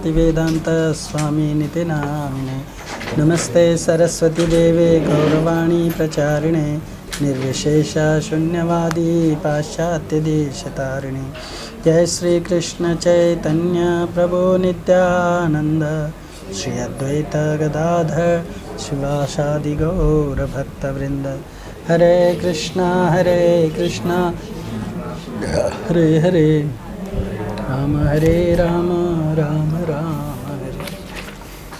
वेदांत स्वामी निति नामिने नमस्ते सरस्वती देवे गौरवाणी प्रचारिणे निर्विशेष शून्यवादी पाश्चात्य देशतारिणे जय श्री कृष्ण चैतन्य प्रभु नित्यानंद श्री अद्वैत गदाधर शिवासादि गौर भक्तवृंद हरे Krishna Hare Hare Ram Ram Hare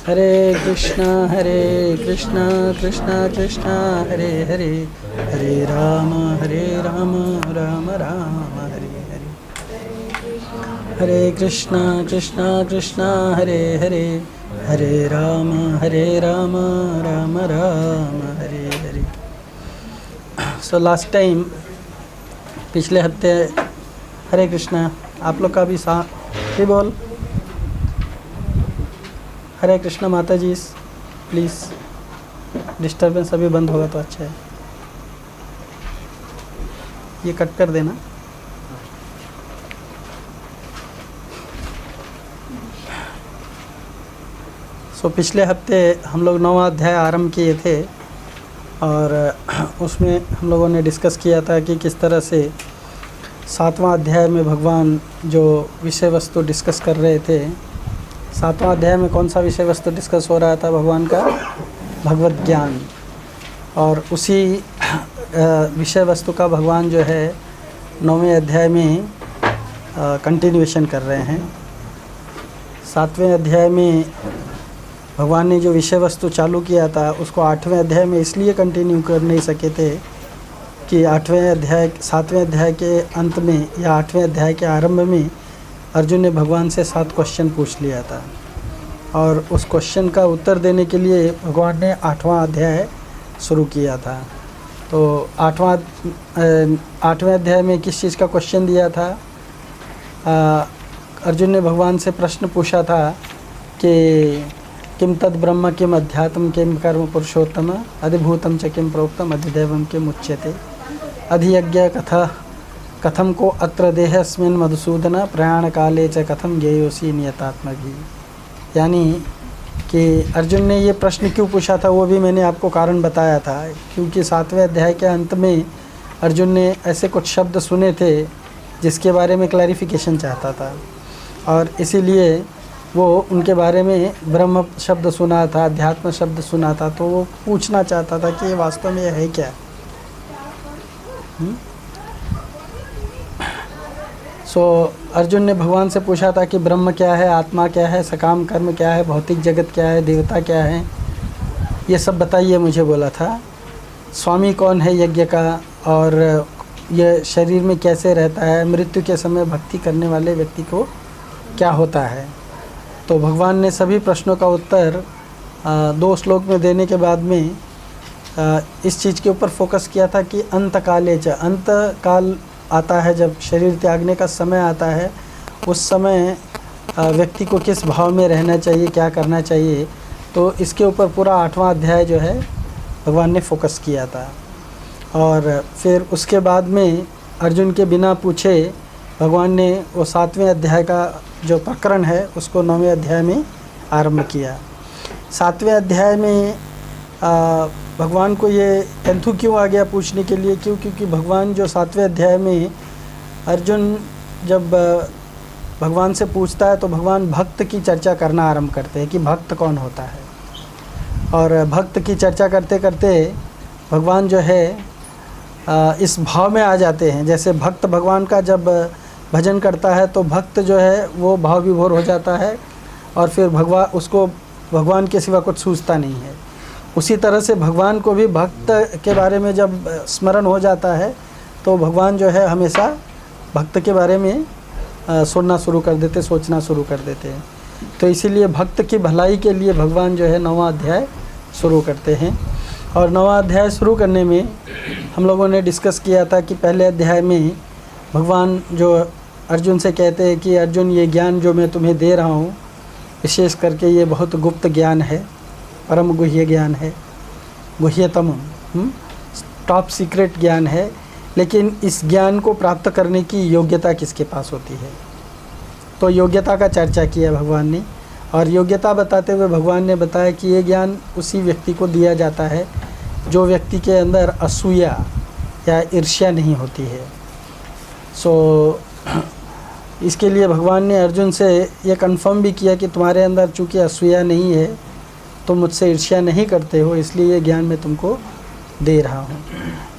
Hare Krishna Krishna Krishna Hare Hare Hare Ram Ram Ram Hare Hare Hare Krishna Krishna Hare Hare Hare Ram Ram Ram Hare Hare. So last time पिछले हफ्ते हरे कृष्णा आप लोग का भी भी बोल हरे कृष्णा माता जी प्लीज़ डिस्टर्बेंस अभी बंद होगा तो अच्छा है, ये कट कर देना। सो पिछले हफ्ते हम लोग 9वां अध्याय आरंभ किए थे और उसमें हम लोगों ने डिस्कस किया था कि किस तरह से 7वां अध्याय में भगवान जो विषय वस्तु डिस्कस कर रहे थे। 7वां अध्याय में कौन सा विषय वस्तु डिस्कस हो रहा था? भगवान का भगवत ज्ञान, और उसी विषय वस्तु का भगवान जो है 9वें अध्याय में कंटिन्यूएशन कर रहे हैं। 7वें अध्याय में भगवान ने जो विषय वस्तु चालू किया था उसको 8वें अध्याय में इसलिए कंटिन्यू कर नहीं सके थे कि 7वें अध्याय के अंत में या 8वें अध्याय के आरंभ में अर्जुन ने भगवान से 7 क्वेश्चन पूछ लिया था, और उस क्वेश्चन का उत्तर देने के लिए भगवान ने 8वां अध्याय शुरू किया था। तो 8वें अध्याय में किस चीज़ का क्वेश्चन दिया था? अर्जुन ने भगवान से प्रश्न पूछा था कि किम तद ब्रह्म किम अध्यात्म किम कर्म पुरुषोत्तम अधिभूतम च किम प्रोक्तम अधिदैवम किम उच्यते अधियज्ञ कथम को अत्र देहस्मिन् मधुसूदन प्रयाण काले च कथम ज्ञेयोसी नियतात्मभि। यानी कि अर्जुन ने ये प्रश्न क्यों पूछा था वो भी मैंने आपको कारण बताया था, क्योंकि 7वें अध्याय के अंत में अर्जुन ने ऐसे कुछ शब्द सुने थे जिसके बारे में क्लैरिफिकेशन चाहता था, और इसीलिए वो उनके बारे में ब्रह्म शब्द सुना था, अध्यात्म शब्द सुना था, तो वो पूछना चाहता था कि ये वास्तव में है क्या। सो अर्जुन ने भगवान से पूछा था कि ब्रह्म क्या है, आत्मा क्या है, सकाम कर्म क्या है, भौतिक जगत क्या है, देवता क्या है, ये सब बताइए मुझे बोला था। स्वामी कौन है यज्ञ का, और ये शरीर में कैसे रहता है, मृत्यु के समय भक्ति करने वाले व्यक्ति को क्या होता है। तो भगवान ने सभी प्रश्नों का उत्तर 2 श्लोक में देने के बाद में इस चीज़ के ऊपर फोकस किया था कि अंत काले च, अंत काल आता है जब शरीर त्यागने का समय आता है, उस समय व्यक्ति को किस भाव में रहना चाहिए, क्या करना चाहिए। तो इसके ऊपर पूरा 8वां अध्याय जो है भगवान ने फोकस किया था। और फिर उसके बाद में अर्जुन के बिना पूछे भगवान ने वो 7वें अध्याय का जो प्रकरण है उसको 9वें अध्याय में आरंभ किया। 7वें अध्याय में भगवान को ये एंथू क्यों आ गया पूछने के लिए? क्योंकि भगवान जो 7वें अध्याय में अर्जुन जब भगवान से पूछता है तो भगवान भक्त की चर्चा करना आरंभ करते हैं कि भक्त कौन होता है, और भक्त की चर्चा करते करते भगवान जो है इस भाव में आ जाते हैं। जैसे भक्त भगवान का जब भजन करता है तो भक्त जो है वो भाव विभोर हो जाता है, और फिर उसको भगवान के सिवा कुछ सूझता नहीं है। उसी तरह से भगवान को भी भक्त के बारे में जब स्मरण हो जाता है तो भगवान जो है हमेशा भक्त के बारे में सुनना शुरू कर देते, सोचना शुरू कर देते हैं। तो इसीलिए भक्त की भलाई के लिए भगवान जो है 9वां अध्याय शुरू करते हैं। और 9वां अध्याय शुरू करने में हम लोगों ने डिस्कस किया था कि पहले अध्याय में भगवान जो अर्जुन से कहते हैं कि अर्जुन ये ज्ञान जो मैं तुम्हें दे रहा हूँ विशेष करके ये बहुत गुप्त ज्ञान है, परम गुह्य ज्ञान है, गुह्यतम टॉप सीक्रेट ज्ञान है, लेकिन इस ज्ञान को प्राप्त करने की योग्यता किसके पास होती है। तो योग्यता का चर्चा किया भगवान ने। और योग्यता बताते हुए भगवान ने बताया कि ये ज्ञान उसी व्यक्ति को दिया जाता है जो व्यक्ति के अंदर असूया या ईर्ष्या नहीं होती है। सो इसके लिए भगवान ने अर्जुन से ये कंफर्म भी किया कि तुम्हारे अंदर चूँकि असूया नहीं है, तुम मुझसे ईर्ष्या नहीं करते हो, इसलिए ये ज्ञान मैं तुमको दे रहा हूँ।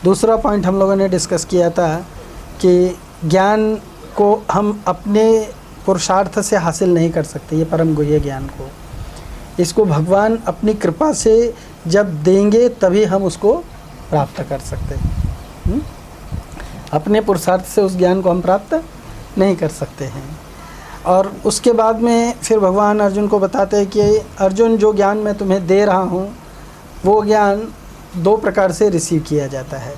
दूसरा पॉइंट हम लोगों ने डिस्कस किया था कि ज्ञान को हम अपने पुरुषार्थ से हासिल नहीं कर सकते, ये परम गुह्य ज्ञान को। इसको भगवान अपनी कृपा से जब देंगे तभी हम उसको प्राप्त कर सकते हैं। अपने पुरुषार्थ से उस ज्ञान को हम प्राप्त नहीं कर सकते हैं। और उसके बाद में फिर भगवान अर्जुन को बताते हैं कि अर्जुन, जो ज्ञान मैं तुम्हें दे रहा हूँ वो ज्ञान दो प्रकार से रिसीव किया जाता है।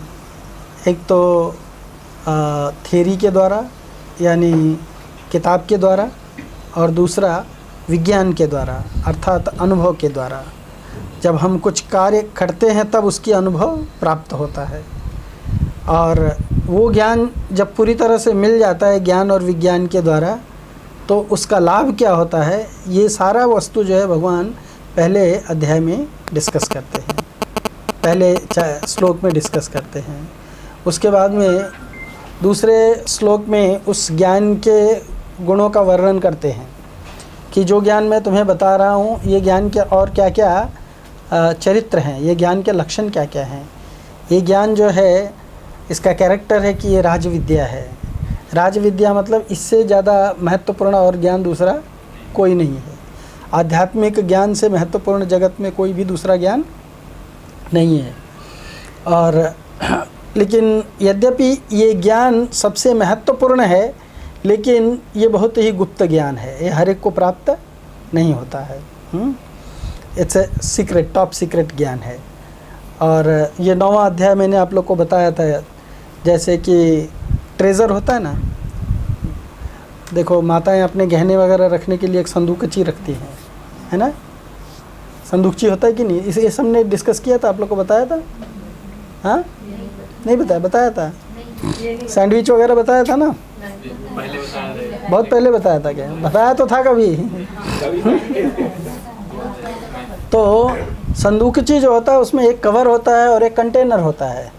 एक तो थ्योरी के द्वारा यानी किताब के द्वारा, और दूसरा विज्ञान के द्वारा अर्थात अनुभव के द्वारा। जब हम कुछ कार्य करते हैं तब उसकी अनुभव प्राप्त होता है, और वो ज्ञान जब पूरी तरह से मिल जाता है ज्ञान और विज्ञान के द्वारा, तो उसका लाभ क्या होता है, ये सारा वस्तु जो है भगवान पहले अध्याय में डिस्कस करते हैं, पहले श्लोक में डिस्कस करते हैं। उसके बाद में दूसरे श्लोक में उस ज्ञान के गुणों का वर्णन करते हैं कि जो ज्ञान मैं तुम्हें बता रहा हूँ ये ज्ञान के और क्या क्या चरित्र हैं, ये ज्ञान के लक्षण क्या क्या हैं। ये ज्ञान जो है इसका कैरेक्टर है कि ये राजविद्या है। राजविद्या मतलब इससे ज़्यादा महत्वपूर्ण और ज्ञान दूसरा कोई नहीं है। आध्यात्मिक ज्ञान से महत्वपूर्ण जगत में कोई भी दूसरा ज्ञान नहीं है। और लेकिन यद्यपि ये ज्ञान सबसे महत्वपूर्ण है, लेकिन ये बहुत ही गुप्त ज्ञान है, ये हर एक को प्राप्त नहीं होता है। It's a secret, top secret ज्ञान है। और ये 9वां अध्याय मैंने आप लोग को बताया था, जैसे कि ट्रेज़र होता है ना, देखो माताएं अपने गहने वगैरह रखने के लिए एक संदूकची रखती हैं, है ना, संदूकची होता है कि नहीं, इसे हमने डिस्कस किया था, आप लोग को बताया था। हाँ नहीं बताया था सैंडविच वगैरह बताया था ना, बहुत पहले बताया था क्या, बताया तो था कभी। तो संदूकची जो होता है उसमें एक कवर होता है और एक कंटेनर होता है,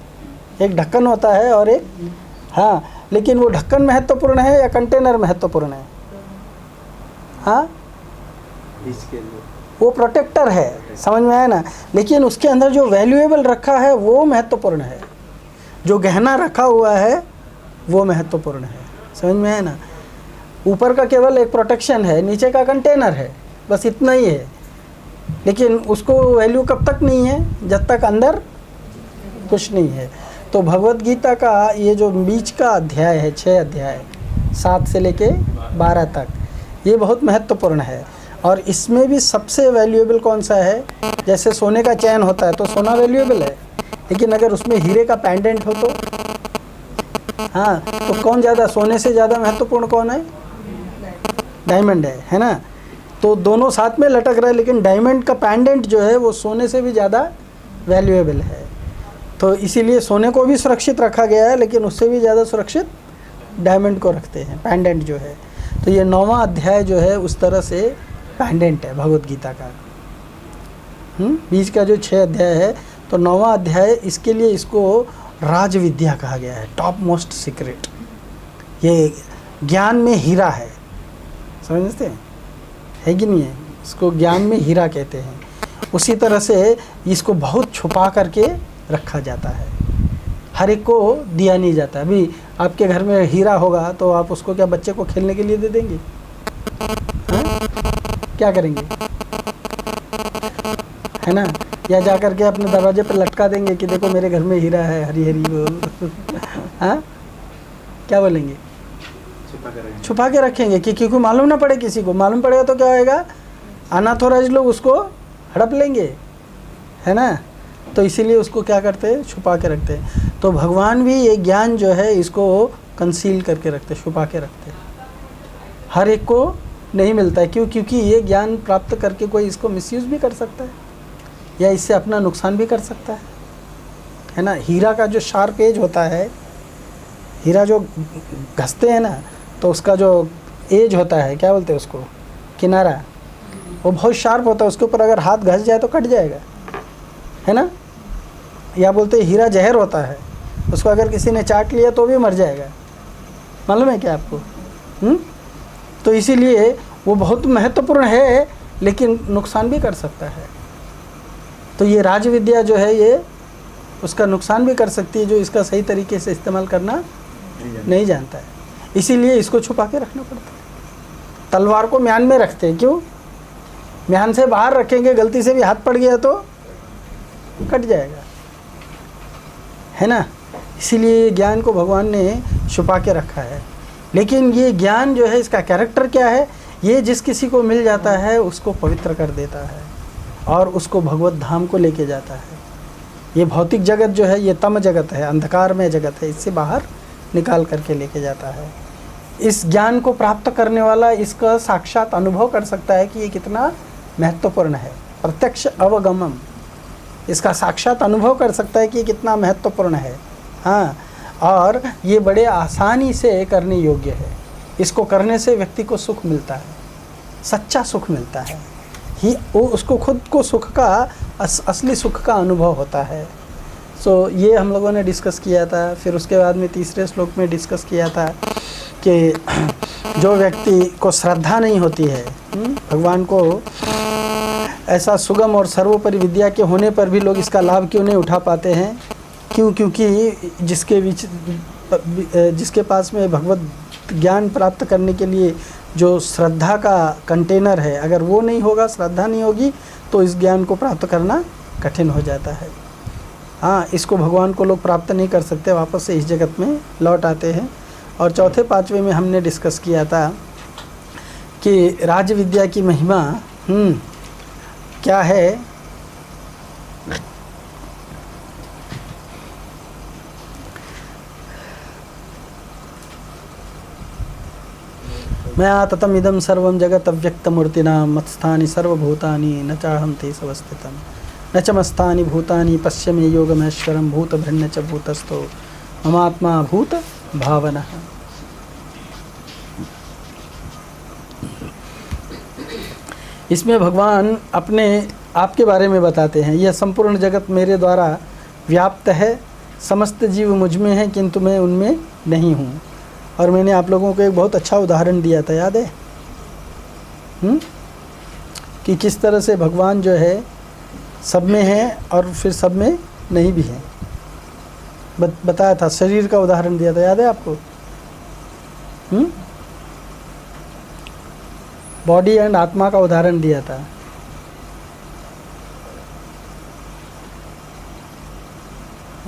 एक ढक्कन होता है और एक, हाँ, लेकिन वो ढक्कन महत्वपूर्ण है या कंटेनर महत्वपूर्ण है? हाँ, वो प्रोटेक्टर है, समझ में आया ना। लेकिन उसके अंदर जो वैल्यूएबल रखा है वो महत्वपूर्ण है, जो गहना रखा हुआ है वो महत्वपूर्ण है, समझ में आया ना। ऊपर का केवल एक प्रोटेक्शन है, नीचे का कंटेनर है, बस इतना ही है। लेकिन उसको वैल्यू कब तक नहीं है, जब तक अंदर कुछ नहीं है। तो भगवत गीता का ये जो बीच का अध्याय है, 6 अध्याय 7 से लेके 12 तक, ये बहुत महत्वपूर्ण है। और इसमें भी सबसे वैल्यूएबल कौन सा है, जैसे सोने का चैन होता है तो सोना वैल्यूएबल है, लेकिन अगर उसमें हीरे का पेंडेंट हो तो, हाँ, तो कौन ज़्यादा, सोने से ज़्यादा महत्वपूर्ण कौन है? डायमंड है ना। तो दोनों साथ में लटक रहे, लेकिन डायमंड का पेंडेंट जो है वो सोने से भी ज़्यादा वैल्यूएबल है। तो इसीलिए सोने को भी सुरक्षित रखा गया है, लेकिन उससे भी ज़्यादा सुरक्षित डायमंड को रखते हैं, पेंडेंट जो है। तो ये 9वां अध्याय जो है उस तरह से पेंडेंट है भगवत गीता का। बीच का जो 6 अध्याय है, तो 9वां अध्याय इसके लिए इसको राज विद्या कहा गया है, टॉप मोस्ट सीक्रेट। ये ज्ञान में हीरा है, समझते हैं, है कि नहीं है? इसको ज्ञान में हीरा कहते हैं। उसी तरह से इसको बहुत छुपा करके रखा जाता है, हर एक को दिया नहीं जाता। अभी आपके घर में हीरा होगा तो आप उसको क्या बच्चे को खेलने के लिए दे देंगे? हाँ? क्या करेंगे, है ना? या जा कर के अपने दरवाजे पर लटका देंगे कि देखो मेरे घर में हीरा है, हरी हरी वो। हाँ, क्या बोलेंगे? छुपा के रखेंगे कि क्योंकि मालूम ना पड़े किसी को। मालूम पड़ेगा तो क्या होएगा, अनऑथोराइज्ड लोग उसको हड़प लेंगे, है ना। तो इसीलिए उसको क्या करते हैं, छुपा के रखते हैं। तो भगवान भी ये ज्ञान जो है इसको कंसील करके रखते, छुपा के रखते, हर एक को नहीं मिलता है। क्यों? क्योंकि ये ज्ञान प्राप्त करके कोई इसको मिसयूज़ भी कर सकता है या इससे अपना नुकसान भी कर सकता है ना। हीरा का जो शार्प एज होता है, हीरा जो घसते हैं ना, तो उसका जो एज होता है, क्या बोलते हैं उसको, किनारा, वो बहुत शार्प होता है, उसके ऊपर अगर हाथ घस जाए तो कट जाएगा, है ना। या बोलते हैं हीरा जहर होता है, उसको अगर किसी ने चाट लिया तो भी मर जाएगा, मालूम है क्या आपको? तो इसीलिए वो बहुत महत्वपूर्ण है, लेकिन नुकसान भी कर सकता है। तो ये राज विद्या जो है ये उसका नुकसान भी कर सकती है, जो इसका सही तरीके से इस्तेमाल करना नहीं जानता है। इसीलिए इसको छुपा के रखना पड़ता है। तलवार को म्यान में रखते हैं, क्यों? म्यान से बाहर रखेंगे, गलती से भी हाथ पड़ गया तो कट जाएगा, है ना। इसीलिए ज्ञान को भगवान ने छुपा के रखा है। लेकिन ये ज्ञान जो है, इसका कैरेक्टर क्या है? ये जिस किसी को मिल जाता है उसको पवित्र कर देता है और उसको भगवत धाम को लेके जाता है। ये भौतिक जगत जो है ये तम जगत है, अंधकार में जगत है, इससे बाहर निकाल करके लेके जाता है। इस ज्ञान को प्राप्त करने वाला इसका साक्षात अनुभव कर सकता है कि ये कितना महत्वपूर्ण है। प्रत्यक्ष अवगमम, इसका साक्षात अनुभव कर सकता है कि ये कितना महत्वपूर्ण है। हाँ, और ये बड़े आसानी से करने योग्य है। इसको करने से व्यक्ति को सुख मिलता है, सच्चा सुख मिलता है। वो उसको खुद को सुख का असली सुख का अनुभव होता है। सो ये हम लोगों ने डिस्कस किया था। फिर उसके बाद में तीसरे श्लोक में डिस्कस किया था कि जो व्यक्ति को श्रद्धा नहीं होती है भगवान को, ऐसा सुगम और सर्वोपरि विद्या के होने पर भी लोग इसका लाभ क्यों नहीं उठा पाते हैं? क्योंकि जिसके पास में भगवत ज्ञान प्राप्त करने के लिए जो श्रद्धा का कंटेनर है, अगर वो नहीं होगा, श्रद्धा नहीं होगी, तो इस ज्ञान को प्राप्त करना कठिन हो जाता है। हाँ, इसको भगवान को लोग प्राप्त नहीं कर सकते, वापस से इस जगत में लौट आते हैं। और चौथे पांचवें में हमने डिस्कस किया था कि राज विद्या की महिमा क्या है। मया ततम इदं सर्वं जगत् अव्यक्तमूर्तिना मत्स्थानि सर्वभूतानि न चाहं ते सवस्थितं न च मत्स्थानि भूतानि पश्य मे योगमैश्वरं भूतभृन्न च भूतस्थो ममात्मा भूत भावनः। इसमें भगवान अपने आप के बारे में बताते हैं। यह संपूर्ण जगत मेरे द्वारा व्याप्त है, समस्त जीव मुझ में हैं किंतु मैं उनमें नहीं हूँ। और मैंने आप लोगों को एक बहुत अच्छा उदाहरण दिया था, याद है कि किस तरह से भगवान जो है सब में है और फिर सब में नहीं भी है। बताया था, शरीर का उदाहरण दिया था, याद है आपको? बॉडी एंड आत्मा का उदाहरण दिया था।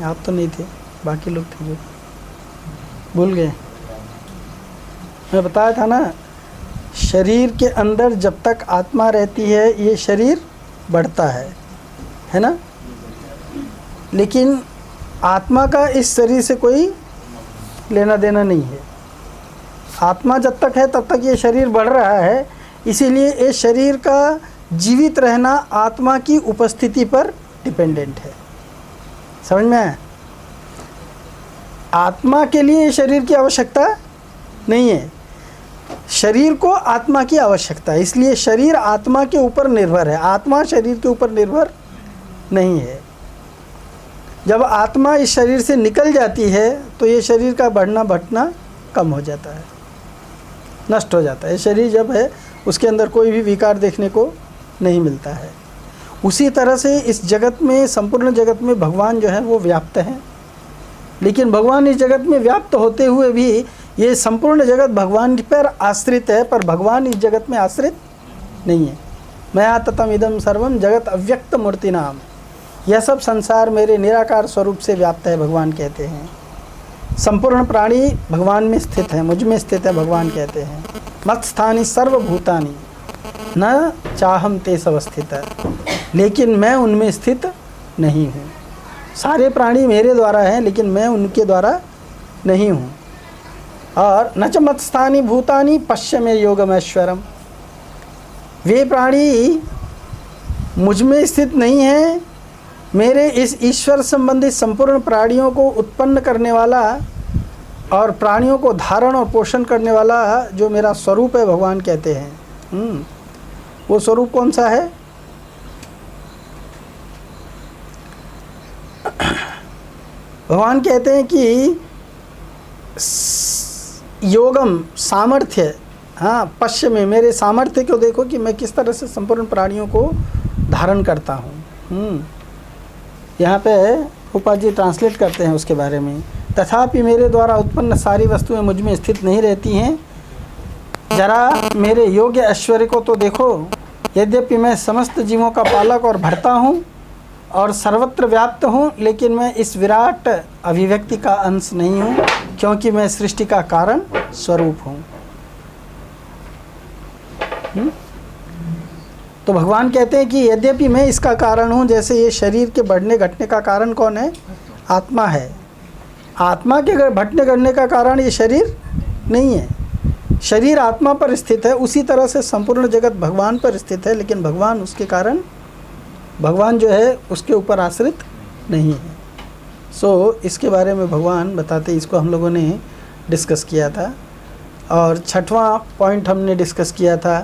आप तो नहीं थे, बाकी लोग थे जो भूल गए। मैं बताया था ना, शरीर के अंदर जब तक आत्मा रहती है ये शरीर बढ़ता है ना। लेकिन आत्मा का इस शरीर से कोई लेना देना नहीं है। आत्मा जब तक है तब तक ये शरीर बढ़ रहा है, इसीलिए इस शरीर का जीवित रहना आत्मा की उपस्थिति पर डिपेंडेंट है। समझ में आया? आत्मा के लिए ये शरीर की आवश्यकता नहीं है, शरीर को आत्मा की आवश्यकता है। इसलिए शरीर आत्मा के ऊपर निर्भर है, आत्मा शरीर के ऊपर निर्भर नहीं है। जब आत्मा इस शरीर से निकल जाती है तो ये शरीर का बढ़ना घटना कम हो जाता है, नष्ट हो जाता है। शरीर जब है उसके अंदर कोई भी विकार देखने को नहीं मिलता है। उसी तरह से इस जगत में, संपूर्ण जगत में भगवान जो है वो व्याप्त है। लेकिन भगवान इस जगत में व्याप्त होते हुए भी ये संपूर्ण जगत भगवान पर आश्रित है, पर भगवान इस जगत में आश्रित नहीं है। मया ततम इदं सर्वं जगत अव्यक्त मूर्ति नाम, यह सब संसार मेरे निराकार स्वरूप से व्याप्त है, भगवान कहते हैं। संपूर्ण प्राणी भगवान में स्थित है, मुझ में स्थित है, भगवान कहते हैं। मत्स्थानि सर्वभूतानि न चाहम ते सवस्थित, लेकिन मैं उनमें स्थित नहीं हूँ। सारे प्राणी मेरे द्वारा हैं लेकिन मैं उनके द्वारा नहीं हूँ। और न च मत्स्थानि भूतानि पश्य मे योगमैश्वरम, वे प्राणी मुझ में स्थित नहीं हैं। मेरे इस ईश्वर संबंधित संपूर्ण प्राणियों को उत्पन्न करने वाला और प्राणियों को धारण और पोषण करने वाला जो मेरा स्वरूप है, भगवान कहते हैं। वो स्वरूप कौन सा है? भगवान कहते हैं कि योगम सामर्थ्य, हाँ, पश्य में मेरे सामर्थ्य को देखो कि मैं किस तरह से संपूर्ण प्राणियों को धारण करता हूँ। यहाँ पे रूपा जी ट्रांसलेट करते हैं उसके बारे में। तथापि मेरे द्वारा उत्पन्न सारी वस्तुएं मुझ में स्थित नहीं रहती हैं। जरा मेरे योग्य ऐश्वर्य को तो देखो। यद्यपि मैं समस्त जीवों का पालक और भर्ता हूँ और सर्वत्र व्याप्त हूँ, लेकिन मैं इस विराट अभिव्यक्ति का अंश नहीं हूँ, क्योंकि मैं सृष्टि का कारण स्वरूप हूँ। तो भगवान कहते हैं कि यद्यपि मैं इसका कारण हूँ, जैसे ये शरीर के बढ़ने घटने का कारण कौन है? आत्मा है। आत्मा के घटने घटने का कारण ये शरीर नहीं है। शरीर आत्मा पर स्थित है, उसी तरह से संपूर्ण जगत भगवान पर स्थित है, लेकिन भगवान उसके कारण, भगवान जो है उसके ऊपर आश्रित नहीं है। सो इसके बारे में भगवान बताते, इसको हम लोगों ने डिस्कस किया था। और छठवां पॉइंट हमने डिस्कस किया था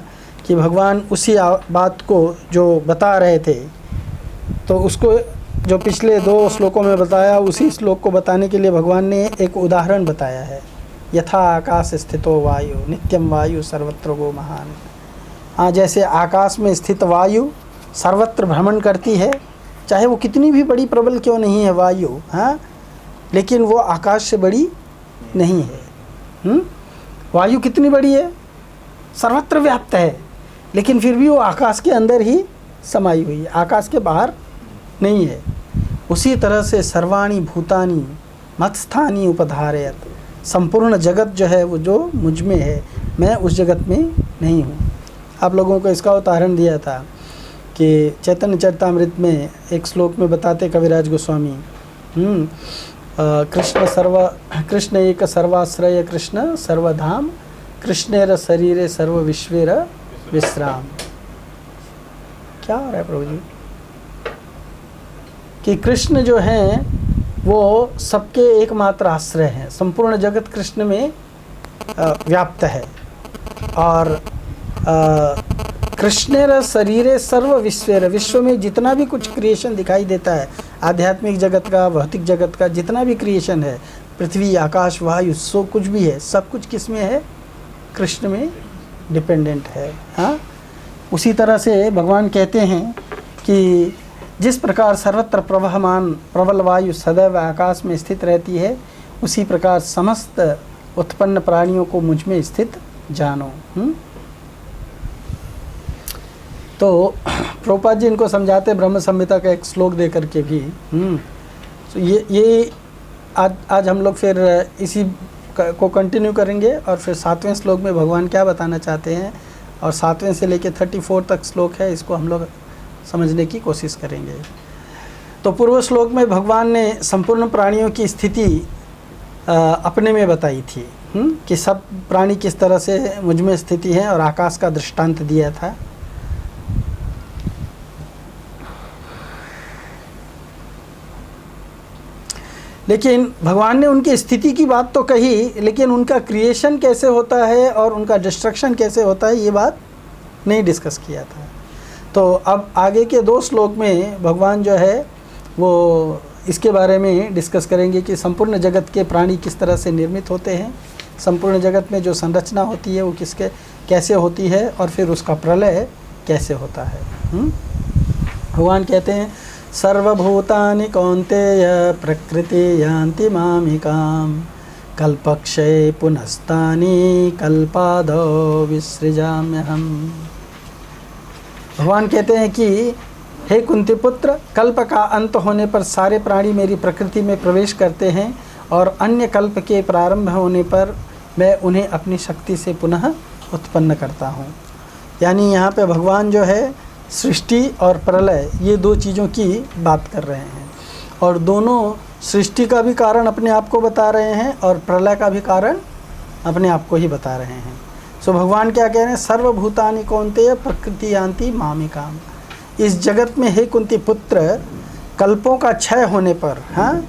कि भगवान उसी बात को जो बता रहे थे, तो उसको जो पिछले 2 श्लोकों में बताया, उसी श्लोक को बताने के लिए भगवान ने एक उदाहरण बताया है। यथा आकाश स्थितो वायु नित्यम वायु सर्वत्र गो महान। हाँ, जैसे आकाश में स्थित वायु सर्वत्र भ्रमण करती है, चाहे वो कितनी भी बड़ी प्रबल क्यों नहीं है वायु, हाँ, लेकिन वो आकाश से बड़ी नहीं है। वायु कितनी बड़ी है? सर्वत्र व्याप्त है, लेकिन फिर भी वो आकाश के अंदर ही समाई हुई है, आकाश के बाहर नहीं है। उसी तरह से सर्वाणी भूतानि मत्स्थानी उपधारयत, संपूर्ण जगत जो है वो जो मुझ में है, मैं उस जगत में नहीं हूँ। आप लोगों को इसका उदाहरण दिया था कि चैतन्य चरितामृत में एक श्लोक में बताते कविराज गोस्वामी, कृष्ण एक सर्वाश्रय कृष्ण सर्वधाम, कृष्णेर शरीरे सर्व विश्वेर विश्राम। क्या हो रहा है प्रभु जी? कि कृष्ण जो हैं वो सबके एकमात्र आश्रय हैं, संपूर्ण जगत कृष्ण में व्याप्त है। और कृष्णेर शरीरे सर्व विश्वेर, विश्व में जितना भी कुछ क्रिएशन दिखाई देता है, आध्यात्मिक जगत का, भौतिक जगत का, जितना भी क्रिएशन है, पृथ्वी आकाश वायु सो कुछ भी है, सब कुछ किस में है? कृष्ण में डिपेंडेंट है। हाँ, उसी तरह से भगवान कहते हैं कि जिस प्रकार सर्वत्र प्रवहमान प्रबल वायु सदैव आकाश में स्थित रहती है, उसी प्रकार समस्त उत्पन्न प्राणियों को मुझ में स्थित जानो। तो प्रभुपाद जी इनको समझाते ब्रह्म संहिता का एक श्लोक दे करके भी। तो ये आज हम लोग फिर इसी को कंटिन्यू करेंगे, और फिर 7वें श्लोक में भगवान क्या बताना चाहते हैं, और 7वें से लेकर 34 तक श्लोक है, इसको हम लोग समझने की कोशिश करेंगे। तो पूर्व श्लोक में भगवान ने संपूर्ण प्राणियों की स्थिति अपने में बताई थी, कि सब प्राणी किस तरह से मुझ में स्थिति है, और आकाश का दृष्टांत दिया था। लेकिन भगवान ने उनकी स्थिति की बात तो कही, लेकिन उनका क्रिएशन कैसे होता है और उनका डिस्ट्रक्शन कैसे होता है, ये बात नहीं डिस्कस किया था। तो अब आगे के 2 श्लोक में भगवान जो है वो इसके बारे में डिस्कस करेंगे कि संपूर्ण जगत के प्राणी किस तरह से निर्मित होते हैं, संपूर्ण जगत में जो संरचना होती है वो किसके कैसे होती है, और फिर उसका प्रलय कैसे होता है। भगवान कहते हैं सर्वभूतानि कौन्तेय प्रकृति यान्ति मामिकाम कल्पक्षये पुनस्तानि कल्पादौ विसृजाम्यहम्। भगवान कहते हैं कि हे कुंती पुत्र, कल्प का अंत होने पर सारे प्राणी मेरी प्रकृति में प्रवेश करते हैं, और अन्य कल्प के प्रारंभ होने पर मैं उन्हें अपनी शक्ति से पुनः उत्पन्न करता हूँ। यानी यहाँ पे भगवान जो है सृष्टि और प्रलय, ये 2 चीज़ों की बात कर रहे हैं, और दोनों सृष्टि का भी कारण अपने आप को बता रहे हैं और प्रलय का भी कारण अपने आप को ही बता रहे हैं। सो भगवान क्या कह रहे हैं? सर्वभूतानि कौन्तेय प्रकृति यान्ति मामिकाम। इस जगत में हे कुंती पुत्र, कल्पों का क्षय होने पर, हाँ,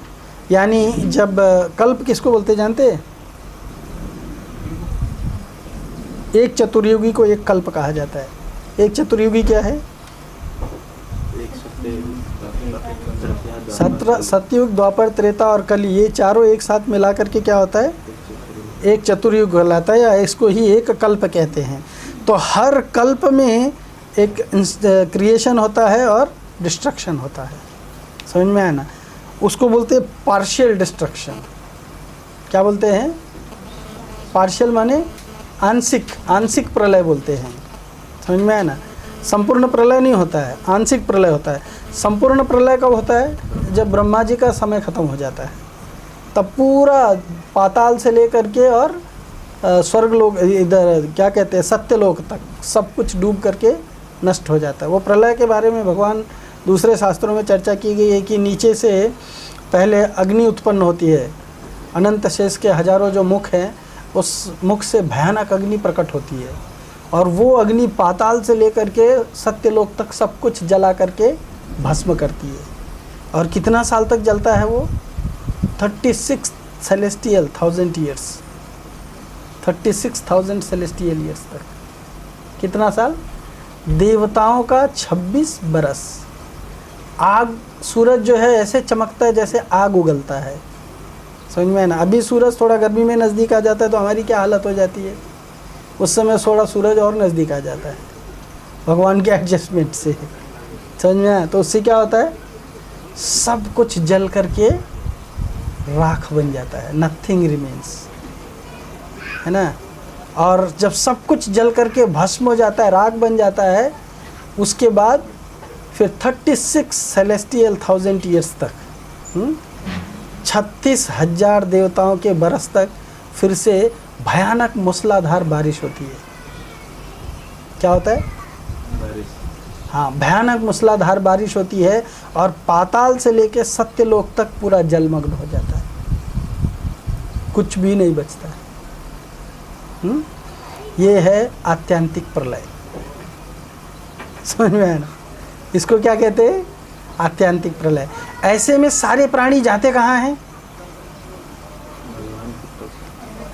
यानी जब कल्प किसको बोलते जानते? एक चतुर्युगी को एक कल्प कहा जाता है। एक चतुर्युगी क्या है? सतयुग, द्वापर, त्रेता और कली, ये चारों एक साथ मिला करके क्या होता है? एक चतुर्युग कहलाता है, या इसको ही एक कल्प कहते हैं। तो हर कल्प में एक क्रिएशन होता है और डिस्ट्रक्शन होता है। समझ में आया ना? उसको बोलते हैं पार्शियल डिस्ट्रक्शन। क्या बोलते हैं? पार्शियल माने आंशिक, आंशिक प्रलय बोलते हैं। समझ में आया ना? संपूर्ण प्रलय नहीं होता है, आंशिक प्रलय होता है। संपूर्ण प्रलय कब होता है? जब ब्रह्मा जी का समय खत्म हो जाता है, तब पूरा पाताल से लेकर के और स्वर्ग लोक, इधर क्या कहते हैं, सत्यलोक तक सब कुछ डूब करके नष्ट हो जाता है। वो प्रलय के बारे में भगवान दूसरे शास्त्रों में चर्चा की गई है कि नीचे से पहले अग्नि उत्पन्न होती है, अनंत शेष के हजारों जो मुख हैं, उस मुख से भयानक अग्नि प्रकट होती है, और वो अग्नि पाताल से लेकर के सत्यलोक तक सब कुछ जला करके भस्म करती है। और कितना साल तक जलता है वो? 36 सेलेस्टियल 1000 ईयर्स, 36,000 सेलेस्टियल ईयर्स तक। कितना साल? देवताओं का 26 बरस। आग, सूरज जो है ऐसे चमकता है जैसे आग उगलता है। समझ में है ना? अभी सूरज थोड़ा गर्मी में नज़दीक आ जाता है तो हमारी क्या हालत हो जाती है? उस समय थोड़ा सूरज और नज़दीक आ जाता है भगवान के एडजस्टमेंट से। समझ में आया? तो उससे क्या होता है? सब कुछ जल करके राख बन जाता है, नथिंग रिमेन्स, है ना? और जब सब कुछ जल करके भस्म हो जाता है, राख बन जाता है, उसके बाद फिर 36 सेलेस्टियल 1000 ईयर्स तक, 36,000 देवताओं के बरस तक फिर से भयानक मूसलाधार बारिश होती है। क्या होता है? बारिश। हाँ, भयानक मूसलाधार बारिश होती है और पाताल से लेके सत्यलोक तक पूरा जलमग्न हो जाता है, कुछ भी नहीं बचता है। ये है आत्यांतिक प्रलय। समझ में आया ना? इसको क्या कहते हैं? आत्यांतिक प्रलय। ऐसे में सारे प्राणी जाते कहाँ हैं?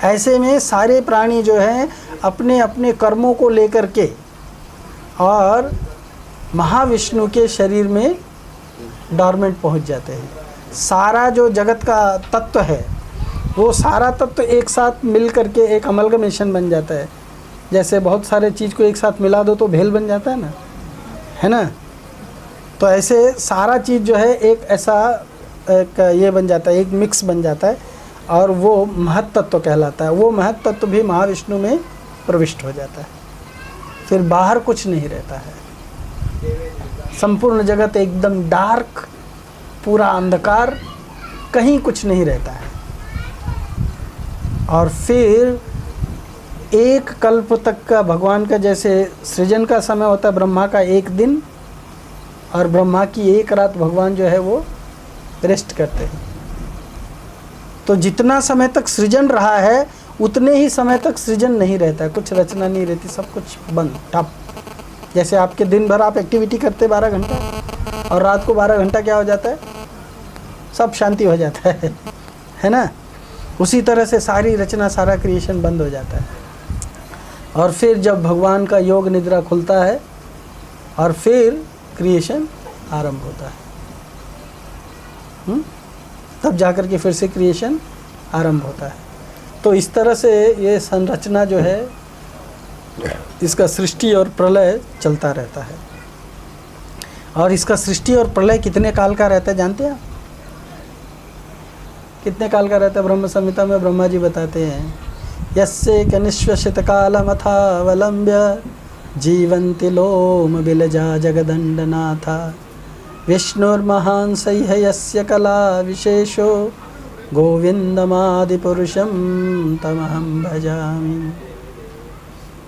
ऐसे में सारे प्राणी जो हैं अपने अपने कर्मों को लेकर के और महाविष्णु के शरीर में डॉर्मेंट पहुंच जाते हैं। सारा जो जगत का तत्व है वो सारा तत्व एक साथ मिल करके एक अमलगमेशन बन जाता है। जैसे बहुत सारे चीज़ को एक साथ मिला दो तो भेल बन जाता है ना, है ना? तो ऐसे सारा चीज़ जो है एक ऐसा एक ये बन जाता है, एक मिक्स बन जाता है, और वो महत तत्व कहलाता है। वो महत तत्व भी महाविष्णु में प्रविष्ट हो जाता है। फिर बाहर कुछ नहीं रहता है, संपूर्ण जगत एकदम डार्क, पूरा अंधकार, कहीं कुछ नहीं रहता है। और फिर एक कल्प तक का भगवान का जैसे सृजन का समय होता है, ब्रह्मा का एक दिन और ब्रह्मा की एक रात भगवान जो है वो रेस्ट करते हैं। तो जितना समय तक सृजन रहा है उतने ही समय तक सृजन नहीं रहता है, कुछ रचना नहीं रहती, सब कुछ बंद ठप। जैसे आपके दिन भर आप एक्टिविटी करते 12 घंटा और रात को 12 घंटा क्या हो जाता है? सब शांति हो जाता है ना? उसी तरह से सारी रचना, सारा क्रिएशन बंद हो जाता है। और फिर जब भगवान का योग निद्रा खुलता है और फिर क्रिएशन आरंभ होता है, तब जाकर के फिर से क्रिएशन आरंभ होता है। तो इस तरह से ये संरचना जो है, इसका सृष्टि और प्रलय चलता रहता है। और इसका सृष्टि और प्रलय कितने काल का रहता है जानते हैं आप? कितने काल का रहता है? ब्रह्म संहिता में ब्रह्मा जी बताते हैं, यस्य कनिश्वसित कालमथावलंब्य जीवन्ति लोम बिलजा जगदंडनाथा विष्णुर्महान् सह्य यस्य कला विशेषो गोविंदमादिपुरुषं तमहं भजामि।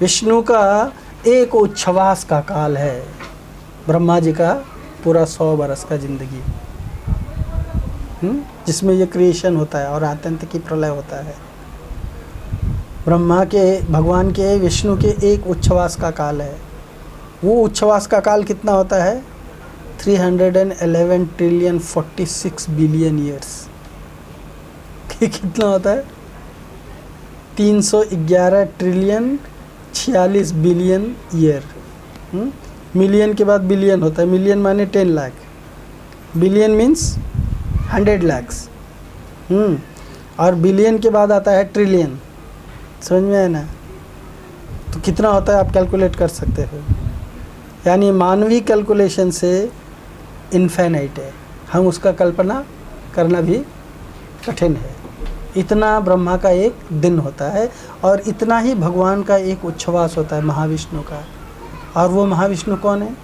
विष्णु का एक उच्छ्वास का काल है, ब्रह्मा जी का पूरा 100 बरस का जिंदगी, जिसमें ये क्रिएशन होता है और आतंक की प्रलय होता है। ब्रह्मा के, भगवान के, विष्णु के एक उच्छ्वास का काल है। वो उच्छ्वास का काल कितना होता है? 311 ट्रिलियन 46 बिलियन ईयर्स। कितना होता है? 311 ट्रिलियन 46 बिलियन ईयर। मिलियन के बाद बिलियन होता है, मिलियन माने 10 लाख, बिलियन मीन्स 100 लाख्स, और बिलियन के बाद आता है ट्रिलियन। समझ में आया ना? तो कितना होता है आप कैलकुलेट कर सकते हो। यानी मानवीय कैलकुलेशन से इन्फिनिट है, हम उसका कल्पना करना भी कठिन है। इतना ब्रह्मा का एक दिन होता है और इतना ही भगवान का एक उच्छ्वास होता है महाविष्णु का। और वो महाविष्णु कौन है?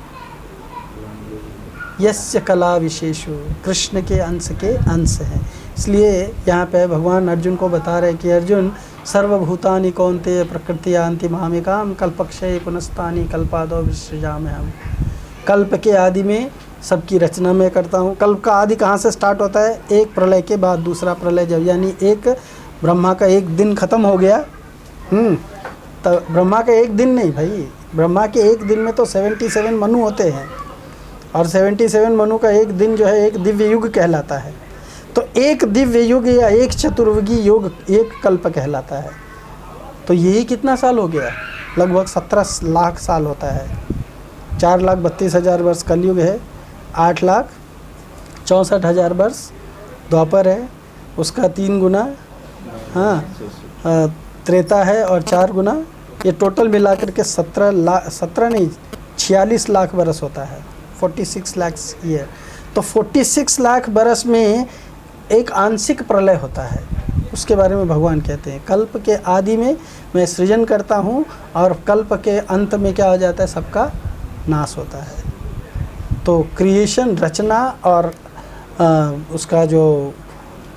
यस्य कला विशेषु, कृष्ण के अंश के अंश हैं। इसलिए यहाँ पे भगवान अर्जुन को बता रहे हैं कि अर्जुन, सर्वभूतानि कौन्तेय प्रकृति यान्ति मामेकाम कल्पक्षये पुनस्तानि कल्पादौ विसृजाम्यहम्। कल्प के आदि में सबकी रचना मैं करता हूँ। कल्प का आदि कहाँ से स्टार्ट होता है? एक प्रलय के बाद दूसरा प्रलय जब, यानी एक ब्रह्मा का एक दिन ख़त्म हो गया। तो ब्रह्मा का एक दिन नहीं भाई, ब्रह्मा के एक दिन में तो 77 मनु होते हैं, और 77 मनु का एक दिन जो है एक दिव्य युग कहलाता है। तो एक दिव्य युग या एक चतुर्युगी युग एक कल्प कहलाता है। तो यही कितना साल हो गया? लगभग 17 लाख साल होता है। 4,32,000 वर्ष कलयुग है, 8,64,000 वर्ष द्वापर है, उसका 3 गुना त्रेता है, और 4 गुना, ये टोटल मिलाकर के 46 लाख बरस होता है, 46 लाख ईयर। तो 46 लाख बरस में एक आंशिक प्रलय होता है, उसके बारे में भगवान कहते हैं कल्प के आदि में मैं सृजन करता हूँ और कल्प के अंत में क्या हो जाता है? सबका नाश होता है। तो क्रिएशन, रचना और उसका जो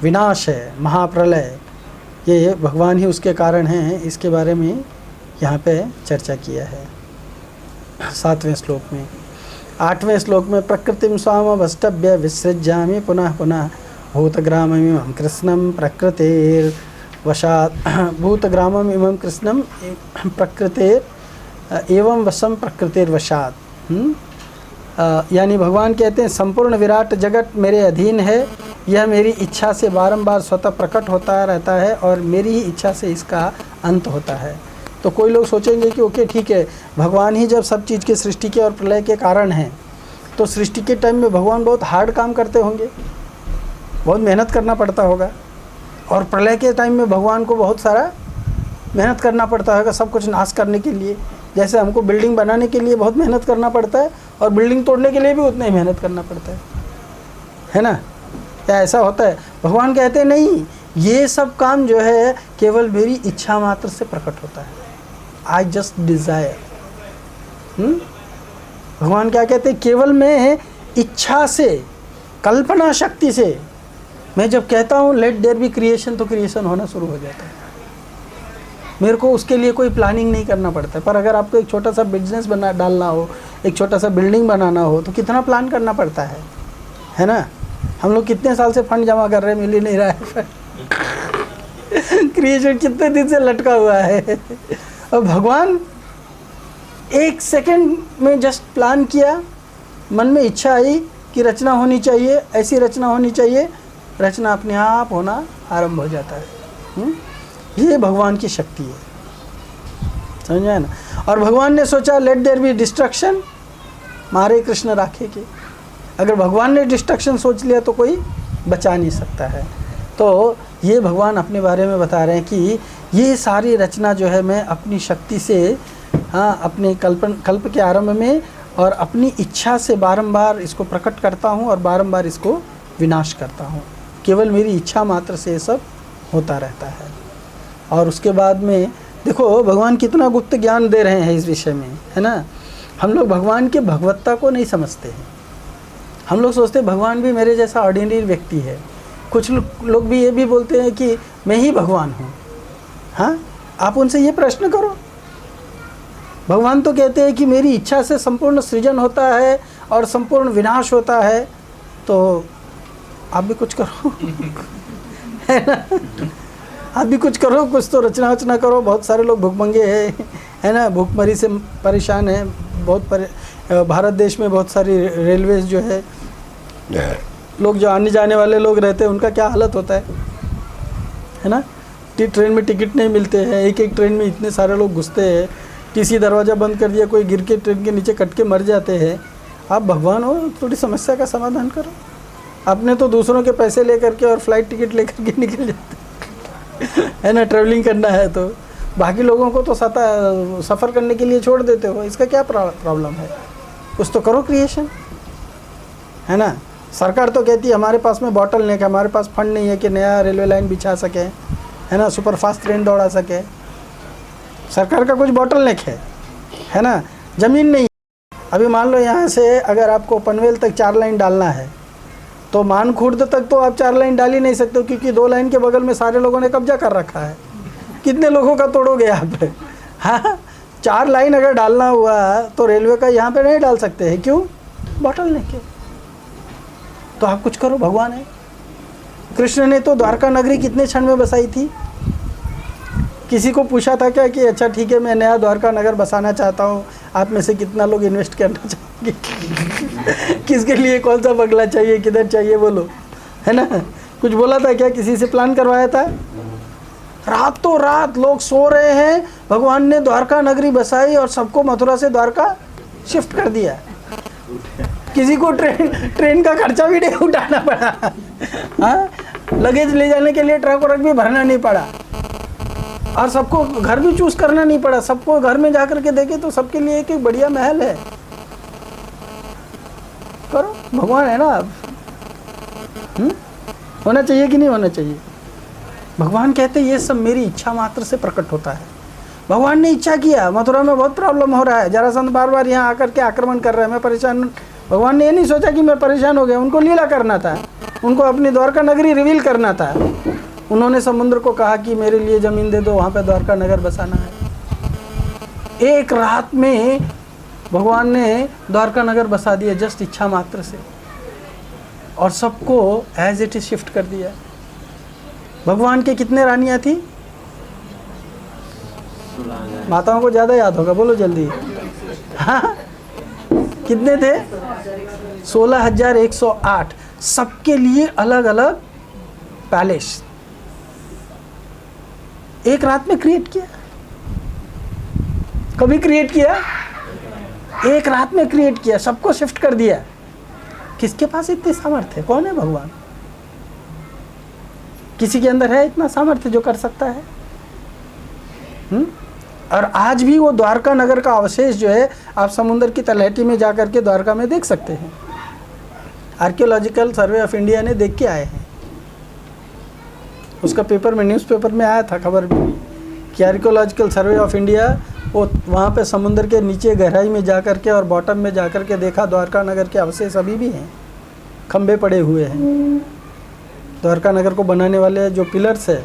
विनाश है, महाप्रलय, ये भगवान ही उसके कारण हैं। इसके बारे में यहाँ पे चर्चा किया है 7वें श्लोक में। 8वें श्लोक में प्रकृतिम स्वामवष्टभ्य विसृज्यामि पुनः पुनः भूतग्राममिमं कृष्णं प्रकृतेर्वशात् भूतग्राममिमं कृष्णं प्रकृतेर एवं वशं प्रकृतेर्वशात्। यानी भगवान कहते हैं संपूर्ण विराट जगत मेरे अधीन है, यह मेरी इच्छा से बारंबार स्वतः प्रकट होता रहता है और मेरी ही इच्छा से इसका अंत होता है। तो कोई लोग सोचेंगे कि ओके ठीक है, भगवान ही जब सब चीज़ के सृष्टि के और प्रलय के कारण हैं, तो सृष्टि के टाइम में भगवान बहुत हार्ड काम करते होंगे, बहुत मेहनत करना पड़ता होगा, और प्रलय के टाइम में भगवान को बहुत सारा मेहनत करना पड़ता होगा सब कुछ नाश करने के लिए। जैसे हमको बिल्डिंग बनाने के लिए बहुत मेहनत करना पड़ता है और बिल्डिंग तोड़ने के लिए भी उतना ही मेहनत करना पड़ता है ना? क्या ऐसा होता है? भगवान कहते हैं नहीं, ये सब काम जो है केवल मेरी इच्छा मात्र से प्रकट होता है, आई जस्ट डिज़ायर। भगवान क्या कहते हैं? केवल मैं इच्छा से, कल्पना शक्ति से, मैं जब कहता हूँ लेट देयर बी क्रिएशन, तो क्रिएशन होना शुरू हो जाता है। मेरे को उसके लिए कोई प्लानिंग नहीं करना पड़ता है। पर अगर आपको एक छोटा सा बिजनेस डालना हो, एक छोटा सा बिल्डिंग बनाना हो, तो कितना प्लान करना पड़ता है ना? हम लोग कितने साल से फंड जमा कर रहे हैं, मिल ही नहीं रहा है। क्रिएशन कितने दिन से लटका हुआ है। और भगवान 1 सेकंड में जस्ट प्लान किया, मन में इच्छा आई कि रचना होनी चाहिए, ऐसी रचना होनी चाहिए, रचना अपने आप होना आरंभ हो जाता है। ये भगवान की शक्ति है, समझ आया ना? और भगवान ने सोचा लेट देयर बी डिस्ट्रक्शन, मारे कृष्ण राखे के। अगर भगवान ने डिस्ट्रक्शन सोच लिया तो कोई बचा नहीं सकता है। तो ये भगवान अपने बारे में बता रहे हैं कि ये सारी रचना जो है मैं अपनी शक्ति से, अपने कल्प के आरंभ में और अपनी इच्छा से बारंबार इसको प्रकट करता हूँ और बारंबार इसको विनाश करता हूँ। केवल मेरी इच्छा मात्र से ये सब होता रहता है। और उसके बाद में देखो भगवान कितना गुप्त ज्ञान दे रहे हैं इस विषय में, है ना? हम लोग भगवान के भगवत्ता को नहीं समझते हैं। हम लोग सोचते हैं भगवान भी मेरे जैसा ऑर्डिनरी व्यक्ति है। कुछ लोग भी ये भी बोलते हैं कि मैं ही भगवान हूँ। हाँ, आप उनसे ये प्रश्न करो। भगवान तो कहते हैं कि मेरी इच्छा से संपूर्ण सृजन होता है और संपूर्ण विनाश होता है, तो आप भी कुछ करो। है ना? आप भी कुछ करो, कुछ तो रचना करो। बहुत सारे लोग भूखमंगे हैं, है ना? भूखमरी से परेशान हैं। भारत देश में बहुत सारी रेलवेज जो है, लोग जो आने जाने वाले लोग रहते हैं उनका क्या हालत होता है ना? ट्रेन में टिकट नहीं मिलते हैं, एक ट्रेन में इतने सारे लोग घुसते हैं, टीसी दरवाज़ा बंद कर दिया, कोई गिर के ट्रेन के नीचे कट के मर जाते हैं। आप भगवान हो, थोड़ी समस्या का समाधान करो। आपने तो दूसरों के पैसे लेकर के और फ्लाइट टिकट लेकर के निकल जाते है ना, ट्रैवलिंग करना है तो। बाकी लोगों को तो सफ़र करने के लिए छोड़ देते हो, इसका क्या प्रॉब्लम है? कुछ तो करो क्रिएशन, है ना। सरकार तो कहती है हमारे पास में बॉटल नेक है, हमारे पास फंड नहीं है कि नया रेलवे लाइन बिछा सके, है ना, सुपर फास्ट ट्रेन दौड़ा सके। सरकार का कुछ बॉटल नेक है ना, ज़मीन नहीं। अभी मान लो यहाँ से अगर आपको पनवेल तक 4 लाइन डालना है तो मानखुर्द तक तो आप 4 लाइन डाल ही नहीं सकते, क्योंकि 2 लाइन के बगल में सारे लोगों ने कब्जा कर रखा है। कितने लोगों का तोड़ोगे आप? हाँ, 4 लाइन अगर डालना हुआ तो रेलवे का यहाँ पे नहीं डाल सकते हैं, क्यों? बॉटल नेक है। तो आप कुछ करो, भगवान है। कृष्ण ने तो द्वारका नगरी कितने क्षण में बसाई थी? किसी को पूछा था क्या कि अच्छा ठीक है मैं नया द्वारका नगर बसाना चाहता हूँ, आप में से कितना लोग इन्वेस्ट करना चाहेंगे? किसके लिए कौन सा बंगला चाहिए, किधर चाहिए, बोलो, है ना। कुछ बोला था क्या? किसी से प्लान करवाया था? रातों रात लोग सो रहे हैं, भगवान ने द्वारका नगरी बसाई और सबको मथुरा से द्वारका शिफ्ट कर दिया। किसी को ट्रेन का खर्चा भी नहीं उठाना पड़ा, हाँ, लगेज ले जाने के लिए ट्रक व्रक भी भरना नहीं पड़ा, और सबको घर भी चूज करना नहीं पड़ा। सबको घर में जाकर के देखे तो सबके लिए एक एक बढ़िया महल है। करो, भगवान है ना आप। होना चाहिए कि नहीं होना चाहिए? भगवान कहते ये सब मेरी इच्छा मात्र से प्रकट होता है। भगवान ने इच्छा किया, मथुरा में बहुत प्रॉब्लम हो रहा है, जरासंध बार बार यहाँ आकर के आक्रमण कर रहा है, मैं परेशान। भगवान ने ये नहीं सोचा कि मैं परेशान हो गया, उनको लीला करना था, उनको अपनी द्वारका नगरी रिवील करना था। उन्होंने समुद्र को कहा कि मेरे लिए ज़मीन दे दो, वहाँ पे द्वारका नगर बसाना है। एक रात में भगवान ने द्वारका नगर बसा दिया, जस्ट इच्छा मात्र से, और सबको एज इट इज शिफ्ट कर दिया। भगवान के कितने रानियाँ थी? माताओं को ज़्यादा याद होगा, बोलो जल्दी। हाँ, कितने थे? 16,108। सबके लिए अलग अलग पैलेस एक रात में क्रिएट किया। कभी क्रिएट किया? एक रात में क्रिएट किया, सबको शिफ्ट कर दिया। किसके पास इतनी सामर्थ्य? कौन है? भगवान। किसी के अंदर है इतना सामर्थ्य जो कर सकता है? और आज भी वो द्वारका नगर का अवशेष जो है आप समुद्र की तलहटी में जाकर के द्वारका में देख सकते हैं। आर्कियोलॉजिकल सर्वे ऑफ इंडिया ने देख के आए हैं, उसका पेपर में, न्यूज़पेपर में आया था खबर भी कि आर्कियोलॉजिकल सर्वे ऑफ इंडिया वो वहाँ पे समुद्र के नीचे गहराई में जाकर के और बॉटम में जाकर के देखा, द्वारका नगर के अवशेष अभी भी हैं, खंबे पड़े हुए हैं। द्वारका नगर को बनाने वाले जो पिलर्स है,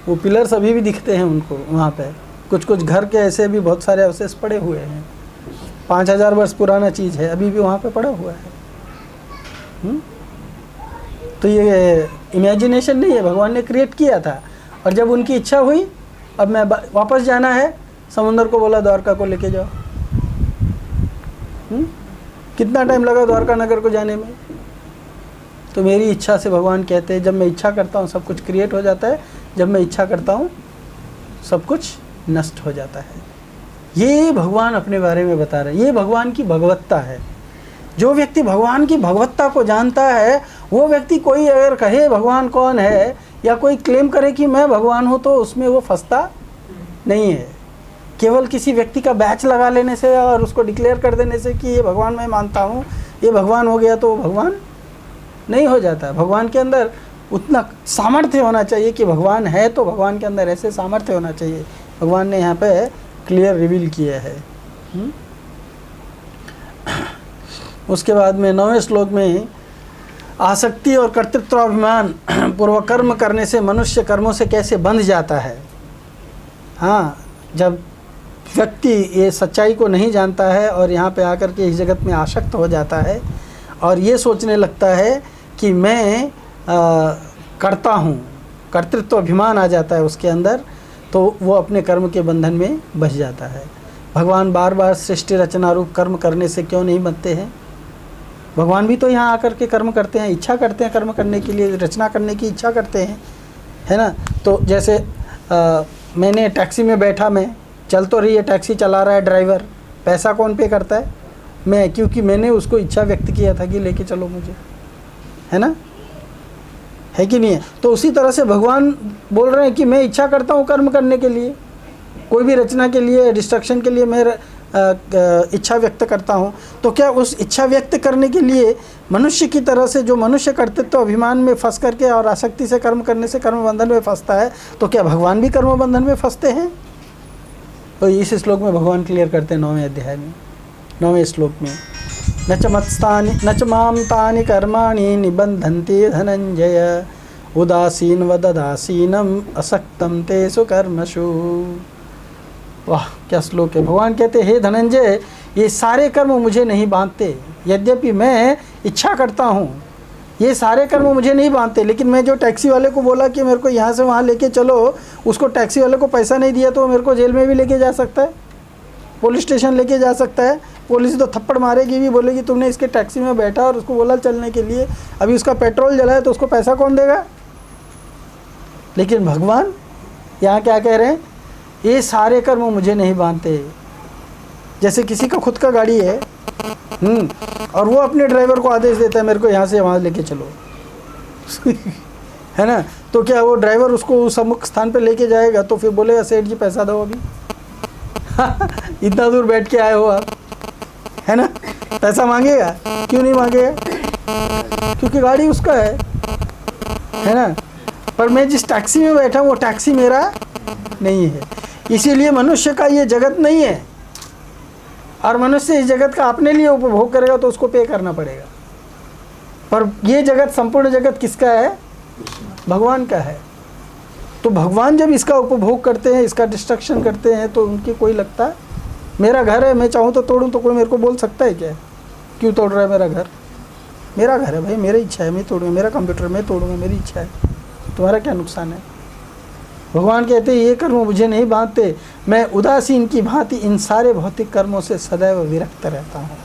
वो पिलर्स अभी भी दिखते हैं उनको वहाँ पे। कुछ कुछ घर के ऐसे भी बहुत सारे अवशेष पड़े हुए हैं, 5000 वर्ष पुराना चीज़ है, अभी भी वहाँ पे पड़ा हुआ है। तो ये इमेजिनेशन नहीं है, भगवान ने क्रिएट किया था। और जब उनकी इच्छा हुई, अब मैं वापस जाना है, समुद्र को बोला द्वारका को लेके जाओ। कितना टाइम लगा द्वारका नगर को जाने में? तो मेरी इच्छा से भगवान कहते हैं जब मैं इच्छा करता हूँ सब कुछ क्रिएट हो जाता है, जब मैं इच्छा करता हूँ सब कुछ नष्ट हो जाता है। ये भगवान अपने बारे में बता रहे हैं, ये भगवान की भगवत्ता है। जो व्यक्ति भगवान की भगवत्ता को जानता है, वो व्यक्ति, कोई अगर कहे भगवान कौन है या कोई क्लेम करे कि मैं भगवान हूँ, तो उसमें वो फंसता नहीं है। केवल किसी व्यक्ति का बैच लगा लेने से और उसको डिक्लेयर कर देने से कि ये भगवान मैं मानता हूँ, ये भगवान हो गया, तो भगवान नहीं हो जाता। भगवान के अंदर उतना सामर्थ्य होना चाहिए कि भगवान है तो भगवान के अंदर ऐसे सामर्थ्य होना चाहिए। भगवान ने यहाँ पे क्लियर रिवील किया है। उसके बाद में 9वें श्लोक में आसक्ति और कर्तृत्वाभिमान पूर्वक कर्म करने से मनुष्य कर्मों से कैसे बंध जाता है। हाँ, जब व्यक्ति ये सच्चाई को नहीं जानता है और यहाँ पे आकर के इस जगत में आसक्त हो जाता है और ये सोचने लगता है कि मैं करता हूँ, कर्तृत्व अभिमान आ जाता है उसके अंदर, तो वो अपने कर्म के बंधन में बच जाता है। भगवान बार बार सृष्टि रचना रूप कर्म करने से क्यों नहीं बनते हैं? भगवान भी तो यहाँ आकर के कर्म करते हैं, इच्छा करते हैं कर्म करने के लिए, रचना करने की इच्छा करते हैं, है ना। तो जैसे मैंने टैक्सी में बैठा, मैं चल तो रही है, टैक्सी चला रहा है ड्राइवर, पैसा कौन पे करता है? मैं, क्योंकि मैंने उसको इच्छा व्यक्त किया था कि लेके चलो मुझे, है ना, है कि नहीं है? तो उसी तरह से भगवान बोल रहे हैं कि मैं इच्छा करता हूँ कर्म करने के लिए, कोई भी रचना के लिए, डिस्ट्रक्शन के लिए मैं इच्छा व्यक्त करता हूँ। तो क्या उस इच्छा व्यक्त करने के लिए मनुष्य की तरह से जो मनुष्य कर्तृत्व तो अभिमान में फंस करके और आसक्ति से कर्म करने से कर्म बंधन में फंसता है, तो क्या भगवान भी कर्म बंधन में फंसते हैं? तो इस श्लोक में भगवान क्लियर करते हैं 9वें अध्याय में, 9वें श्लोक में, न च माम तानि कर्माणि निबंधन्ते धनंजय उदासीन वददासीनम असक्तम तेषु कर्मसु। वाह क्या श्लोक है। भगवान कहते हे धनंजय, ये सारे कर्म मुझे नहीं बांधते, यद्यपि मैं इच्छा करता हूँ, ये सारे कर्म मुझे नहीं बांधते। लेकिन मैं जो टैक्सी वाले को बोला कि मेरे को यहाँ से वहाँ लेके चलो, उसको टैक्सी वाले को पैसा नहीं दिया तो वो मेरे को जेल में भी लेके जा सकता है, पुलिस स्टेशन लेके जा सकता है। पुलिस तो थप्पड़ मारेगी भी, बोलेगी तुमने इसके टैक्सी में बैठा और उसको बोला चलने के लिए, अभी उसका पेट्रोल जला है तो उसको पैसा कौन देगा? लेकिन भगवान यहाँ क्या कह रहे हैं, ये सारे कर्म मुझे नहीं बांधते। जैसे किसी का खुद का गाड़ी है और वो अपने ड्राइवर को आदेश देता है मेरे को यहाँ से वहाँ लेके चलो है ना, तो क्या वो ड्राइवर उसको उस अमुक स्थान पे लेके जाएगा तो फिर बोलेगा सेठ जी पैसा दो अभी इतना दूर बैठ के आए हो आप, है ना, पैसा मांगेगा? क्यों नहीं मांगेगा? क्योंकि गाड़ी उसका है ना। पर मैं जिस टैक्सी में बैठा हूँ वो टैक्सी मेरा नहीं है। इसीलिए मनुष्य का ये जगत नहीं है, और मनुष्य इस जगत का अपने लिए उपभोग करेगा तो उसको पे करना पड़ेगा। पर ये जगत, संपूर्ण जगत किसका है? भगवान का है। तो भगवान जब इसका उपभोग करते हैं, इसका डिस्ट्रक्शन करते हैं, तो उनकी कोई लगता है मेरा घर है, मैं चाहूँ तो तोड़ूँ, तो कोई मेरे को बोल सकता है क्या? क्यों तोड़ रहा है मेरा घर? मेरा घर है भाई, मेरी इच्छा है, मैं तोड़ूँगा। मेरा कंप्यूटर मैं तोड़ूँगा, मेरी इच्छा है, तुम्हारा क्या नुकसान है? भगवान कहते हैं ये कर्म मुझे नहीं बांधते, मैं उदासीन की भांति इन सारे भौतिक कर्मों से सदैव विरक्त रहता हूँ।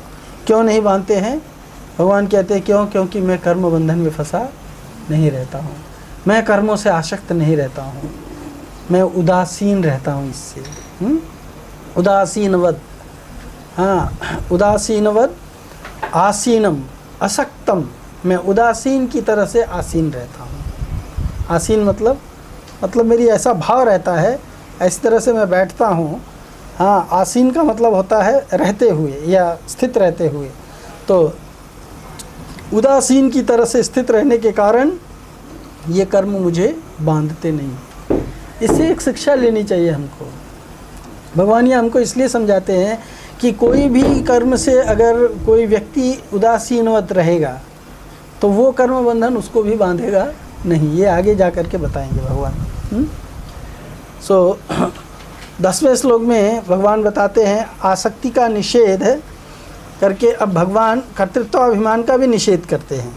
क्यों नहीं बांधते हैं? भगवान कहते हैं क्यों? क्योंकि मैं कर्म बंधन में फंसा नहीं रहता हूँ, मैं कर्मों से आसक्त नहीं रहता हूँ, मैं उदासीन रहता हूँ इससे। उदासीनवद, हाँ, उदासीनवद आसीनम असक्तम, मैं उदासीन की तरह से आसीन रहता हूँ। आसीन मतलब मेरी ऐसा भाव रहता है, इस तरह से मैं बैठता हूँ। हाँ, आसीन का मतलब होता है रहते हुए या स्थित रहते हुए। तो उदासीन की तरह से स्थित रहने के कारण ये कर्म मुझे बांधते नहीं। इससे एक शिक्षा लेनी चाहिए हमको। भगवान ये हमको इसलिए समझाते हैं कि कोई भी कर्म से अगर कोई व्यक्ति उदासीनवत रहेगा तो वो कर्म बंधन उसको भी बांधेगा नहीं। ये आगे जा कर के बताएंगे भगवान। 10वें श्लोक में भगवान बताते हैं आसक्ति का निषेध करके अब भगवान कर्तृत्वाभिमान का भी निषेध करते हैं।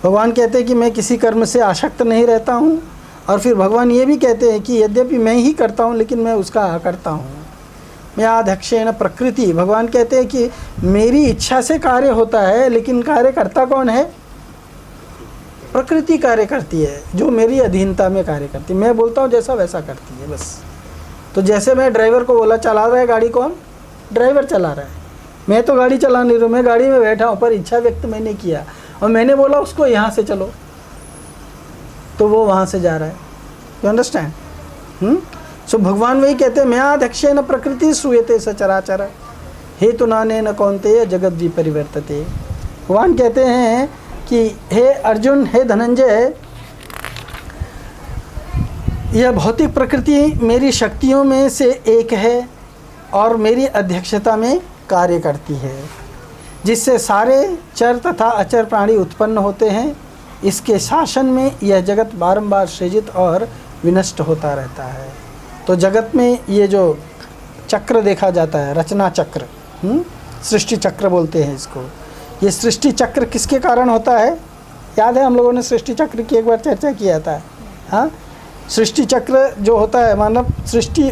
भगवान कहते हैं कि मैं किसी कर्म से आसक्त नहीं रहता हूँ, और फिर भगवान ये भी कहते हैं कि यद्यपि मैं ही करता हूँ लेकिन मैं उसका करता हूँ। मैं आध्यक्षेण प्रकृति, भगवान कहते हैं कि मेरी इच्छा से कार्य होता है लेकिन कार्य करता कौन है? प्रकृति कार्य करती है, जो मेरी अधीनता में कार्य करती है। मैं बोलता हूँ जैसा वैसा करती है बस। तो जैसे मैं ड्राइवर को बोला चला रहा है गाड़ी, कौन? ड्राइवर चला रहा है, मैं तो गाड़ी चला नहीं रहा हूँ, मैं गाड़ी में बैठा हूँ, पर इच्छा व्यक्त मैंने किया और मैंने बोला उसको यहाँ से चलो तो वो वहाँ से जा रहा है। You understand? सो भगवान वही कहते हैं मैं अध्यक्षेण प्रकृति श्रूयते सचराचर हेतु नाने न कौन्तेय जगत विपरिवर्तते। भगवान कहते हैं कि हे अर्जुन, हे धनंजय, यह भौतिक प्रकृति मेरी शक्तियों में से एक है और मेरी अध्यक्षता में कार्य करती है, जिससे सारे चर तथा अचर प्राणी उत्पन्न होते हैं। इसके शासन में यह जगत बारंबार सृजित और विनष्ट होता रहता है। तो जगत में ये जो चक्र देखा जाता है, रचना चक्र, सृष्टि चक्र बोलते हैं इसको। ये सृष्टि चक्र किसके कारण होता है? याद है हम लोगों ने सृष्टि चक्र की एक बार चर्चा किया था। हाँ, सृष्टि चक्र जो होता है मानव सृष्टि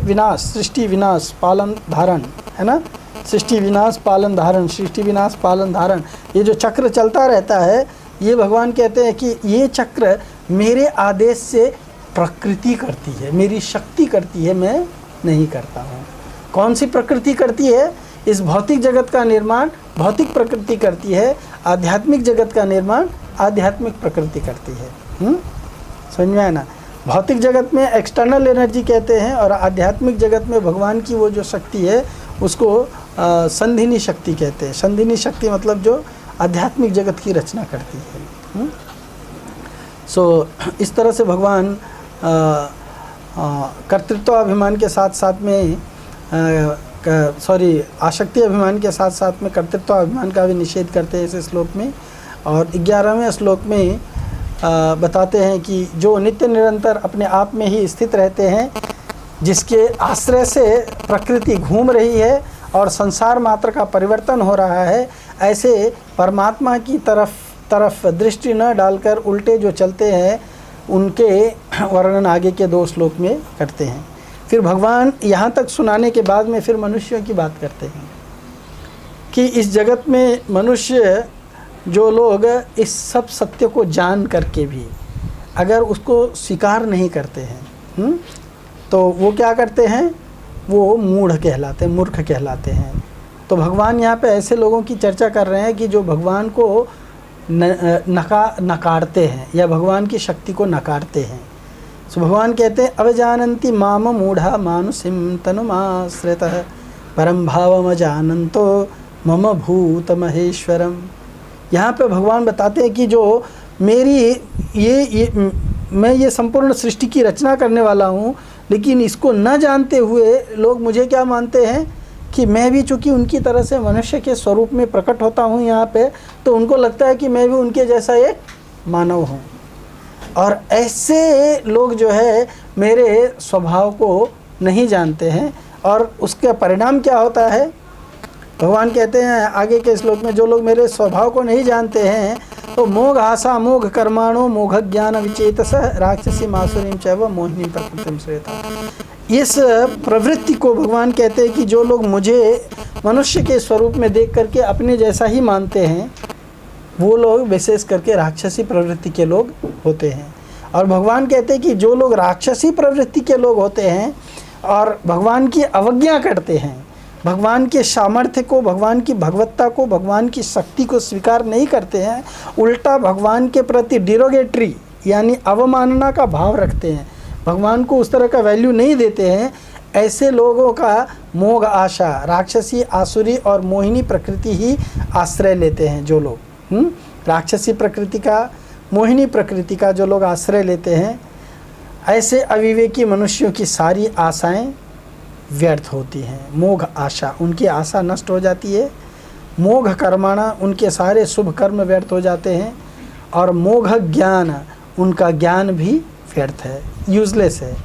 विनाश पालन धारण, है ना, सृष्टि विनाश पालन धारण, सृष्टि विनाश पालन धारण, ये जो चक्र चलता रहता है, ये भगवान कहते हैं कि ये चक्र मेरे आदेश से प्रकृति करती है, मेरी शक्ति करती है, मैं नहीं करता हूँ। कौन सी प्रकृति करती है? इस भौतिक जगत का निर्माण भौतिक प्रकृति करती है, आध्यात्मिक जगत का निर्माण आध्यात्मिक प्रकृति करती है। समझ में आया ना? भौतिक जगत में एक्सटर्नल एनर्जी कहते हैं और आध्यात्मिक जगत में भगवान की वो जो शक्ति है उसको संधिनी शक्ति कहते हैं। संधिनी शक्ति मतलब जो आध्यात्मिक जगत की रचना करती है। इस तरह से भगवान कर्तृत्व अभिमान के साथ साथ में आसक्ति अभिमान के साथ साथ में कर्तृत्व अभिमान का भी निषेध करते हैं इस श्लोक में। और 11वें श्लोक में बताते हैं कि जो नित्य निरंतर अपने आप में ही स्थित रहते हैं, जिसके आश्रय से प्रकृति घूम रही है और संसार मात्र का परिवर्तन हो रहा है, ऐसे परमात्मा की तरफ दृष्टि न डालकर उल्टे जो चलते हैं उनके वर्णन आगे के 2 श्लोक में करते हैं। फिर भगवान यहाँ तक सुनाने के बाद में फिर मनुष्यों की बात करते हैं कि इस जगत में मनुष्य जो लोग इस सब सत्य को जान करके भी अगर उसको स्वीकार नहीं करते हैं तो वो क्या करते हैं? वो मूढ़ कहलाते हैं, मूर्ख कहलाते हैं। तो भगवान यहाँ पे ऐसे लोगों की चर्चा कर रहे हैं कि जो भगवान को नकारते हैं या भगवान की शक्ति को नकारते हैं। सो भगवान कहते हैं अवजानन्ति माम मूढ़ा मानुषिम तनुमाश्रितः परम भावमजानन्तो मम भूत महेश्वरम। यहाँ पे भगवान बताते हैं कि जो मैं ये संपूर्ण सृष्टि की रचना करने वाला हूँ, लेकिन इसको न जानते हुए लोग मुझे क्या मानते हैं कि मैं भी चूँकि उनकी तरह से मनुष्य के स्वरूप में प्रकट होता हूँ यहाँ पे, तो उनको लगता है कि मैं भी उनके जैसा एक मानव हूँ। और ऐसे लोग जो है मेरे स्वभाव को नहीं जानते हैं और उसका परिणाम क्या होता है? भगवान कहते हैं आगे के श्लोक में, जो लोग मेरे स्वभाव को नहीं जानते हैं तो मोघ आशा मोघ कर्माणो मोघ ज्ञान विचेतस राक्षसी मासुरीम चैव मोहिनी प्रकृतिम श्रेता। इस प्रवृत्ति को भगवान कहते हैं कि जो लोग मुझे मनुष्य के स्वरूप में देख करके अपने जैसा ही मानते हैं, वो लोग विशेष करके राक्षसी प्रवृत्ति के लोग होते हैं। और भगवान कहते हैं कि जो लोग राक्षसी प्रवृत्ति के लोग होते हैं और भगवान की अवज्ञा करते हैं, भगवान के सामर्थ्य को, भगवान की भगवत्ता को, भगवान की शक्ति को स्वीकार नहीं करते हैं, उल्टा भगवान के प्रति डिरोगेटरी यानी अवमानना का भाव रखते हैं, भगवान को उस तरह का वैल्यू नहीं देते हैं, ऐसे लोगों का मोह आशा, राक्षसी, आसुरी और मोहिनी प्रकृति ही आश्रय लेते हैं। जो लोग राक्षसी प्रकृति का, मोहिनी प्रकृति का जो लोग आश्रय लेते हैं, ऐसे अविवेकी मनुष्यों की सारी आशाएं व्यर्थ होती हैं। मोघ आशा, उनकी आशा नष्ट हो जाती है। मोघ कर्माणा, उनके सारे शुभ कर्म व्यर्थ हो जाते हैं। और मोघ ज्ञान, उनका ज्ञान भी व्यर्थ है, यूजलेस है।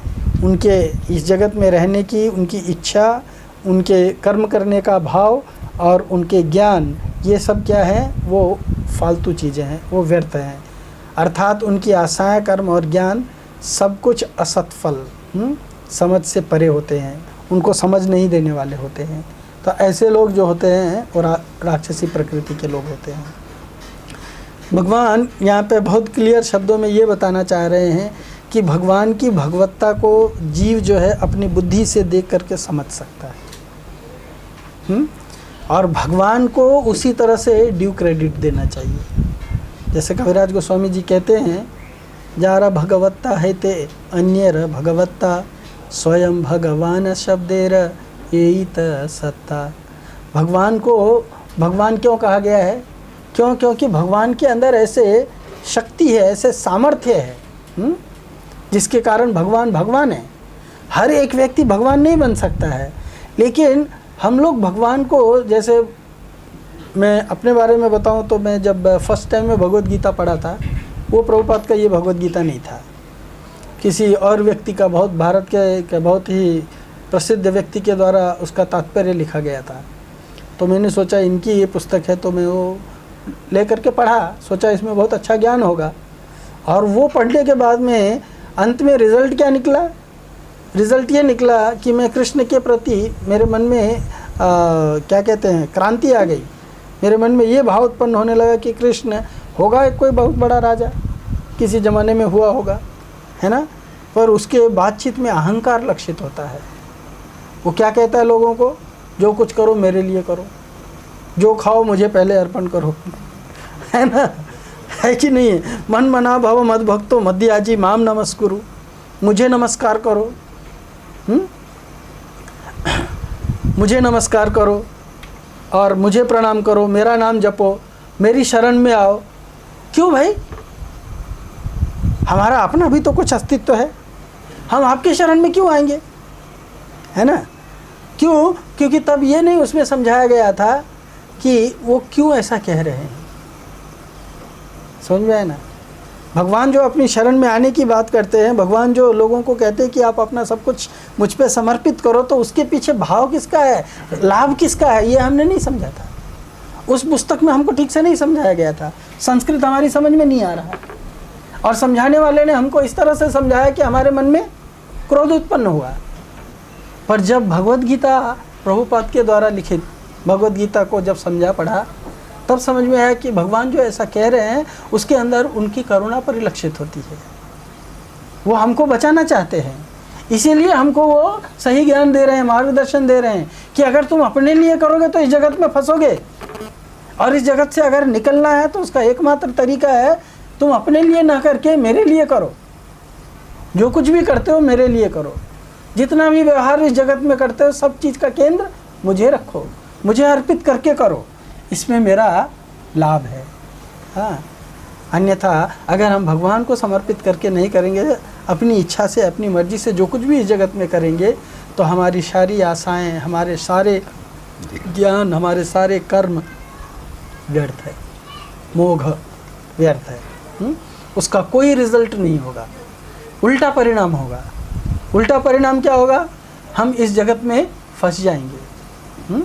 उनके इस जगत में रहने की उनकी इच्छा, उनके कर्म करने का भाव और उनके ज्ञान, ये सब क्या है? वो फालतू चीज़ें हैं, वो व्यर्थ हैं। अर्थात उनकी आशाएं, कर्म और ज्ञान सब कुछ असत्फल, समझ से परे होते हैं, उनको समझ नहीं देने वाले होते हैं। तो ऐसे लोग जो होते हैं वो राक्षसी प्रकृति के लोग होते हैं। भगवान यहाँ पे बहुत क्लियर शब्दों में ये बताना चाह रहे हैं कि भगवान की भगवत्ता को जीव जो है अपनी बुद्धि से देख करके समझ सकता है। और भगवान को उसी तरह से ड्यू क्रेडिट देना चाहिए। जैसे कविराज गोस्वामी जी कहते हैं, जारा भगवत्ता है ते अन्यर भगवत्ता स्वयं भगवान शब्देर एत सत्ता। भगवान को भगवान क्यों कहा गया है? क्योंकि भगवान के अंदर ऐसे शक्ति है, ऐसे सामर्थ्य है, जिसके कारण भगवान भगवान है। हर एक व्यक्ति भगवान नहीं बन सकता है, लेकिन हम लोग भगवान को, जैसे मैं अपने बारे में बताऊं तो मैं जब फर्स्ट टाइम में भगवद गीता पढ़ा था, वो प्रभुपाद का ये भगवद गीता नहीं था, किसी और व्यक्ति का, बहुत भारत के बहुत ही प्रसिद्ध व्यक्ति के द्वारा उसका तात्पर्य लिखा गया था। तो मैंने सोचा इनकी ये पुस्तक है, तो मैं वो लेकर के पढ़ा, सोचा इसमें बहुत अच्छा ज्ञान होगा। और वो पढ़ने के बाद में अंत में रिज़ल्ट क्या निकला? रिज़ल्ट ये निकला कि मैं कृष्ण के प्रति मेरे मन में क्या कहते हैं, क्रांति आ गई। मेरे मन में ये भाव उत्पन्न होने लगा कि कृष्ण होगा कोई बहुत बड़ा राजा, किसी ज़माने में हुआ होगा, है ना। पर उसके बातचीत में अहंकार लक्षित होता है, वो क्या कहता है लोगों को? जो कुछ करो मेरे लिए करो, जो खाओ मुझे पहले अर्पण करो, है ना? है कि नहीं है? मन मना भव मद भक्तो मध्याजी माम नमस्कुरु, मुझे नमस्कार करो, मुझे नमस्कार करो और मुझे प्रणाम करो, मेरा नाम जपो, मेरी शरण में आओ। क्यों भाई? हमारा अपना भी तो कुछ अस्तित्व है, हम आपके शरण में क्यों आएंगे, है ना? क्यों? क्योंकि तब ये नहीं उसमें समझाया गया था कि वो क्यों ऐसा कह रहे हैं। समझ में आया ना? भगवान जो अपनी शरण में आने की बात करते हैं, भगवान जो लोगों को कहते हैं कि आप अपना सब कुछ मुझ पे समर्पित करो, तो उसके पीछे भाव किसका है, लाभ किसका है, ये हमने नहीं समझा था। उस पुस्तक में हमको ठीक से नहीं समझाया गया था, संस्कृत हमारी समझ में नहीं आ रहा, और समझाने वाले ने हमको इस तरह से समझाया कि हमारे मन में क्रोध उत्पन्न हुआ। पर जब भगवद गीता प्रभुपाद के द्वारा लिखित भगवद गीता को जब समझा पढ़ा, तब समझ में आया कि भगवान जो ऐसा कह रहे हैं उसके अंदर उनकी करुणा परिलक्षित होती है। वो हमको बचाना चाहते हैं, इसीलिए हमको वो सही ज्ञान दे रहे हैं, मार्गदर्शन दे रहे हैं कि अगर तुम अपने लिए करोगे तो इस जगत में फंसोगे, और इस जगत से अगर निकलना है तो उसका एकमात्र तरीका है तुम अपने लिए ना करके मेरे लिए करो। जो कुछ भी करते हो मेरे लिए करो, जितना भी व्यवहार इस जगत में करते हो सब चीज़ का केंद्र मुझे रखो, मुझे अर्पित करके करो, इसमें मेरा लाभ है। हाँ, अन्यथा अगर हम भगवान को समर्पित करके नहीं करेंगे, अपनी इच्छा से अपनी मर्जी से जो कुछ भी इस जगत में करेंगे, तो हमारी सारी आशाएं, हमारे सारे ज्ञान, हमारे सारे कर्म व्यर्थ है, मोघ व्यर्थ है। उसका कोई रिजल्ट नहीं होगा, उल्टा परिणाम होगा। उल्टा परिणाम क्या होगा? हम इस जगत में फंस जाएंगे।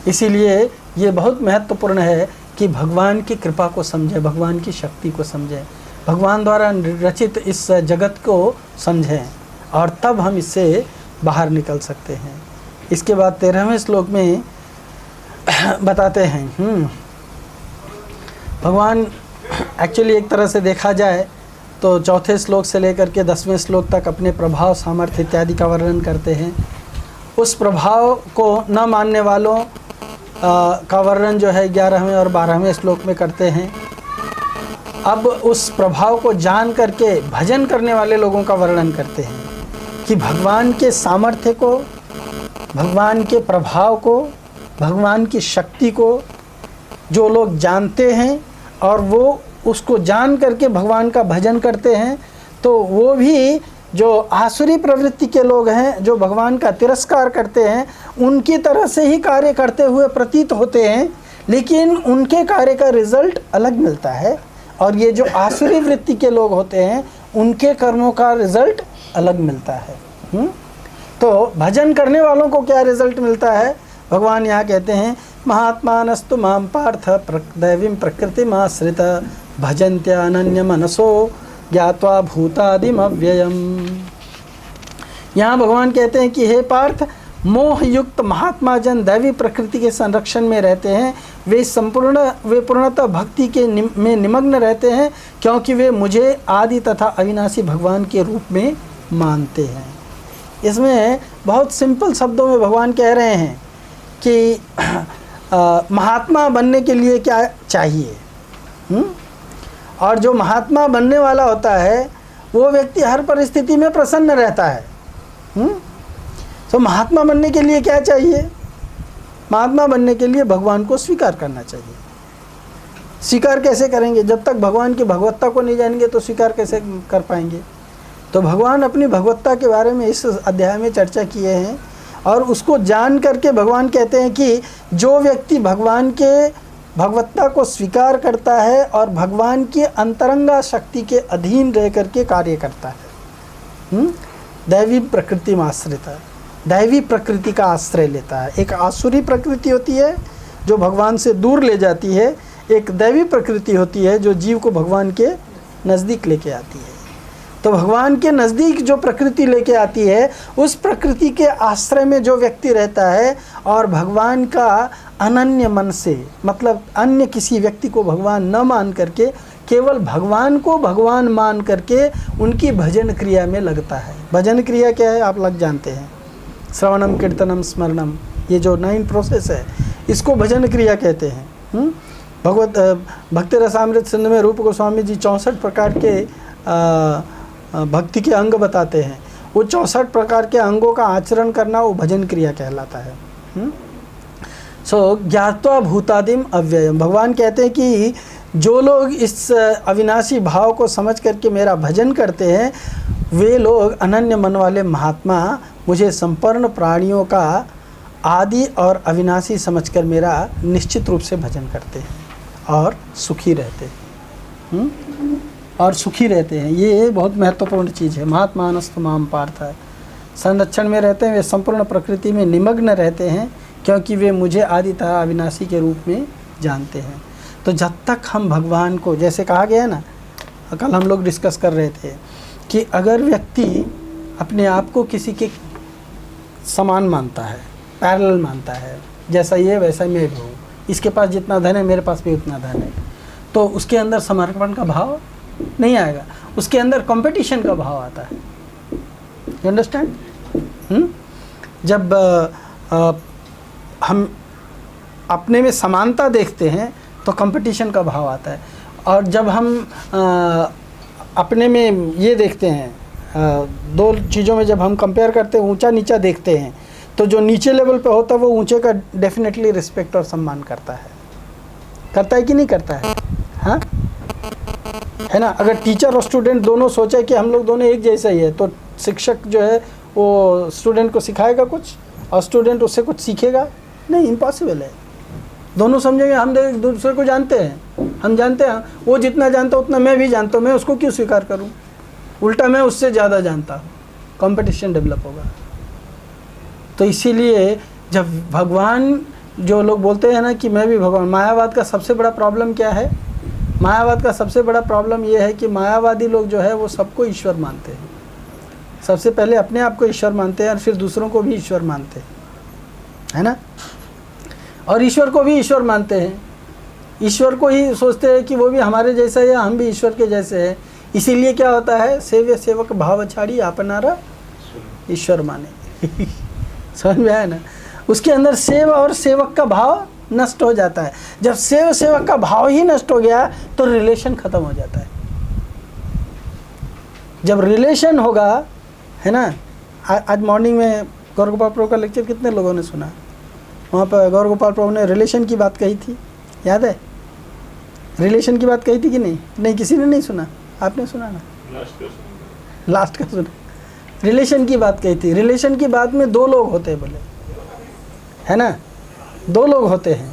इसीलिए ये बहुत महत्वपूर्ण है कि भगवान की कृपा को समझें, भगवान की शक्ति को समझें, भगवान द्वारा रचित इस जगत को समझें, और तब हम इससे बाहर निकल सकते हैं। इसके बाद 13वें श्लोक में बताते हैं, भगवान एक्चुअली एक तरह से देखा जाए तो चौथे श्लोक से लेकर के 10वें श्लोक तक अपने प्रभाव, सामर्थ्य इत्यादि का वर्णन करते हैं। उस प्रभाव को न मानने वालों का वर्णन जो है 11वें और 12वें श्लोक में करते हैं। अब उस प्रभाव को जान करके भजन करने वाले लोगों का वर्णन करते हैं कि भगवान के सामर्थ्य को, भगवान के प्रभाव को, भगवान की शक्ति को जो लोग जानते हैं और वो उसको जान करके भगवान का भजन करते हैं, तो वो भी जो आसुरी प्रवृत्ति के लोग हैं, जो भगवान का तिरस्कार करते हैं, उनकी तरह से ही कार्य करते हुए प्रतीत होते हैं, लेकिन उनके कार्य का रिजल्ट अलग मिलता है। और ये जो आसुरी वृत्ति के लोग होते हैं, उनके कर्मों का रिजल्ट अलग मिलता है। तो भजन करने वालों को क्या रिजल्ट मिलता है? भगवान यहाँ कहते हैं, महात्मानस्तु माम पार्थ दैवीं प्रकृतिमाश्रित भजन्त्यानन्य मनसो ज्ञात्वा भूतादिम अव्ययम। यहाँ भगवान कहते हैं कि हे पार्थ, मोह युक्त महात्मा जन दैवी प्रकृति के संरक्षण में रहते हैं, वे पूर्णतः भक्ति के में निमग्न रहते हैं, क्योंकि वे मुझे आदि तथा अविनाशी भगवान के रूप में मानते हैं। इसमें बहुत सिंपल शब्दों में भगवान कह रहे हैं कि महात्मा बनने के लिए क्या चाहिए। और जो महात्मा बनने वाला होता है वो व्यक्ति हर परिस्थिति में प्रसन्न रहता है। तो महात्मा बनने के लिए क्या चाहिए? महात्मा बनने के लिए भगवान को स्वीकार करना चाहिए। स्वीकार कैसे करेंगे? जब तक भगवान की भगवत्ता को नहीं जानेंगे तो स्वीकार कैसे कर पाएंगे? तो भगवान अपनी भगवत्ता के बारे में इस अध्याय में चर्चा किए हैं, और उसको जान करके भगवान कहते हैं कि जो व्यक्ति भगवान के भगवत्ता को स्वीकार करता है और भगवान की अंतरंगा शक्ति के अधीन रह करके कार्य करता है, दैवी प्रकृति में आश्रित है, दैवी प्रकृति का आश्रय लेता है। एक आसुरी प्रकृति होती है जो भगवान से दूर ले जाती है, एक दैवी प्रकृति होती है जो जीव को भगवान के नज़दीक लेके आती है। तो भगवान के नज़दीक जो प्रकृति लेके आती है, उस प्रकृति के आश्रय में जो व्यक्ति रहता है और भगवान का अनन्य मन से, मतलब अन्य किसी व्यक्ति को भगवान न मान करके केवल भगवान को भगवान मान करके उनकी भजन क्रिया में लगता है। भजन क्रिया क्या है आप लोग जानते हैं, श्रवणम कीर्तनम स्मरणम, ये जो 9 प्रोसेस है इसको भजन क्रिया कहते हैं। भगवत भक्ति रसामृत सिंधु में रूप गोस्वामी जी 64 प्रकार के भक्ति के अंग बताते हैं। वो 64 प्रकार के अंगों का आचरण करना वो भजन क्रिया कहलाता है। ज्ञात्वा भूतादिम अव्ययम, भगवान कहते हैं कि जो लोग इस अविनाशी भाव को समझ करके मेरा भजन करते हैं वे लोग अनन्य मन वाले महात्मा मुझे संपूर्ण प्राणियों का आदि और अविनाशी समझकर मेरा निश्चित रूप से भजन करते हैं और सुखी रहते हैं। और सुखी रहते हैं, ये बहुत महत्वपूर्ण चीज़ है। महात्मानस्तु माम पार्थ, संरक्षण में रहते हैं, वे संपूर्ण प्रकृति में निमग्न रहते हैं क्योंकि वे मुझे आदितः अविनाशी के रूप में जानते हैं। तो जब तक हम भगवान को, जैसे कहा गया ना, कल हम लोग डिस्कस कर रहे थे कि अगर व्यक्ति अपने आप को किसी के समान मानता है, पैरेलल मानता है, जैसा ये वैसा मैं भी हूँ, इसके पास जितना धन है मेरे पास भी उतना धन है, तो उसके अंदर समर्पण का भाव नहीं आएगा, उसके अंदर कंपटीशन का भाव आता है। You understand? जब हम अपने में समानता देखते हैं तो कंपटीशन का भाव आता है, और जब हम अपने में ये देखते हैं, दो चीज़ों में जब हम कंपेयर करते हैं, ऊंचा नीचा देखते हैं, तो जो नीचे लेवल पे होता है वो ऊंचे का डेफिनेटली रिस्पेक्ट और सम्मान करता है कि नहीं करता है? हाँ, है ना? अगर टीचर और स्टूडेंट दोनों सोचे कि हम लोग दोनों एक जैसा ही है, तो शिक्षक जो है वो स्टूडेंट को सिखाएगा कुछ और स्टूडेंट उससे कुछ सीखेगा नहीं, इम्पॉसिबल है। दोनों समझेंगे हम एक दूसरे को जानते हैं, हम जानते हैं, वो जितना जानता उतना मैं भी जानता हूँ, मैं उसको क्यों स्वीकार करूँ? उल्टा मैं उससे ज़्यादा जानता हूँ, कंपटीशन डेवलप होगा। तो इसीलिए जब भगवान, जो लोग बोलते हैं ना कि मैं भी भगवान, मायावाद का सबसे बड़ा प्रॉब्लम क्या है? मायावाद का सबसे बड़ा प्रॉब्लम ये है कि मायावादी लोग जो है वो सबको ईश्वर मानते हैं। सबसे पहले अपने आप को ईश्वर मानते हैं और फिर दूसरों को भी ईश्वर मानते हैं, है ना? और ईश्वर को भी ईश्वर मानते हैं, ईश्वर को ही सोचते हैं कि वो भी हमारे जैसा है, हम भी ईश्वर के जैसे हैं। इसीलिए क्या होता है, सेव्य सेवक भाव छाड़ी आपनारा ईश्वर माने। समझ में आया ना? उसके अंदर सेव और सेवक का भाव नष्ट हो जाता है। जब सेव सेवक का भाव ही नष्ट हो गया तो रिलेशन खत्म हो जाता है। जब रिलेशन होगा, है ना? आज मॉर्निंग में गौर गोपाल प्रभु का लेक्चर कितने लोगों ने सुना? वहाँ पर गौर गोपाल प्रभु ने रिलेशन की बात कही थी, याद है? रिलेशन की बात कही थी कि नहीं? नहीं, किसी ने नहीं सुना, आपने सुना ना? लास्ट का सुना। रिलेशन की बात कही थी। रिलेशन की बात में 2 लोग होते हैं बोले, है ना? 2 लोग होते हैं।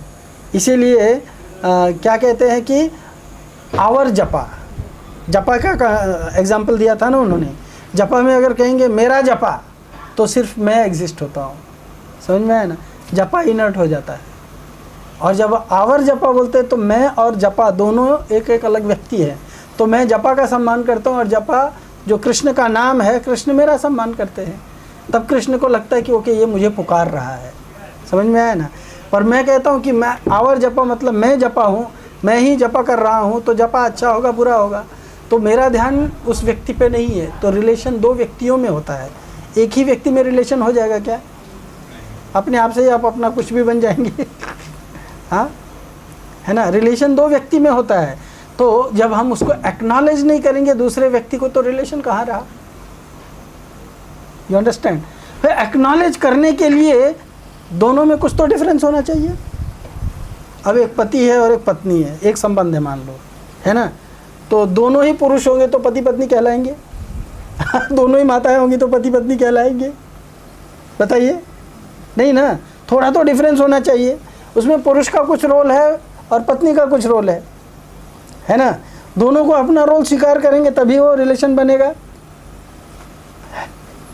इसीलिए क्या कहते हैं कि आवर जपा, जपा का एग्जाम्पल दिया था ना उन्होंने। जपा में अगर कहेंगे मेरा जपा, तो सिर्फ मैं एग्जिस्ट होता हूँ। समझ में आया ना? जपा इनर्ट हो जाता है। और जब आवर जपा बोलते हैं तो मैं और जपा दोनों एक एक अलग व्यक्ति है। तो मैं जपा का सम्मान करता हूँ और जपा जो कृष्ण का नाम है, कृष्ण मेरा सम्मान करते हैं। तब कृष्ण को लगता है कि ओके ये मुझे पुकार रहा है। समझ में आया ना? पर मैं कहता हूँ कि मैं आवर जपा मतलब मैं जपा हूँ, मैं ही जपा कर रहा हूँ, तो जपा अच्छा होगा बुरा होगा, तो मेरा ध्यान उस व्यक्ति पे नहीं है। तो रिलेशन 2 व्यक्तियों में होता है। एक ही व्यक्ति में रिलेशन हो जाएगा क्या? अपने आप से ही आप अपना कुछ भी बन जाएंगे। हाँ, है ना? रिलेशन 2 व्यक्ति में होता है। तो जब हम उसको एक्नॉलेज नहीं करेंगे दूसरे व्यक्ति को, तो रिलेशन कहाँ रहा? You understand? फिर एक्नॉलेज करने के लिए दोनों में कुछ तो डिफरेंस होना चाहिए। अब एक पति है और एक पत्नी है, एक संबंध है मान लो, है ना? तो दोनों ही पुरुष होंगे तो पति पत्नी कहलाएंगे। दोनों ही माताएं होंगी तो पति पत्नी कहलाएंगे? बताइए, नहीं ना? थोड़ा तो डिफरेंस होना चाहिए। उसमें पुरुष का कुछ रोल है और पत्नी का कुछ रोल है ना? दोनों को अपना रोल स्वीकार करेंगे तभी वो रिलेशन बनेगा,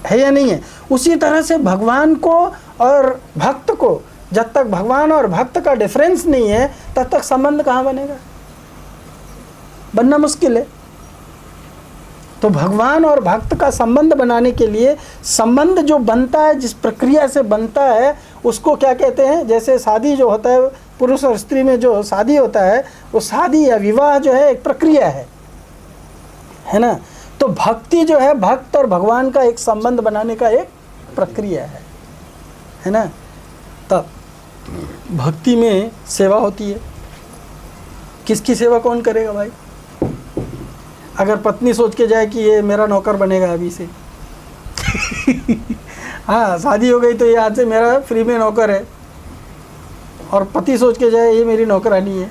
है या नहीं है? उसी तरह से भगवान को और भक्त को, जब तक भगवान और भक्त का डिफरेंस नहीं है तब तक संबंध कहाँ बनेगा? बनना मुश्किल है। तो भगवान और भक्त का संबंध बनाने के लिए, संबंध जो बनता है, जिस प्रक्रिया से बनता है, उसको क्या कहते हैं? जैसे शादी जो होता है, पुरुष और स्त्री में जो शादी होता है, वो शादी या विवाह जो है एक प्रक्रिया है ना? तो भक्ति जो है, भक्त और भगवान का एक संबंध बनाने का एक प्रक्रिया है। है ना। तब भक्ति में सेवा होती है। किसकी सेवा कौन करेगा भाई? अगर पत्नी सोच के जाए कि ये मेरा नौकर बनेगा अभी से हाँ, शादी हो गई तो ये आज से मेरा फ्री में नौकर है, और पति सोच के जाए ये मेरी नौकरानी है,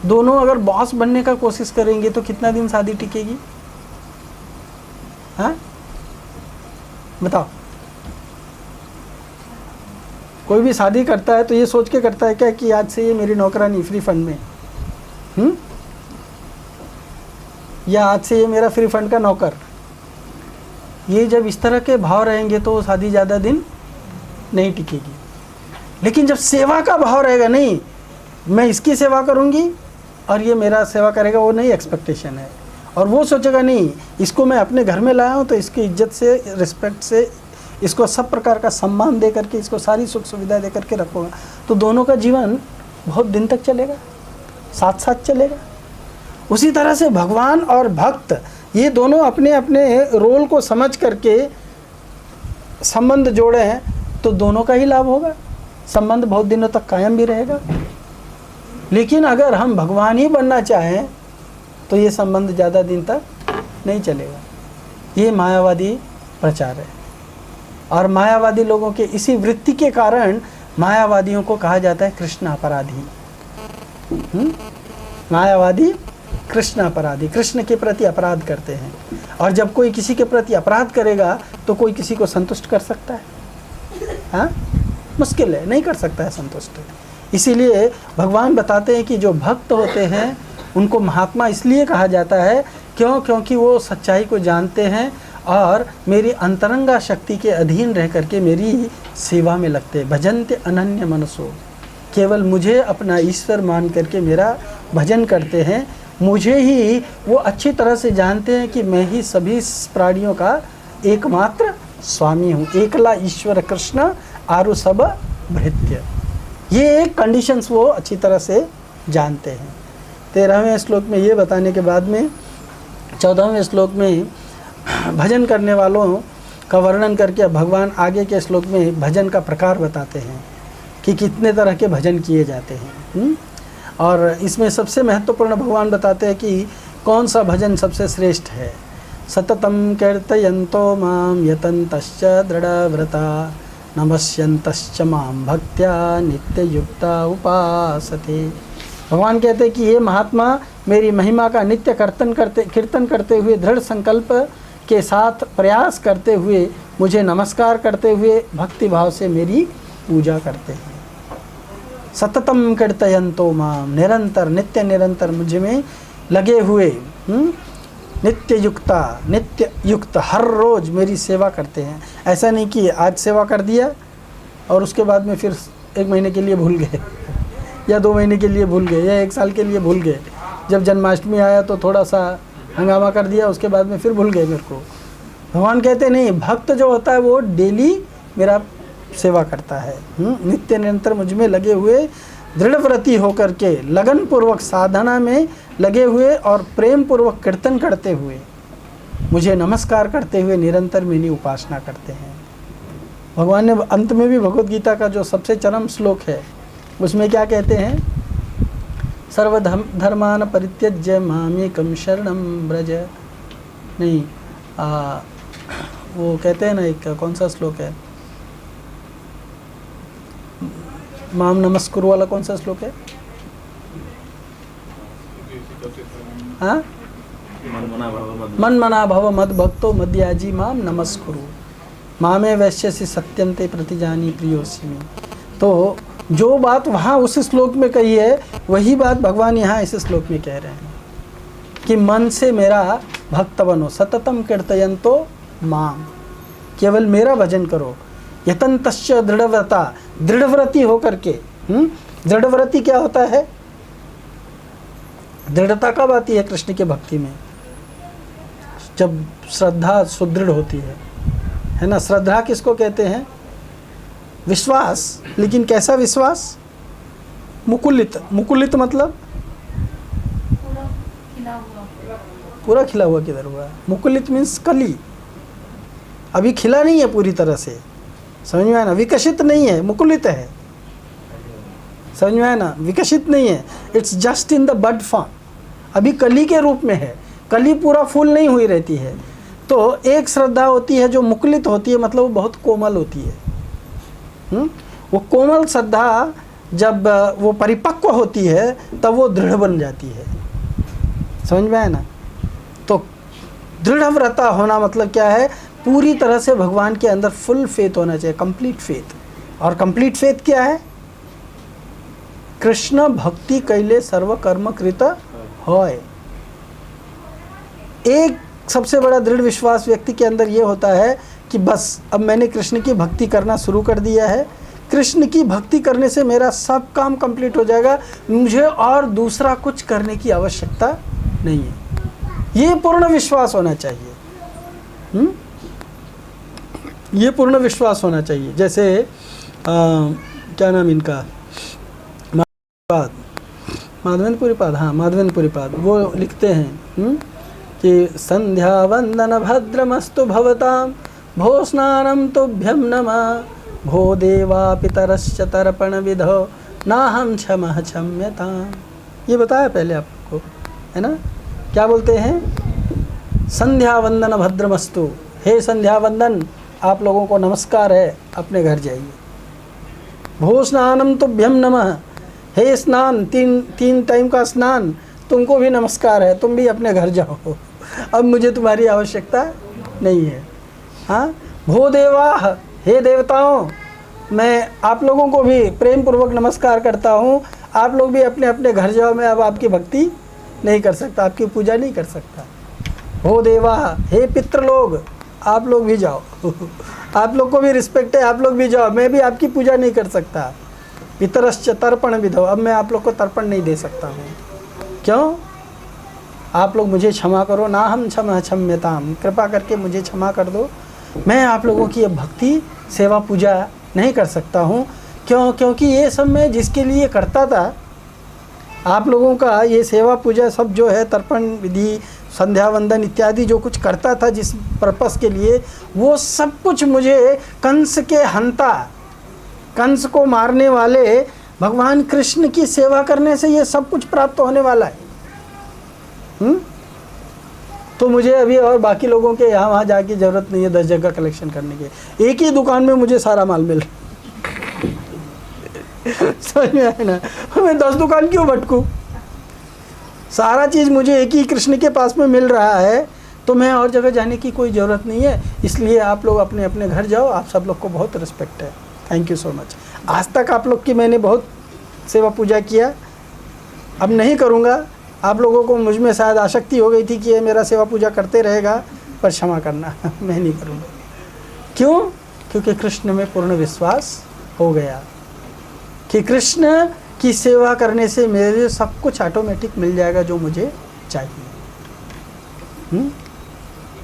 दोनों अगर बॉस बनने का कोशिश करेंगे तो कितना दिन शादी टिकेगी? हाँ बताओ। कोई भी शादी करता है तो ये सोच के करता है क्या कि आज से ये मेरी नौकरानी फ्री फंड में, या आज से ये मेरा फ्री फंड का नौकर। ये जब इस तरह के भाव रहेंगे तो शादी ज़्यादा दिन नहीं टिकेगी। लेकिन जब सेवा का भाव रहेगा, नहीं मैं इसकी सेवा करूंगी और ये मेरा सेवा करेगा, वो नहीं एक्सपेक्टेशन है, और वो सोचेगा नहीं इसको मैं अपने घर में लाया हूँ तो इसकी इज्जत से, रिस्पेक्ट से, इसको सब प्रकार का सम्मान दे करके, इसको सारी सुख सुविधा दे करके रखूँगा, तो दोनों का जीवन बहुत दिन तक चलेगा, साथ साथ चलेगा। उसी तरह से भगवान और भक्त ये दोनों अपने अपने रोल को समझ करके संबंध जोड़े हैं तो दोनों का ही लाभ होगा, संबंध बहुत दिनों तक कायम भी रहेगा। लेकिन अगर हम भगवान ही बनना चाहें तो ये संबंध ज़्यादा दिन तक नहीं चलेगा। ये मायावादी प्रचार है, और मायावादी लोगों के इसी वृत्ति के कारण मायावादियों को कहा जाता है कृष्ण अपराधी। मायावादी कृष्ण अपराधी, कृष्ण के प्रति अपराध करते हैं। और जब कोई किसी के प्रति अपराध करेगा तो कोई किसी को संतुष्ट कर सकता है? हाँ, मुश्किल है, नहीं कर सकता है संतुष्ट। इसीलिए भगवान बताते हैं कि जो भक्त होते हैं उनको महात्मा इसलिए कहा जाता है क्योंकि वो सच्चाई को जानते हैं और मेरी अंतरंगा शक्ति के अधीन रह करके मेरी सेवा में लगते हैं। भजन्ते अनन्य मनसो, केवल मुझे अपना ईश्वर मान करके मेरा भजन करते हैं। मुझे ही वो अच्छी तरह से जानते हैं कि मैं ही सभी प्राणियों का एकमात्र स्वामी हूँ। एकला ईश्वर कृष्ण आरु सब भृत्य, ये कंडीशंस वो अच्छी तरह से जानते हैं। 13वें श्लोक में ये बताने के बाद में 14वें श्लोक में भजन करने वालों का वर्णन करके भगवान आगे के श्लोक में भजन का प्रकार बताते हैं कि कितने तरह के भजन किए जाते हैं। और इसमें सबसे महत्वपूर्ण भगवान बताते हैं कि कौन सा भजन सबसे श्रेष्ठ है। सततम कीर्तयन्तो माम यतन्तश्च दृढ़व्रता नमस्यन्तश्च माम भक्त्या नित्ययुक्ता उपासते। भगवान कहते हैं कि ये महात्मा मेरी महिमा का नित्य कीर्तन करते हुए, दृढ़ संकल्प के साथ प्रयास करते हुए, मुझे नमस्कार करते हुए भक्ति भाव से मेरी पूजा करते हैं। सततम कीर्तयन्तो माम, निरंतर नित्य निरंतर मुझे में लगे हुए, नित्य युक्त हर रोज़ मेरी सेवा करते हैं। ऐसा नहीं कि आज सेवा कर दिया और उसके बाद में फिर 1 महीने के लिए भूल गए या 2 महीने के लिए भूल गए या 1 साल के लिए भूल गए। जब जन्माष्टमी आया तो थोड़ा सा हंगामा कर दिया, उसके बाद में फिर भूल गए मेरे को। भगवान कहते नहीं, भक्त जो होता है वो डेली मेरा सेवा करता है, नित्य निरंतर मुझ में लगे हुए, दृढ़व्रती होकर के लगन पूर्वक साधना में लगे हुए और प्रेम पूर्वक कीर्तन करते हुए, मुझे नमस्कार करते हुए निरंतर मेरी उपासना करते हैं। भगवान ने अंत में भी भगवद गीता का जो सबसे चरम श्लोक है उसमें क्या कहते हैं? सर्वधर्मान परित्यज्य मामेकं शरणं व्रज। नहीं, वो कहते हैं ना, एक कौन सा श्लोक है, माम नमस्कुरु वाला कौन सा श्लोक है? हाँ, मन मना भव मद भक्तो मद्याजी माम नमस्कुरु मामे वैश्यसि सत्यम ते प्रतिजानी प्रियोसिमी। तो जो बात वहाँ उस श्लोक में कही है वही बात भगवान यहाँ इस श्लोक में कह रहे हैं कि मन से मेरा भक्त बनो, सततम कीर्तयन्तो माम, केवल मेरा भजन करो। यतन्तश्च दृढ़व्रता, दृढ़व्रती होकर के। दृढ़व्रती क्या होता है? दृढ़ता कब आती है कृष्ण के भक्ति में? जब श्रद्धा सुदृढ़ होती है ना। श्रद्धा किसको कहते हैं? विश्वास। लेकिन कैसा विश्वास? मुकुलित। मुकुलित मतलब पूरा खिला हुआ किधर हुआ? मुकुलित मीन्स कली, अभी खिला नहीं है पूरी तरह से, समझ में आया ना, विकसित नहीं है, मुकुलित है। समझ में आया ना, विकसित नहीं है, it's just in the bud form, अभी कली के रूप में है, कली पूरा फूल नहीं हुई रहती है। तो एक श्रद्धा होती है जो मुकुलित होती है, मतलब वो बहुत कोमल होती है। वो कोमल श्रद्धा जब वो परिपक्व होती है तब वो दृढ़ बन जाती है। समझ में आया ना। तो दृढ़ व्रता होना मतलब क्या है, पूरी तरह से भगवान के अंदर फुल फेथ होना चाहिए, कंप्लीट फेथ। और कंप्लीट फेथ क्या है, कृष्ण भक्ति कैले सर्व कर्म कृत होय। एक सबसे बड़ा दृढ़ विश्वास व्यक्ति के अंदर ये होता है कि बस अब मैंने कृष्ण की भक्ति करना शुरू कर दिया है, कृष्ण की भक्ति करने से मेरा सब काम कंप्लीट हो जाएगा, मुझे और दूसरा कुछ करने की आवश्यकता नहीं है। ये पूर्ण विश्वास होना चाहिए। ये पूर्ण विश्वास होना चाहिए। जैसे क्या नाम इनका, माधवेंद्रपुरी पाद, हाँ माधवेंद्रपुरी पाद, वो लिखते हैं कि संध्या वंदन भद्रमस्तु भवतां भो स्नानं तुभ्यं नमः भो देवा पितरश्च तर्पण विधो नाहं क्षमः क्षम्यताम्। ये बताया पहले आपको, है ना। क्या बोलते हैं, संध्या वंदन भद्रमस्तु, हे संध्या वंदन आप लोगों को नमस्कार है, अपने घर जाइए। भो स्नानं तुभ्यं नमः, हे स्नान, तीन टाइम का स्नान, तुमको भी नमस्कार है, तुम भी अपने घर जाओ, अब मुझे तुम्हारी आवश्यकता नहीं है। हाँ, भो देवा, हे देवताओं, मैं आप लोगों को भी प्रेम पूर्वक नमस्कार करता हूँ, आप लोग भी अपने अपने घर जाओ, मैं अब आपकी भक्ति नहीं कर सकता, आपकी पूजा नहीं कर सकता। भो देवा, हे पितृ लोग, आप लोग भी जाओ, आप लोग को भी रिस्पेक्ट है, आप लोग भी जाओ, मैं भी आपकी पूजा नहीं कर सकता। पितरश्च तर्पण विधो, अब मैं आप लोग को तर्पण नहीं दे सकता हूँ। क्यों, आप लोग मुझे क्षमा करो, ना हम क्षमा क्षम्यताम, कृपा करके मुझे क्षमा कर दो, मैं आप लोगों की भक्ति सेवा पूजा नहीं कर सकता हूँ। क्यों, क्योंकि ये सब मैं जिसके लिए करता था, आप लोगों का ये सेवा पूजा सब जो है, तर्पण विधि, संध्या वंदन इत्यादि जो कुछ करता था जिस पर्पस के लिए, वो सब कुछ मुझे कंस के हंता, कंस को मारने वाले भगवान कृष्ण की सेवा करने से ये सब कुछ प्राप्त होने वाला है। तो मुझे अभी और बाकी लोगों के यहाँ वहाँ जाके ज़रूरत नहीं है 10 जगह कलेक्शन करने के, एक ही दुकान में मुझे सारा माल मिल रहा समझ में आया ना, मैं 10 दुकान क्यों भटकूँ, सारा चीज़ मुझे एक ही कृष्ण के पास में मिल रहा है, तो मैं और जगह जाने की कोई ज़रूरत नहीं है। इसलिए आप लोग अपने अपने घर जाओ, आप सब लोग को बहुत रिस्पेक्ट है, थैंक यू सो मच। आज तक आप लोग की मैंने बहुत सेवा पूजा किया, अब नहीं करूँगा। आप लोगों को मुझ में शायद आसक्ति हो गई थी कि ये मेरा सेवा पूजा करते रहेगा, पर क्षमा करना मैं नहीं करूँगा। क्यों, क्योंकि कृष्ण में पूर्ण विश्वास हो गया कि कृष्ण की सेवा करने से मेरे सब कुछ ऑटोमेटिक मिल जाएगा जो मुझे चाहिए।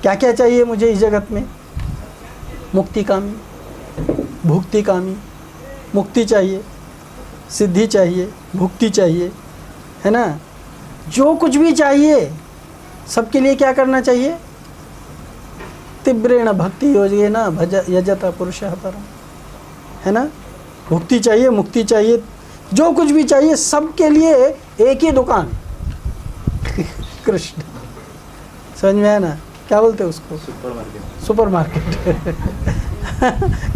क्या क्या चाहिए मुझे इस जगत में, मुक्ति कामी, भुक्ति कामी, मुक्ति चाहिए, सिद्धि चाहिए, भुक्ति चाहिए, है ना। जो कुछ भी चाहिए सबके लिए क्या करना चाहिए, तीव्रेण भक्ति योगेन भज यजत पुरुषः परम, है ना। भुक्ति चाहिए, मुक्ति चाहिए, जो कुछ भी चाहिए सबके लिए एक ही दुकान कृष्ण। समझ में आया ना, क्या बोलते हैं उसको, super market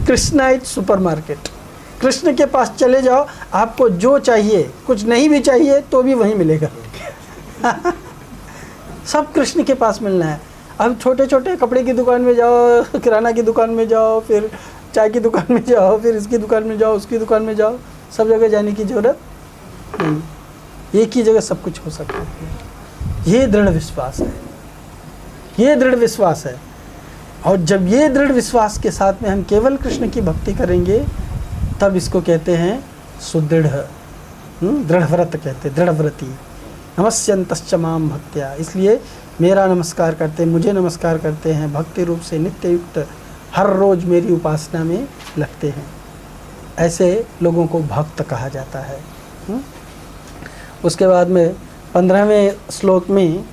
Krishna is super market. Krishna के पास चले जाओ, आपको जो चाहिए, कुछ नहीं भी चाहिए तो भी वहीं मिलेगा सब कृष्ण के पास मिलना है। अब छोटे छोटे कपड़े की दुकान में जाओ, किराना की दुकान में जाओ, फिर चाय की दुकान में जाओ, फिर इसकी दुकान में जाओ, उसकी दुकान में जाओ, सब जगह जाने की ज़रूरत नहीं, एक ही जगह सब कुछ हो सकता है। ये दृढ़ विश्वास है, ये दृढ़ विश्वास है। और जब ये दृढ़ विश्वास के साथ में हम केवल कृष्ण की भक्ति करेंगे, तब इसको कहते हैं सुदृढ़, दृढ़ व्रत कहते हैं, दृढ़ व्रती। नमस्यन्तश्च माम भक्त्या, इसलिए मेरा नमस्कार करते, मुझे नमस्कार करते हैं, भक्ति रूप से नित्य युक्त हर रोज़ मेरी उपासना में लगते हैं, ऐसे लोगों को भक्त कहा जाता है। उसके बाद में 15वें श्लोक में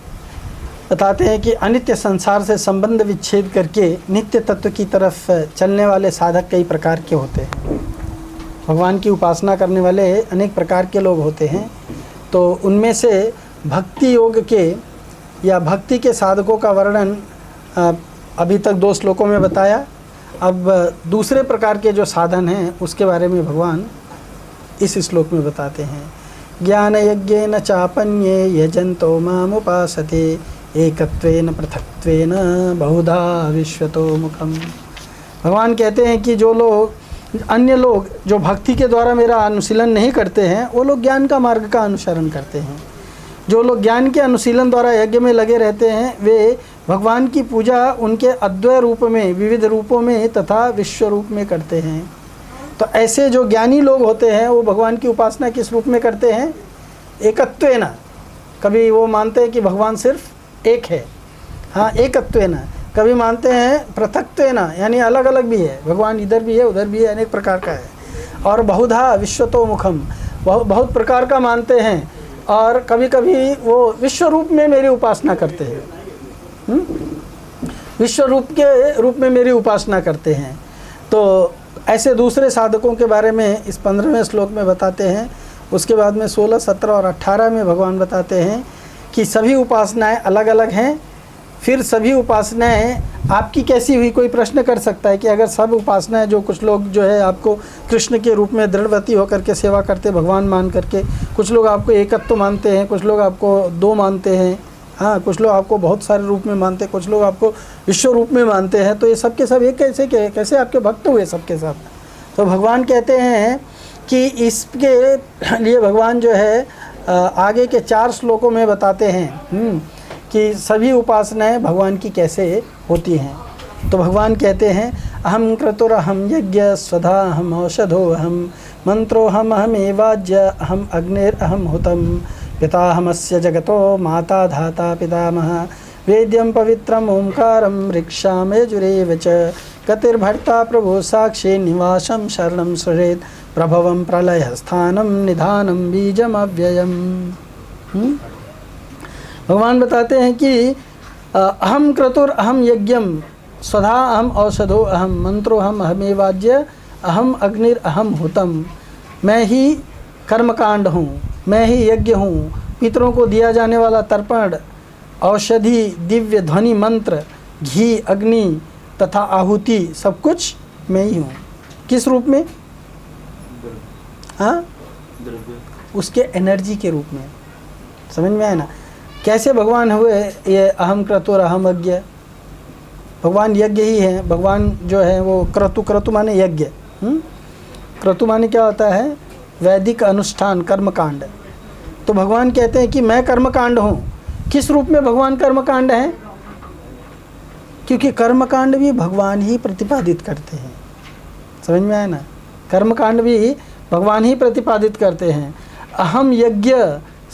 बताते हैं कि अनित्य संसार से संबंध विच्छेद करके नित्य तत्व की तरफ चलने वाले साधक कई प्रकार के होते हैं। भगवान की उपासना करने वाले अनेक प्रकार के लोग होते हैं। तो उनमें से भक्ति योग के या भक्ति के साधकों का वर्णन अभी तक 2 श्लोकों में बताया। अब दूसरे प्रकार के जो साधन हैं उसके बारे में भगवान इस श्लोक में बताते हैं। ज्ञान यज्ञेन चापन्ये यजन्तो मामुपासते एकत्वेन पृथक्त्वेन बहुधा विश्वतो मुखम। भगवान कहते हैं कि जो लोग अन्य लोग जो भक्ति के द्वारा मेरा अनुशीलन नहीं करते हैं वो लोग ज्ञान का मार्ग का अनुसरण करते हैं। जो लोग ज्ञान के अनुशीलन द्वारा यज्ञ में लगे रहते हैं वे भगवान की पूजा उनके अद्वय रूप में, विविध रूपों में तथा विश्व रूप में करते हैं। तो ऐसे जो ज्ञानी लोग होते हैं वो भगवान की उपासना किस रूप में करते हैं? एकत्वेन। कभी वो मानते हैं कि भगवान सिर्फ एक है, हाँ एकत्वेन। कभी मानते हैं पृथक्त्वेन, यानी अलग अलग भी है, भगवान इधर भी है उधर भी है, अनेक प्रकार का है। और बहुधा विश्वतो मुखम, बहुत प्रकार का मानते हैं। और कभी कभी वो विश्व रूप में मेरी उपासना करते हैं, विश्व रूप में मेरी उपासना करते हैं। तो ऐसे दूसरे साधकों के बारे में इस 15वें श्लोक में बताते हैं। उसके बाद में 16, 17 और 18 में भगवान बताते हैं कि सभी उपासनाएं अलग अलग हैं। फिर सभी उपासनाएं आपकी कैसी हुई, कोई प्रश्न कर सकता है कि अगर सब उपासनाएं जो कुछ लोग जो है आपको कृष्ण के रूप में दृढ़व्रती होकर के सेवा करते भगवान मान करके, कुछ लोग आपको एकत्व मानते हैं, कुछ लोग आपको 2 मानते हैं, हाँ कुछ लोग आपको बहुत सारे रूप में मानते हैं, कुछ लोग आपको विश्व रूप में मानते हैं। तो ये सब के सब एक कैसे आपके भक्त हुए सब के सब? तो भगवान कहते हैं कि इसके लिए भगवान जो है आगे के 4 श्लोकों में बताते हैं कि सभी उपासनाएं भगवान की कैसे होती हैं। तो भगवान कहते हैं अहम क्रतुरहम यज्ञ स्वधा अहम औषधो अहम मंत्रो हम एवाज्य अहम अग्निरहम हुतम पिताहमस्य जगतो माता धाता पितामह वेद्यम पवित्रम ओंकारम ऋक्षाम यजुरेव च गतिर्भर्ता प्रभो साक्षी निवासम शरणम सुरेत प्रभवम प्रलय स्थानम निधानम बीजम अव्ययम। भगवान बताते हैं कि अहम क्रतुर अहम यज्ञम स्वधा अहम औषधो अहम मंत्रो अहमेवाज्य अहम अग्निर अहम हुतम। मैं ही कर्मकांड हूँ, मैं ही यज्ञ हूँ, पितरों को दिया जाने वाला तर्पण, औषधि, दिव्य ध्वनि मंत्र, घी, अग्नि तथा आहुति सब कुछ मैं ही हूँ। किस रूप में? हाँ, उसके एनर्जी के रूप में। समझ में आया ना कैसे भगवान हुए? ये अहम क्रतुर अहम यज्ञ, भगवान यज्ञ ही है। भगवान जो है वो क्रतु माने यज्ञ, क्रतु माने क्या होता है? वैदिक अनुष्ठान, कर्मकांड। तो भगवान कहते हैं कि मैं कर्मकांड हूँ। किस रूप में भगवान कर्मकांड हैं? क्योंकि कर्मकांड भी भगवान ही प्रतिपादित करते हैं। समझ में आया ना? कर्मकांड भी भगवान ही प्रतिपादित करते हैं। अहम यज्ञ,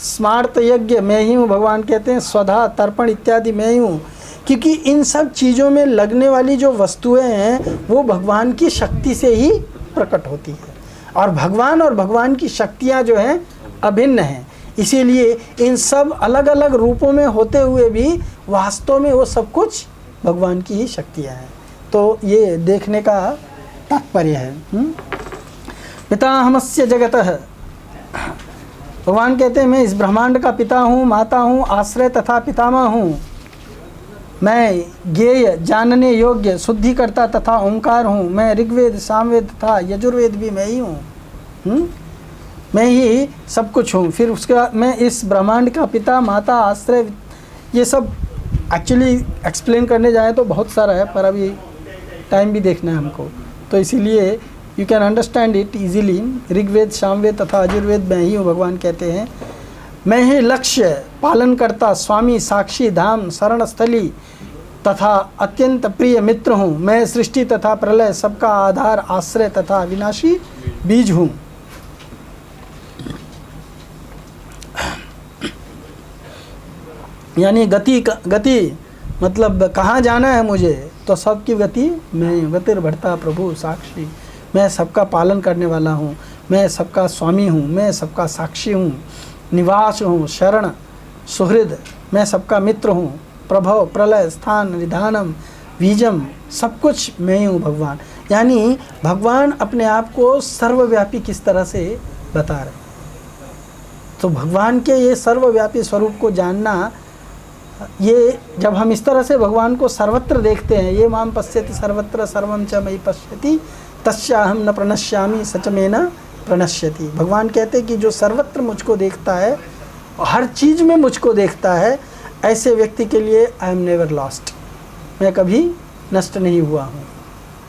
स्मार्त यज्ञ मैं ही हूँ। भगवान कहते हैं स्वधा, तर्पण इत्यादि मैं ही हूँ। क्योंकि इन सब चीज़ों में लगने वाली जो वस्तुएं हैं वो भगवान की शक्ति से ही प्रकट होती है। और भगवान की शक्तियाँ जो हैं अभिन्न हैं। इसीलिए इन सब अलग अलग रूपों में होते हुए भी वास्तव में वो सब कुछ भगवान की ही शक्तियाँ हैं। तो ये देखने का तात्पर्य है। पिताहमस्य जगतः, भगवान कहते हैं मैं इस ब्रह्मांड का पिता हूँ, माता हूँ, आश्रय तथा पितामह हूँ। मैं ज्ञेय, जानने योग्य, शुद्धिकर्ता तथा ओंकार हूँ। मैं ऋग्वेद, सामवेद तथा यजुर्वेद भी मैं ही हूँ। मैं ही सब कुछ हूँ। फिर उसके बाद मैं इस ब्रह्मांड का पिता, माता, आश्रय, ये सब एक्चुअली एक्सप्लेन करने जाएँ तो बहुत सारा है, पर अभी टाइम भी देखना है हमको। तो इसीलिए you can understand it easily. Rigveda, Samaveda तथा यजुर्वेद मैं ही हूँ। भगवान कहते हैं मैं ही लक्ष्य, पालनकर्ता, स्वामी, साक्षी, धाम, शरणस्थली तथा अत्यंत प्रिय मित्र हूँ। मैं सृष्टि तथा प्रलय, सबका आधार, आश्रय तथा विनाशी बीज हूँ। यानी गति मतलब कहाँ जाना है मुझे, तो सबकी गति मैं। गतिर्भर्ता प्रभु साक्षी, मैं सबका पालन करने वाला हूँ। मैं सबका स्वामी हूँ, मैं सबका साक्षी हूँ। निवास हूँ, शरण, सुहृद, मैं सबका मित्र हूँ। प्रभव, प्रलय, स्थान, निधानम, बीजम, सब कुछ मैं ही हूँ भगवान। यानी भगवान अपने आप को सर्वव्यापी किस तरह से बता रहे। तो भगवान के ये सर्वव्यापी स्वरूप को जानना, ये जब हम इस तरह से भगवान को सर्वत्र देखते हैं, ये माम पश्यति सर्वत्र सर्वम च मयि पश्यति तस्याहम न प्रणश्यामि सच में न प्रणश्यति। भगवान कहते हैं कि जो सर्वत्र मुझको देखता है, हर चीज़ में मुझको देखता है, ऐसे व्यक्ति के लिए आई एम नेवर लॉस्ट, मैं कभी नष्ट नहीं हुआ हूँ,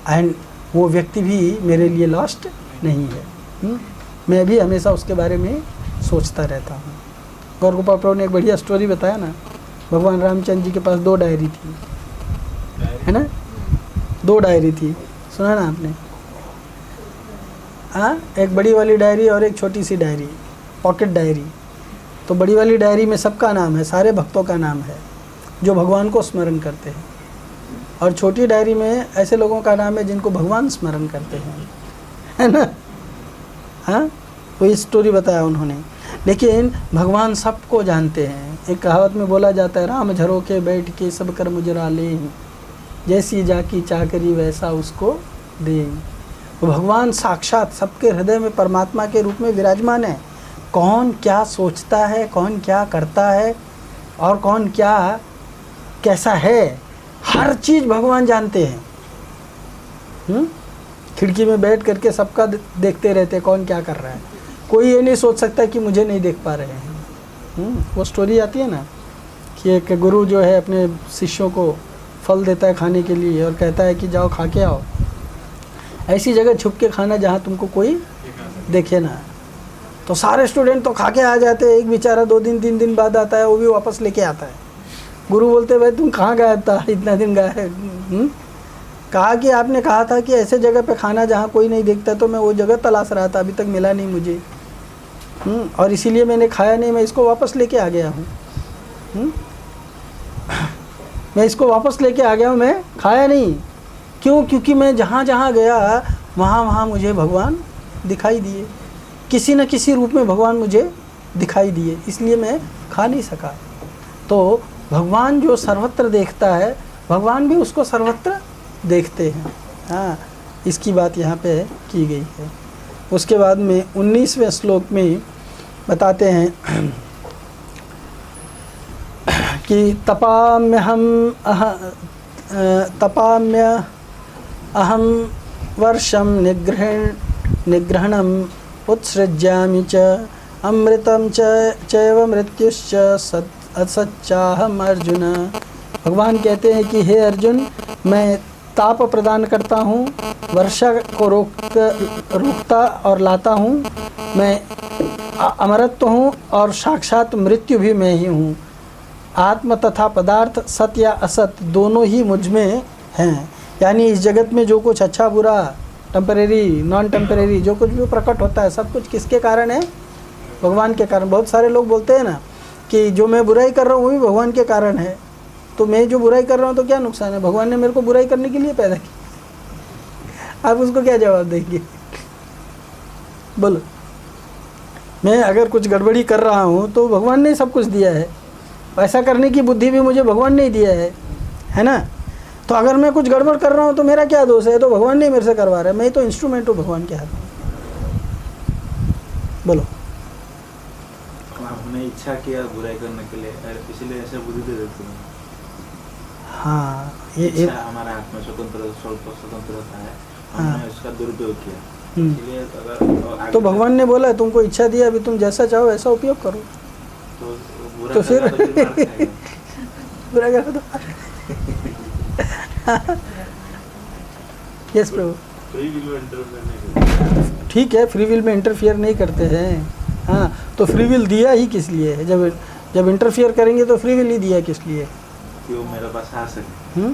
एंड वो व्यक्ति भी मेरे लिए लॉस्ट नहीं है। मैं भी हमेशा उसके बारे में सोचता रहता हूँ। गौर गोपाल प्रभु ने एक बढ़िया स्टोरी बताया ना, भगवान रामचंद्र जी के पास 2 डायरी थी, है ना, 2 डायरी थी, सुना ना आपने? हाँ, एक बड़ी वाली डायरी और एक छोटी सी डायरी, पॉकेट डायरी। तो बड़ी वाली डायरी में सबका नाम है, सारे भक्तों का नाम है जो भगवान को स्मरण करते हैं, और छोटी डायरी में ऐसे लोगों का नाम है जिनको भगवान स्मरण करते हैं, है ना। हाँ, तो ये स्टोरी बताया उन्होंने। लेकिन भगवान सबको जानते हैं। एक कहावत में बोला जाता है, राम झरोके बैठ के सब कर मुजरा ले, जैसी जाकी चाकरी वैसा उसको दे। तो भगवान साक्षात सबके हृदय में परमात्मा के रूप में विराजमान है। कौन क्या सोचता है, कौन क्या करता है, और कौन क्या कैसा है, हर चीज़ भगवान जानते हैं। खिड़की में बैठ करके सबका देखते रहते हैं कौन क्या कर रहा है। कोई ये नहीं सोच सकता कि मुझे नहीं देख पा रहे हैं। वो स्टोरी आती है ना कि एक गुरु जो है अपने शिष्यों को फल देता है खाने के लिए और कहता है कि जाओ खा के आओ, ऐसी जगह छुप के खाना जहाँ तुमको कोई देखे ना। तो सारे स्टूडेंट तो खा के आ जाते हैं, एक बेचारा 2 दिन 3 दिन बाद आता है, वो भी वापस लेके आता है। गुरु बोलते भाई तुम कहाँ गया था, इतना दिन गया है? कहा कि आपने कहा था कि ऐसे जगह पे खाना जहाँ कोई नहीं देखता, तो मैं वो जगह तलाश रहा था, अभी तक मिला नहीं मुझे, और इसीलिए मैंने खाया नहीं, मैं इसको वापस लेके आ गया हूँ। मैं इसको वापस लेके आ गया हूँ, मैं खाया नहीं। क्यों? क्योंकि मैं जहाँ जहाँ गया वहाँ मुझे भगवान दिखाई दिए, किसी न किसी रूप में भगवान मुझे दिखाई दिए, इसलिए मैं खा नहीं सका। तो भगवान जो सर्वत्र देखता है, भगवान भी उसको सर्वत्र देखते हैं। हाँ, इसकी बात यहाँ पे की गई है। उसके बाद में 19वें श्लोक में बताते हैं कि तपाम्यहम वर्षम निग्रहणम उत्सृज्यामि च अमृतम चैव मृत्युश्च असच्चाहम अर्जुन। भगवान कहते हैं कि हे अर्जुन, मैं ताप प्रदान करता हूँ, वर्षा को रोकता और लाता हूँ, मैं अमरत्व हूँ और साक्षात मृत्यु भी मैं ही हूँ। आत्म तथा पदार्थ, सत्य या असत, दोनों ही मुझ में हैं। यानी इस जगत में जो कुछ अच्छा बुरा, टेम्परेरी नॉन टेम्परेरी, जो कुछ भी प्रकट होता है, सब कुछ किसके कारण है? भगवान के कारण। बहुत सारे लोग बोलते हैं ना कि जो मैं बुराई कर रहा हूँ वो भी भगवान के कारण है। तो मैं जो बुराई कर रहा हूँ तो क्या नुकसान है? भगवान ने मेरे को बुराई करने के लिए पैदा किया। आप उसको क्या जवाब देंगे? बोलो। मैं अगर कुछ गड़बड़ी कर रहा हूँ तो भगवान ने सब कुछ दिया है, ऐसा करने की बुद्धि भी मुझे भगवान ने ही दिया है ना। तो अगर मैं कुछ गड़बड़ कर रहा हूँ तो मेरा क्या दोष है? तो भगवान ने मेरे से करवा रहा है, मैं तो इंस्ट्रूमेंट हूँ भगवान के हाथ में। बोलो। आपने इच्छा किया बुराई करने के लिए, इसलिए ऐसे बुद्धि दे देते हैं। हाँ, ये हमारा हाथ में स्वतंत्र होता है, हाँ, हमने उसका दुरुपयोग किया, इसलिए अगर तो भगवान ने बोला तुमको इच्छा दिया, अभी तुम जैसा चाहो वैसा उपयोग करो। तो फिर बुरा कर दो। यस प्रभु, ठीक है, फ्री विल में इंटरफियर नहीं करते हैं। हाँ, तो फ्री विल दिया ही किस लिए है? जब इंटरफियर करेंगे तो फ्री विल ही दिया किस लिए? क्यों मेरे पास आ सके।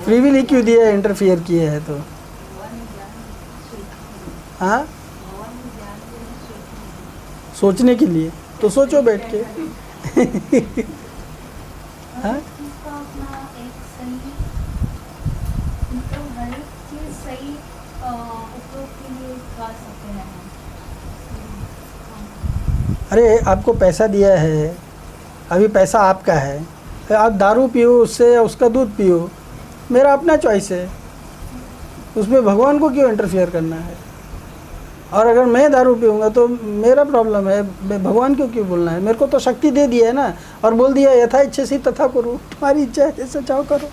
फ्री विल ही क्यों दिया है? इंटरफियर किया है तो। हाँ, सोचने के लिए, तो सोचो बैठ के। हाँ, अरे आपको पैसा दिया है, अभी पैसा आपका है, आप दारू पियो उससे या उसका दूध पियो, मेरा अपना चॉइस है, उसमें भगवान को क्यों इंटरफियर करना है? और अगर मैं दारू पीऊँगा तो मेरा प्रॉब्लम है, भगवान क्यों बोलना है? मेरे को तो शक्ति दे दिया है ना, और बोल दिया यथा इच्छा से तथा करो, तुम्हारी इच्छा है जैसे चाहो करो।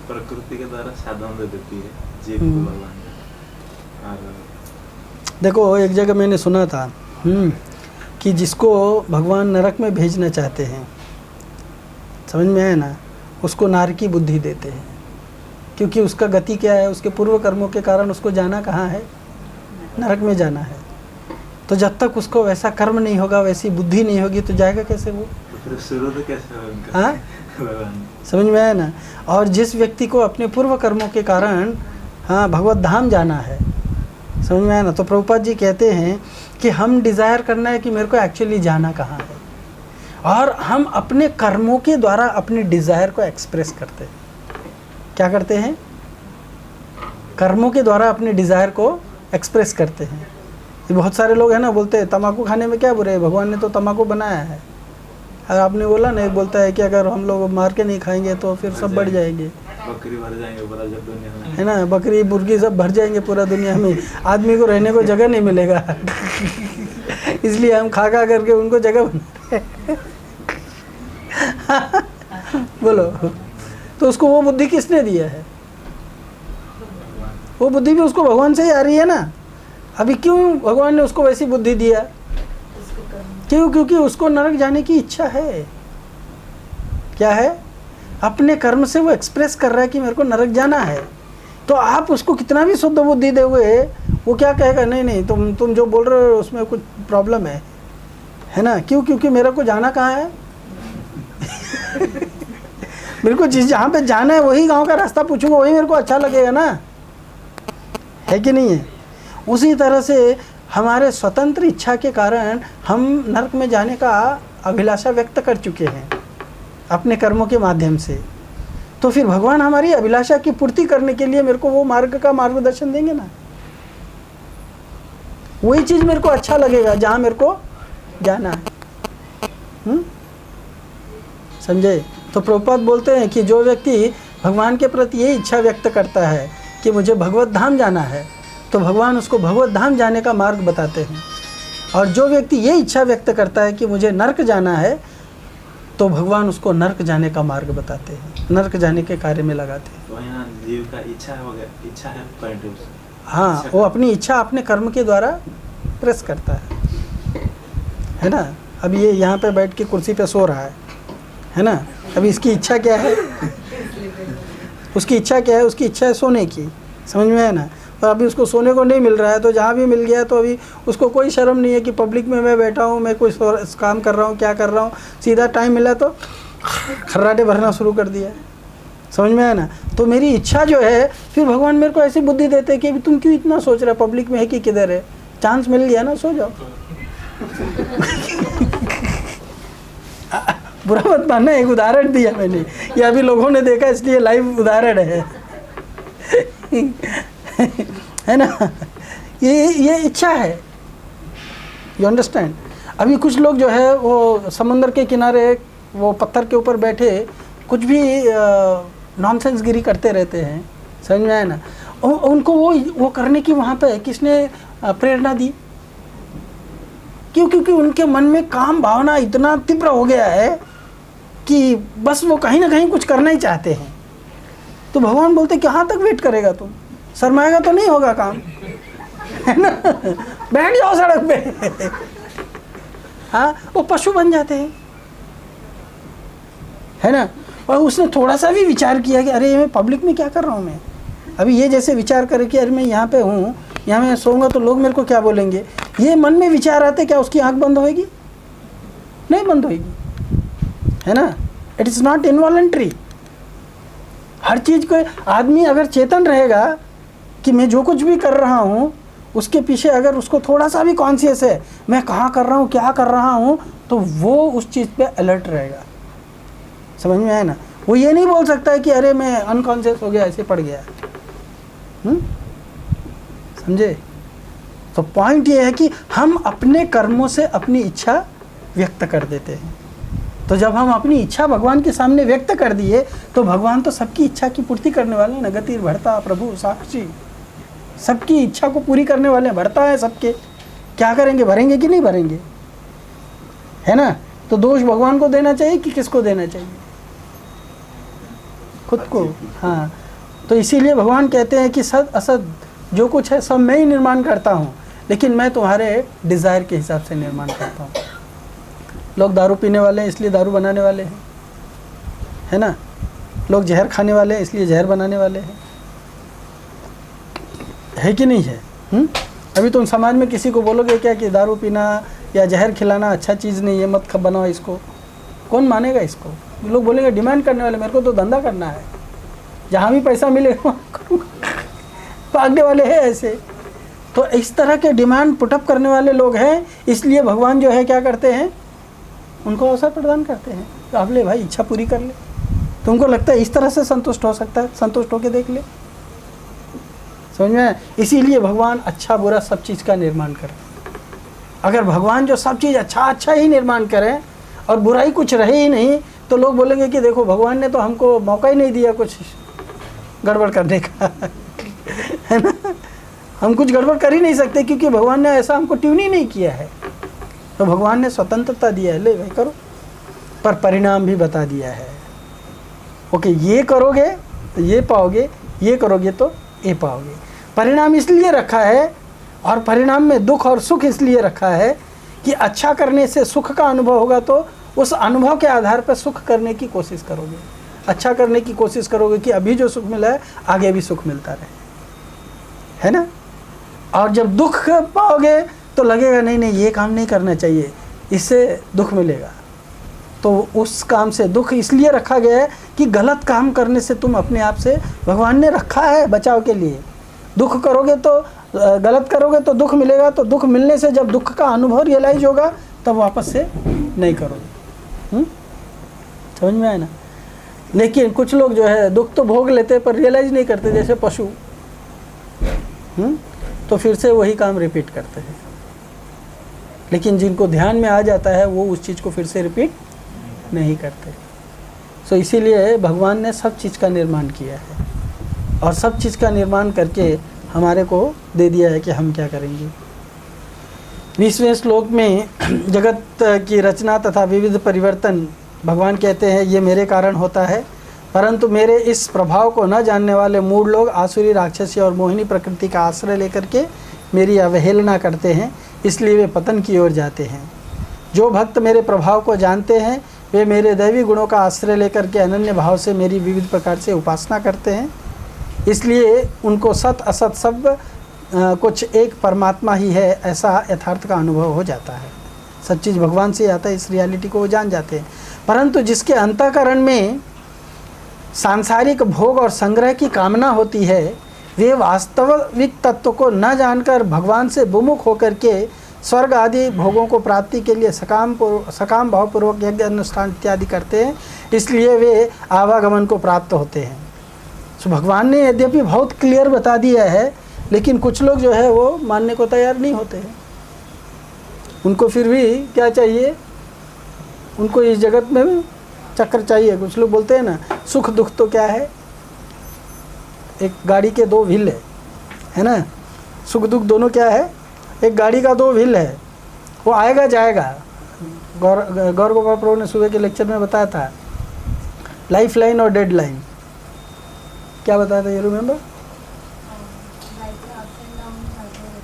प्रकृति के द्वारा साधन दे देती है जीव को भगवान। और देखो एक जगह मैंने सुना था कि जिसको भगवान नरक में भेजना चाहते हैं, समझ में आया ना, उसको नारकी बुद्धि देते हैं, क्योंकि उसका गति क्या है, उसके पूर्व कर्मों के कारण उसको जाना कहाँ है, नरक में जाना है। तो जब तक उसको वैसा कर्म नहीं होगा, वैसी बुद्धि नहीं होगी, तो जाएगा कैसे वो? तो फिर शुरू तो कैसे होगा उनका? हाँ, समझ में आया ना। और जिस व्यक्ति को अपने पूर्व कर्मों के कारण हाँ भगवत धाम जाना है, समझ में आया ना, तो प्रभुपाद जी कहते हैं कि हम डिज़ायर करना है कि मेरे को एक्चुअली जाना कहाँ है, और हम अपने कर्मों के द्वारा अपने डिज़ायर को एक्सप्रेस करते हैं। क्या करते हैं? कर्मों के द्वारा अपने डिज़ायर को एक्सप्रेस करते हैं। ये बहुत सारे लोग हैं ना, बोलते हैं तम्बाकू खाने में क्या बुरे है, भगवान ने तो तम्बाकू बनाया है। अगर आपने बोला ना, एक बोलता है कि अगर हम लोग मार के नहीं खाएंगे तो फिर सब बढ़ जाएंगे, बकरी भर जाएंगे पूरा दुनिया में, है ना, बकरी मुर्गी सब भर जाएंगे पूरा दुनिया में, आदमी को रहने को जगह नहीं मिलेगा। इसलिए हम खा करके उनको जगह बना बोलो, तो उसको वो बुद्धि किसने दिया है? वो बुद्धि भी उसको भगवान से ही आ रही है ना। अभी क्यों भगवान ने उसको वैसी बुद्धि दिया? क्यों? क्योंकि उसको नरक जाने की इच्छा है। क्या है? अपने कर्म से वो एक्सप्रेस कर रहा है कि मेरे को नरक जाना है। तो आप उसको कितना भी शुद्ध बुद्धि दोगे, वो क्या कहेगा, नहीं नहीं तुम जो बोल रहे हो उसमें कुछ प्रॉब्लम है ना। क्यों? क्योंकि मेरे को जाना कहाँ है? मेरे को जहाँ पे जाना है वही गांव का रास्ता पूछूंगा, वही मेरे को अच्छा लगेगा ना, है कि नहीं है? उसी तरह से हमारे स्वतंत्र इच्छा के कारण हम नरक में जाने का अभिलाषा व्यक्त कर चुके हैं अपने कर्मों के माध्यम से। तो फिर भगवान हमारी अभिलाषा की पूर्ति करने के लिए मेरे को वो मार्ग का मार्गदर्शन देंगे ना। वही चीज़ मेरे को अच्छा लगेगा जहाँ मेरे को जाना है। समझे? तो प्रभुपाद बोलते हैं कि जो व्यक्ति भगवान के प्रति ये इच्छा व्यक्त करता है कि मुझे भगवत धाम जाना है, तो भगवान उसको भगवत धाम जाने का मार्ग बताते हैं। और जो व्यक्ति ये इच्छा व्यक्त करता है कि मुझे नरक जाना है, तो भगवान उसको नरक जाने का मार्ग बताते हैं, नरक जाने के कार्य में लगाते हैं। तो यहाँ जीव का इच्छा हो गया, इच्छा है पॉइंट ऑफ। हाँ, वो अपनी इच्छा अपने कर्म के द्वारा प्रेस करता है ना। अब ये यहाँ पे बैठ के कुर्सी पे सो रहा है ना। अभी इसकी इच्छा क्या है? उसकी इच्छा क्या है? उसकी इच्छा है सोने की, समझ में है ना। और अभी उसको सोने को नहीं मिल रहा है, तो जहाँ भी मिल गया तो अभी उसको कोई शर्म नहीं है कि पब्लिक में मैं बैठा हूँ, मैं कोई काम कर रहा हूँ, क्या कर रहा हूँ। सीधा टाइम मिला तो खर्राटे भरना शुरू कर दिया, समझ में आया ना। तो मेरी इच्छा जो है, फिर भगवान मेरे को ऐसी बुद्धि देते हैं कि अभी तुम क्यों इतना सोच रहे हो, पब्लिक में है कि किधर है, चांस मिल गया ना, सो जाओ। बुरा मत मानना, एक उदाहरण दिया मैंने, ये अभी लोगों ने देखा इसलिए लाइव उदाहरण है। है ना। ये इच्छा है, यू अंडरस्टैंड। अभी कुछ लोग जो है वो समुंदर के किनारे वो पत्थर के ऊपर बैठे कुछ भी नॉनसेंस गिरी करते रहते हैं, समझ में आया ना। उनको वो करने की वहाँ पे किसने प्रेरणा दी? क्यों? क्योंकि उनके मन में काम भावना इतना तीव्र हो गया है कि बस वो कहीं ना कहीं कुछ करना ही चाहते हैं। तो भगवान बोलते कहाँ तक वेट करेगा तुम, शर्माएगा तो नहीं होगा काम, है ना। बैठ जाओ सड़क पे। हाँ, वो पशु बन जाते हैं, है ना। और उसने थोड़ा सा भी विचार किया कि अरे मैं पब्लिक में क्या कर रहा हूँ मैं। अभी ये जैसे विचार करे कि अरे मैं यहाँ पे हूँ, यहाँ मैं सोऊंगा तो लोग मेरे को क्या बोलेंगे, ये मन में विचार आते, क्या उसकी आंख बंद होएगी? नहीं बंद होएगी, है ना। It is not involuntary. हर चीज़ को आदमी अगर चेतन रहेगा कि मैं जो कुछ भी कर रहा हूँ उसके पीछे अगर उसको थोड़ा सा भी कॉन्शियस है मैं कहाँ कर रहा हूँ, क्या कर रहा हूँ, तो वो उस चीज़ पे अलर्ट रहेगा, समझ में आया ना। वो ये नहीं बोल सकता है कि अरे मैं अनकॉन्शियस हो गया, ऐसे पड़ गया। समझे? तो पॉइंट ये है कि हम अपने कर्मों से अपनी इच्छा व्यक्त कर देते हैं। तो जब हम अपनी इच्छा भगवान के सामने व्यक्त कर दिए तो भगवान तो सबकी इच्छा की पूर्ति करने वाले हैं ना। गति बढ़ता प्रभु साक्षी, सबकी इच्छा को पूरी करने वाले हैं, बढ़ता है सबके। क्या करेंगे, भरेंगे कि नहीं भरेंगे, है ना। तो दोष भगवान को देना चाहिए कि किसको देना चाहिए, खुद को। हाँ, तो इसीलिए भगवान कहते हैं कि सद असद जो कुछ है सब मैं ही निर्माण करता हूँ, लेकिन मैं तुम्हारे डिज़ायर के हिसाब से निर्माण करता हूँ। लोग दारू पीने वाले हैं इसलिए दारू बनाने वाले हैं, है ना। लोग जहर खाने वाले हैं इसलिए जहर बनाने वाले हैं, है कि नहीं है। अभी तुम समाज में किसी को बोलोगे क्या कि दारू पीना या जहर खिलाना अच्छा चीज़ नहीं है, मत बनाओ इसको, कौन मानेगा इसको। लोग बोलेंगे डिमांड करने वाले, मेरे को तो धंधा करना है, जहाँ भी पैसा मिलेगा वहाँ करूँगा, भागने वाले हैं ऐसे। तो इस तरह के डिमांड पुटअप करने वाले लोग हैं, इसलिए भगवान जो है क्या करते हैं, उनको अवसर प्रदान करते हैं। तो आप ले भाई, इच्छा पूरी कर ले, तुमको लगता है इस तरह से संतुष्ट हो सकता है, संतुष्ट होके देख ले, समझ में। इसीलिए भगवान अच्छा बुरा सब चीज़ का निर्माण करते हैं। अगर भगवान जो सब चीज़ अच्छा ही निर्माण करें और बुराई कुछ रहे ही नहीं, तो लोग बोलेंगे कि देखो भगवान ने तो हमको मौका ही नहीं दिया कुछ गड़बड़ करने का, है ना। हम कुछ गड़बड़ कर ही नहीं सकते क्योंकि भगवान ने ऐसा हमको ट्यून ही नहीं किया है। तो भगवान ने स्वतंत्रता दिया है, ले भाई करो, पर परिणाम भी बता दिया है। ओके, ये करोगे तो ये पाओगे, ये करोगे तो ये पाओगे। परिणाम इसलिए रखा है, और परिणाम में दुख और सुख इसलिए रखा है कि अच्छा करने से सुख का अनुभव होगा, तो उस अनुभव के आधार पर सुख करने की कोशिश करोगे, अच्छा करने की कोशिश करोगे कि अभी जो सुख मिला है आगे भी सुख मिलता रहे, है ना। और जब दुख पाओगे तो लगेगा नहीं नहीं ये काम नहीं करना चाहिए, इससे दुख मिलेगा। तो उस काम से दुख इसलिए रखा गया है कि गलत काम करने से तुम अपने आप से, भगवान ने रखा है बचाव के लिए। दुख करोगे तो, गलत करोगे तो दुख मिलेगा, तो दुख मिलने से जब दुख का अनुभव रियलाइज होगा तब वापस से नहीं करोगे। समझ में आया ना। लेकिन कुछ लोग जो है दुख तो भोग लेते पर रियलाइज नहीं करते, जैसे पशु, तो फिर से वही काम रिपीट करते हैं। लेकिन जिनको ध्यान में आ जाता है वो उस चीज़ को फिर से रिपीट नहीं करते। सो इसीलिए भगवान ने सब चीज़ का निर्माण किया है, और सब चीज़ का निर्माण करके हमारे को दे दिया है कि हम क्या करेंगे। 20वें श्लोक में जगत की रचना तथा विविध परिवर्तन, भगवान कहते हैं ये मेरे कारण होता है, परंतु मेरे इस प्रभाव को न जानने वाले मूढ़ लोग आसुरी, राक्षसी और मोहिनी प्रकृति का आश्रय लेकर के मेरी अवहेलना करते हैं, इसलिए वे पतन की ओर जाते हैं। जो भक्त मेरे प्रभाव को जानते हैं वे मेरे दैवी गुणों का आश्रय लेकर के अनन्य भाव से मेरी विविध प्रकार से उपासना करते हैं, इसलिए उनको सत असत सब कुछ एक परमात्मा ही है ऐसा यथार्थ का अनुभव हो जाता है। सब चीज़ भगवान से आता है, इस रियलिटी को वो जान जाते हैं। परंतु जिसके अंतःकरण में सांसारिक भोग और संग्रह की कामना होती है, वे वास्तविक तत्व को न जानकर भगवान से विमुख होकर के स्वर्ग आदि भोगों को प्राप्ति के लिए सकाम भावपूर्वक यज्ञ अनुष्ठान इत्यादि करते हैं, इसलिए वे आवागमन को प्राप्त होते हैं। तो भगवान ने यद्यपि बहुत क्लियर बता दिया है, लेकिन कुछ लोग जो है वो मानने को तैयार नहीं होते हैं। उनको फिर भी क्या चाहिए, उनको इस जगत में चक्कर चाहिए। कुछ लोग बोलते हैं ना, सुख दुख तो क्या है, एक गाड़ी के दो व्हील है ना, सुख दुख दोनों क्या है, एक गाड़ी का दो व्हील है, वो आएगा जाएगा। गौर गोपाल प्रभु ने सुबह के लेक्चर में बताया था, लाइफ लाइन और डेड लाइन। क्या बताया था, ये रिमेंबर?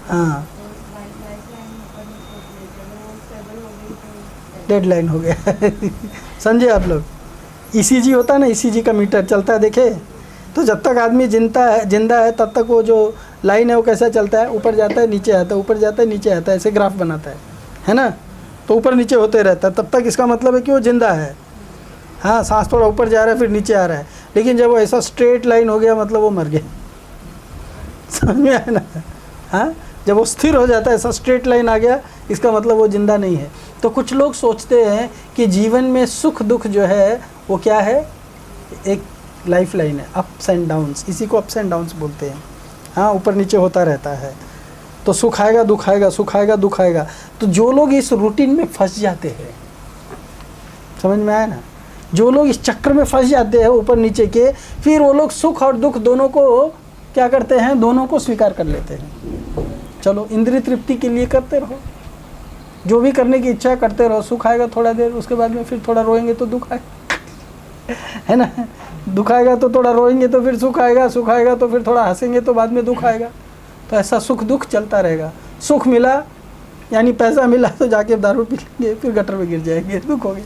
हाँ, डेड लाइन हो गया समझे आप लोग। ईसीजी होता है ना, ईसीजी का मीटर चलता है, देखे तो जब तक आदमी जिंदा है तब तक वो जो लाइन है वो कैसा चलता है, ऊपर जाता है नीचे आता है, ऊपर जाता है नीचे आता है, ऐसे ग्राफ बनाता है ना। तो ऊपर नीचे होते रहता है, तब तक इसका मतलब है कि वो जिंदा है। हाँ, सांस थोड़ा ऊपर जा रहा है फिर नीचे आ रहा है, लेकिन जब वो ऐसा स्ट्रेट लाइन हो गया मतलब वो मर गया समझ में आया ना। हाँ, जब वो स्थिर हो जाता है, ऐसा स्ट्रेट लाइन आ गया, इसका मतलब वो जिंदा नहीं है। तो कुछ लोग सोचते हैं कि जीवन में सुख दुख जो है वो क्या है, एक लाइफ लाइन है, अप्स एंड डाउन्स, इसी को अप्स एंड डाउन्स बोलते हैं। हाँ, ऊपर नीचे होता रहता है। तो सुख आएगा दुख आएगा, सुख आएगा दुख आएगा। तो जो लोग इस रूटीन में फंस जाते हैं, समझ में आया ना, जो लोग इस चक्र में फंस जाते हैं ऊपर नीचे के, फिर वो लोग सुख और दुख दोनों को क्या करते हैं, दोनों को स्वीकार कर लेते हैं। चलो इंद्रिय तृप्ति के लिए करते रहो, जो भी करने की इच्छा करते रहो, सुख आएगा थोड़ा देर, उसके बाद में फिर थोड़ा रोएंगे तो दुख आएगा, है ना, दुख आएगा तो थोड़ा रोएंगे तो फिर सुख आएगा, सुख आएगा तो फिर थोड़ा हंसेंगे तो बाद में दुख आएगा। तो ऐसा सुख दुख चलता रहेगा। सुख मिला यानी पैसा मिला तो जाके दारू पी लेंगे, फिर गटर में गिर जाएंगे, दुख हो गया,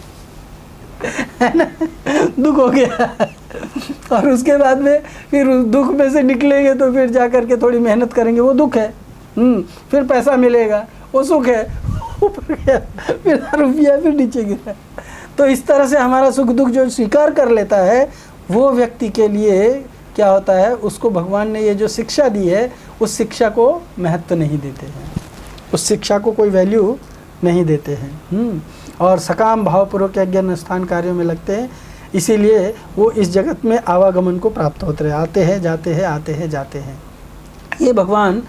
है ना, दुख हो गया। और उसके बाद में फिर दुख में से निकलेंगे तो फिर जा कर के थोड़ी मेहनत करेंगे, वो दुख है। फिर पैसा मिलेगा, वो सुख है, ऊपर गया फिर दारू पिया फिर नीचे गिरा। तो इस तरह से हमारा सुख दुख जो स्वीकार कर लेता है, वो व्यक्ति के लिए क्या होता है, उसको भगवान ने ये जो शिक्षा दी है उस शिक्षा को महत्व नहीं देते हैं, उस शिक्षा को कोई वैल्यू नहीं देते हैं, और सकाम भावपूर्वक यज्ञ अनुष्ठान कार्यों में लगते हैं। इसीलिए वो इस जगत में आवागमन को प्राप्त होते रहे, आते हैं जाते हैं, आते हैं जाते हैं। ये भगवान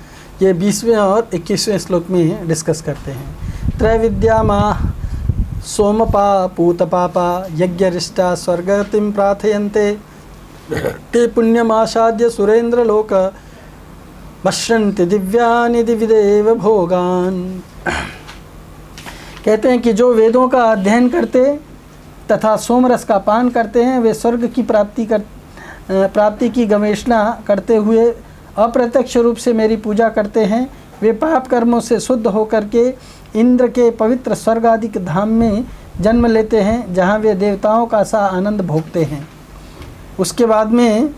ये 20वें और 21वें श्लोक में डिस्कस करते हैं। त्रैविद्या माह सोमपा पूतपापा यज्ञरिष्टा स्वर्गतिम प्रार्थयन्ते ते पुण्यमासाद्य सुरेंद्रलोक मश्रन्ति दिव्यानि दिविदेव भोगान। कहते हैं कि जो वेदों का अध्ययन करते तथा सोमरस का पान करते हैं, वे स्वर्ग की प्राप्ति की गवेषणा करते हुए अप्रत्यक्ष रूप से मेरी पूजा करते हैं। वे पाप कर्मों से शुद्ध होकर के इंद्र के पवित्र स्वर्ग आदि के धाम में जन्म लेते हैं, जहाँ वे देवताओं का सा आनंद भोगते हैं। उसके बाद में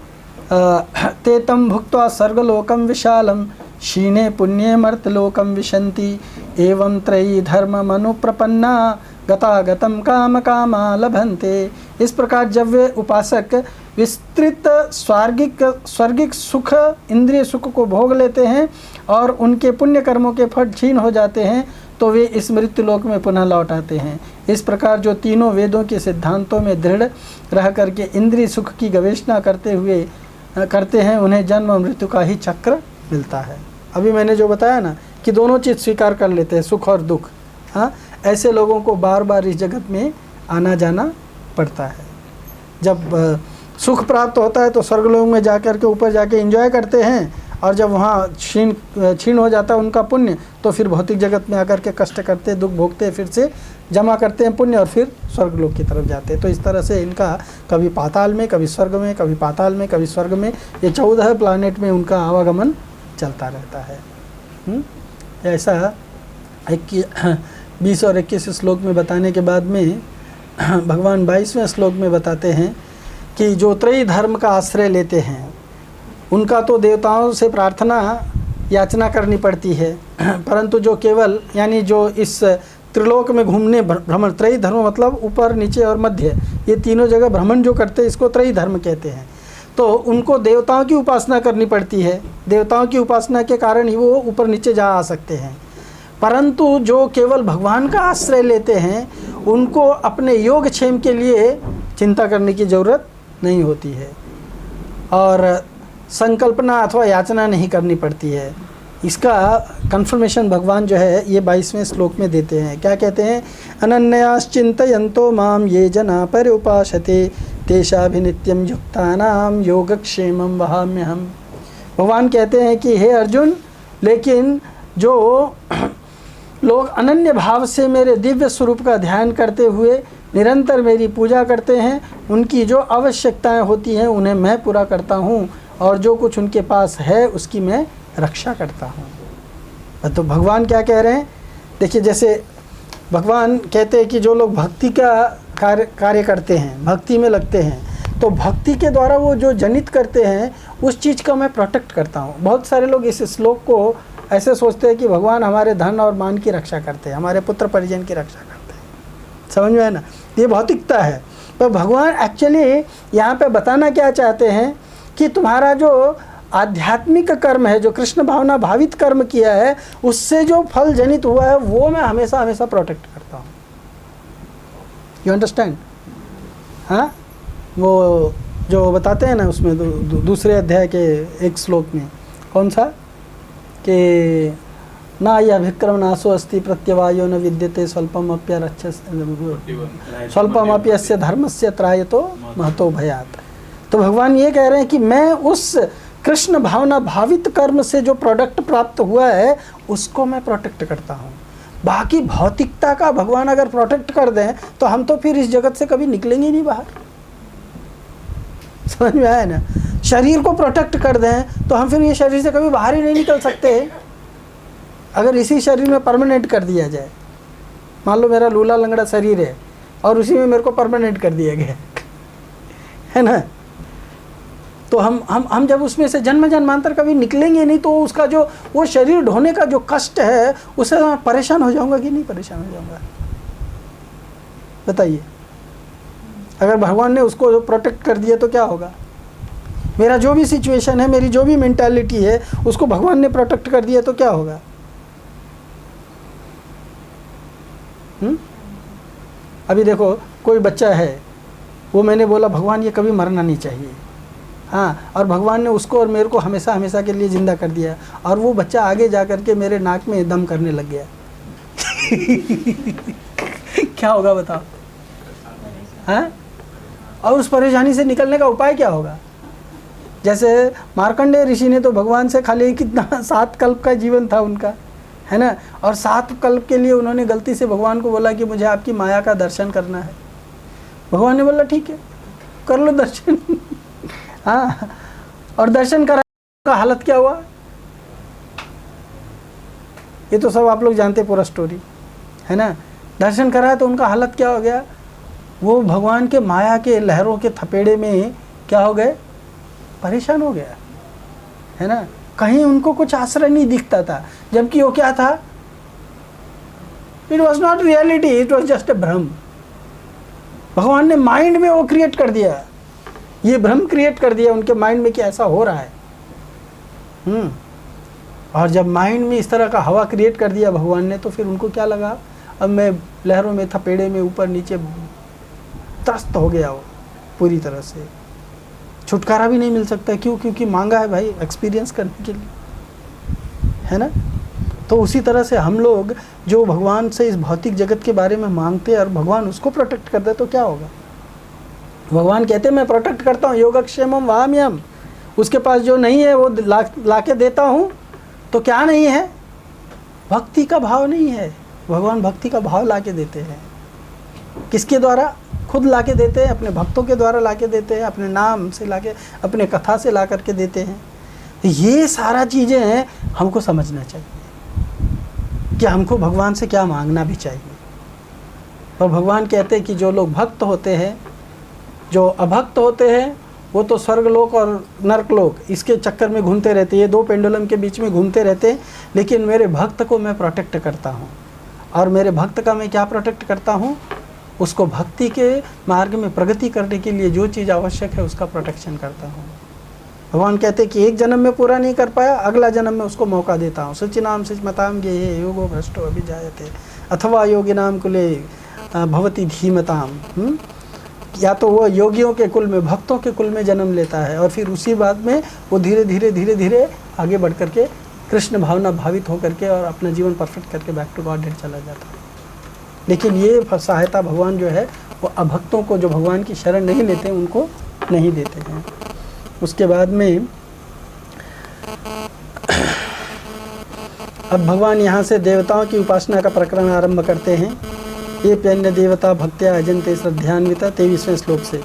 ते तम भुक्त्वा स्वर्गलोकम विशालम क्षीणे पुण्ये मर्तलोकम विशन्ति एवं त्रयी धर्म मनुप्रपन्ना गतागतम काम कामा लभन्ते। इस प्रकार जब वे उपासक विस्तृत स्वर्गिक सुख इंद्रिय सुख को भोग लेते हैं और उनके पुण्य कर्मों के फल क्षीण हो जाते हैं, तो वे इस मृत्यु लोक में पुनः लौट आते हैं। इस प्रकार जो तीनों वेदों के सिद्धांतों में दृढ़ रह करके इंद्रिय सुख की गवेषणा करते हैं, उन्हें जन्म और मृत्यु का ही चक्र मिलता है। अभी मैंने जो बताया ना कि दोनों चीज़ स्वीकार कर लेते हैं, सुख और दुख। हाँ, ऐसे लोगों को बार बार इस जगत में आना जाना पड़ता है। जब सुख प्राप्त होता है तो स्वर्गलोक में जाकर के ऊपर जाके एंजॉय करते हैं, और जब वहाँ क्षीण हो जाता है उनका पुण्य, तो फिर भौतिक जगत में आकर के कष्ट करते, दुख भोगते, फिर से जमा करते हैं पुण्य और फिर स्वर्गलोक की तरफ जाते हैं। तो इस तरह से इनका कभी पाताल में, कभी स्वर्ग में, कभी पाताल में, कभी स्वर्ग में, ये 14 प्लानेट में उनका आवागमन चलता रहता है। ऐसा 20 और 21 श्लोक में बताने के बाद में भगवान 22वें श्लोक में बताते हैं कि जो त्रयी धर्म का आश्रय लेते हैं उनका तो देवताओं से प्रार्थना याचना करनी पड़ती है, परंतु जो केवल यानी जो इस त्रिलोक में घूमने भ्रमण, त्रयी धर्म मतलब ऊपर नीचे और मध्य, ये तीनों जगह भ्रमण जो करते हैं इसको त्रयी धर्म कहते हैं। तो उनको देवताओं की उपासना करनी पड़ती है, देवताओं की उपासना के कारण ही वो ऊपर नीचे जा आ सकते हैं। परंतु जो केवल भगवान का आश्रय लेते हैं उनको अपने योगक्षेम के लिए चिंता करने की ज़रूरत नहीं होती है और संकल्पना अथवा याचना नहीं करनी पड़ती है। इसका कन्फर्मेशन भगवान जो है ये 22वें श्लोक में देते हैं। क्या कहते हैं? अनन्याश्चिन्तयन्तो माम ये जना पर्युपासते तेषाभिनित्यं युक्तानां योगक्षेमं वहाम्यहम्। भगवान कहते हैं कि हे अर्जुन, लेकिन जो लोग अनन्य भाव से मेरे दिव्य स्वरूप का ध्यान करते हुए निरंतर मेरी पूजा करते हैं, उनकी जो आवश्यकताएं होती हैं उन्हें मैं पूरा करता हूँ, और जो कुछ उनके पास है उसकी मैं रक्षा करता हूँ। तो भगवान क्या कह रहे हैं? देखिए, जैसे भगवान कहते हैं कि जो लोग भक्ति का कार्य करते हैं, भक्ति में लगते हैं, तो भक्ति के द्वारा वो जो जनित करते हैं उस चीज़ का मैं प्रोटेक्ट करता हूँ। बहुत सारे लोग इस श्लोक को ऐसे सोचते हैं कि भगवान हमारे धन और मान की रक्षा करते हैं, हमारे पुत्र परिजन की रक्षा करते हैं। समझ में है ना? ये भौतिकता है। तो भगवान एक्चुअली यहाँ पे बताना क्या चाहते हैं कि तुम्हारा जो आध्यात्मिक कर्म है, जो कृष्ण भावना भावित कर्म किया है, उससे जो फल जनित हुआ है वो मैं हमेशा हमेशा प्रोटेक्ट करता हूँ। You understand? हाँ, वो जो बताते हैं ना उसमें दूसरे अध्याय के एक श्लोक में, कौन सा, कि ना यह विक्रम नाशो अस्ति प्रत्यवायो न विद्यते स्वल्पमप्यस्य धर्मस्य त्रायतो महतो भयात्। तो भगवान ये कह रहे हैं कि मैं उस कृष्ण भावना भावित कर्म से जो प्रोडक्ट प्राप्त हुआ है उसको मैं प्रोटेक्ट करता हूँ। बाकी भौतिकता का भगवान अगर प्रोटेक्ट कर दें तो हम तो फिर इस जगत से कभी निकलेंगे नहीं बाहर। समझ में आया ना? शरीर को प्रोटेक्ट कर दें तो हम फिर ये शरीर से कभी बाहर ही नहीं निकल सकते। अगर इसी शरीर में परमानेंट कर दिया जाए, मान लो मेरा लूला लंगड़ा शरीर है और उसी में मेरे को परमानेंट कर दिया गया है ना, तो हम जब उसमें से जन्म जन्मांतर कभी निकलेंगे नहीं, तो उसका जो वो शरीर ढोने का जो कष्ट है उससे मैं परेशान हो जाऊंगा कि नहीं परेशान हो जाऊंगा? बताइए। अगर भगवान ने उसको प्रोटेक्ट कर दिया तो क्या होगा? मेरा जो भी सिचुएशन है, मेरी जो भी मेंटालिटी है, उसको भगवान ने प्रोटेक्ट कर दिया तो क्या होगा? अभी देखो कोई बच्चा है, वो मैंने बोला भगवान ये कभी मरना नहीं चाहिए, हाँ, और भगवान ने उसको और मेरे को हमेशा हमेशा के लिए ज़िंदा कर दिया, और वो बच्चा आगे जा कर के मेरे नाक में दम करने लग गया क्या होगा बताओ? हाँ, और उस परेशानी से निकलने का उपाय क्या होगा? जैसे मार्कंडेय ऋषि ने तो भगवान से खाली कितना 7 कल्प का जीवन था उनका, है ना, और 7 कल्प के लिए उन्होंने गलती से भगवान को बोला कि मुझे आपकी माया का दर्शन करना है। भगवान ने बोला ठीक है कर लो दर्शन हाँ, और दर्शन करा का हालत क्या हुआ ये तो सब आप लोग जानते पूरा स्टोरी, है ना। दर्शन करा तो उनका हालत क्या हो गया? वो भगवान के माया के लहरों के थपेड़े में क्या हो गए? परेशान हो गया, है ना। कहीं उनको कुछ आश्रय नहीं दिखता था, जबकि वो क्या था? It was not reality, it was just a भ्रम। भगवान ने माइंड में वो क्रिएट कर दिया, ये भ्रम क्रिएट कर दिया उनके माइंड में कि ऐसा हो रहा है। और जब माइंड में इस तरह का हवा क्रिएट कर दिया भगवान ने, तो फिर उनको क्या लगा? अब मैं लहरों में थपेड़े में ऊपर नीचे त्रस्त हो गया, वो पूरी तरह से छुटकारा भी नहीं मिल सकता। क्यों? क्योंकि मांगा है भाई एक्सपीरियंस करने के लिए, है ना। तो उसी तरह से हम लोग जो भगवान से इस भौतिक जगत के बारे में मांगते हैं और भगवान उसको प्रोटेक्ट कर दे तो क्या होगा? भगवान कहते हैं मैं प्रोटेक्ट करता हूँ, योगक्षेमम वाम्यम, उसके पास जो नहीं है वो ला के देता हूँ। तो क्या नहीं है? भक्ति का भाव नहीं है। भगवान भक्ति का भाव ला के देते हैं। किसके द्वारा? खुद ला के देते हैं, अपने भक्तों के द्वारा ला के देते हैं, अपने नाम से ला के, अपने कथा से ला करके देते हैं। ये सारा चीज़ें हैं हमको समझना चाहिए कि हमको भगवान से क्या मांगना भी चाहिए। और भगवान कहते हैं कि जो लोग भक्त होते हैं, जो अभक्त होते हैं, वो तो स्वर्गलोक और नरकलोक इसके चक्कर में घूमते रहते हैं, ये 2 पेंडुलम के बीच में घूमते रहते हैं। लेकिन मेरे भक्त को मैं प्रोटेक्ट करता हूँ, और मेरे भक्त का मैं क्या प्रोटेक्ट करता हूँ? उसको भक्ति के मार्ग में प्रगति करने के लिए जो चीज़ आवश्यक है उसका प्रोटेक्शन करता हूँ। भगवान कहते हैं कि एक जन्म में पूरा नहीं कर पाया, अगला जन्म में उसको मौका देता हूँ। शुचिनाम शुचमताम गेहे योगो भ्रष्टो अभिजायते अथवा योगिनाम कुले भवति धीमताम। या तो वो योगियों के कुल में, भक्तों के कुल में जन्म लेता है, और फिर उसी बात में वो धीरे धीरे आगे बढ़ करके कृष्ण भावना भावित होकर के और अपना जीवन परफेक्ट करके बैक टू गॉड चला जाता है। लेकिन ये सहायता भगवान जो है वो अभक्तों को, जो भगवान की शरण नहीं लेते, उनको नहीं देते हैं। उसके बाद में अब भगवान यहाँ से देवताओं की उपासना का प्रकरण आरंभ करते हैं। ये प्यन्य देवता भक्त्या अजंते श्रद्धान्विता 23वें श्लोक से।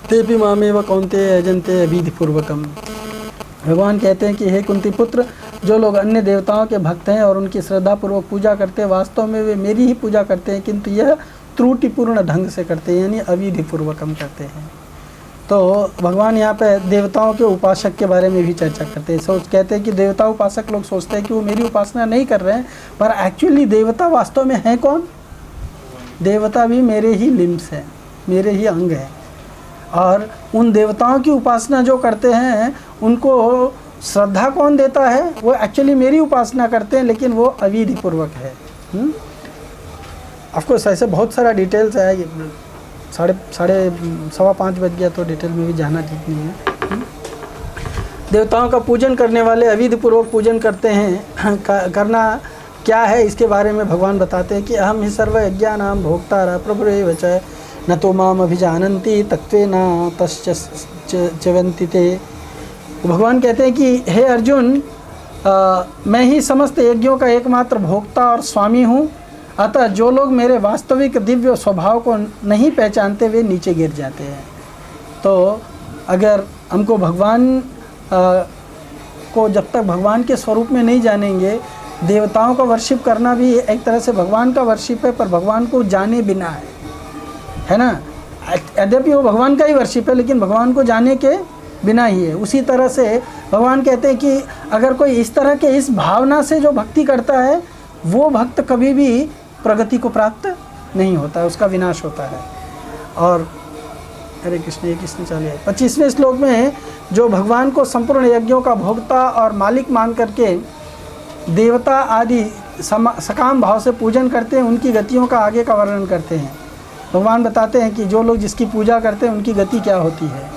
तेपि मामेव कौन्तेय अजंते अविधिपूर्वकम। भगवान कहते हैं कि हे कुंती पुत्र, जो लोग अन्य देवताओं के भक्त हैं और उनकी श्रद्धापूर्वक पूजा करते हैं, वास्तव में वे मेरी ही पूजा करते हैं, किंतु यह त्रुटिपूर्ण ढंग से करते हैं, यानी अविधिपूर्वकम करते हैं। तो भगवान यहाँ पे देवताओं के उपासक के बारे में भी चर्चा करते हैं। कहते हैं कि देवता उपासक लोग सोचते हैं कि वो मेरी उपासना नहीं कर रहे हैं, पर एक्चुअली देवता वास्तव में हैं कौन? देवता भी मेरे ही लिम्स हैं, मेरे ही अंग हैं। और उन देवताओं की उपासना जो करते हैं उनको श्रद्धा कौन देता है? वो एक्चुअली मेरी उपासना करते हैं, लेकिन वो अविधिपूर्वक है। ऑफकोर्स ऐसे बहुत सारा डिटेल्स है, साढ़े 4:15 बज गया तो डिटेल में भी जाना ठीक नहीं है। देवताओं का पूजन करने वाले अविधि पूर्वक पूजन करते हैं, करना क्या है इसके बारे में भगवान बताते हैं कि अहम ही सर्व यज्ञानां भोक्ता प्रभुरेव च न तो माम अभिजानन्ति तत्वेन तश्चवन्ति ते। भगवान कहते हैं कि हे अर्जुन, मैं ही समस्त यज्ञों का एकमात्र भोक्ता और स्वामी हूँ, अतः जो लोग मेरे वास्तविक दिव्य स्वभाव को नहीं पहचानते वे नीचे गिर जाते हैं। तो अगर हमको भगवान को जब तक भगवान के स्वरूप में नहीं जानेंगे, देवताओं का वर्शिप करना भी एक तरह से भगवान का वर्शिप है, पर भगवान को जाने बिना है ना। यद्यपि वो भगवान का ही वर्शिप है, लेकिन भगवान को जाने के बिना ही है। उसी तरह से भगवान कहते हैं कि अगर कोई इस तरह के इस भावना से जो भक्ति करता है, वो भक्त कभी भी प्रगति को प्राप्त नहीं होता है, उसका विनाश होता है। और हरे कृष्ण, ये कृष्ण चले 25वें श्लोक में जो भगवान को संपूर्ण यज्ञों का भोक्ता और मालिक मान करके देवता आदि सकाम भाव से पूजन करते हैं, उनकी गतियों का आगे का वर्णन करते हैं। भगवान बताते हैं कि जो लोग जिसकी पूजा करते हैं उनकी गति क्या होती है।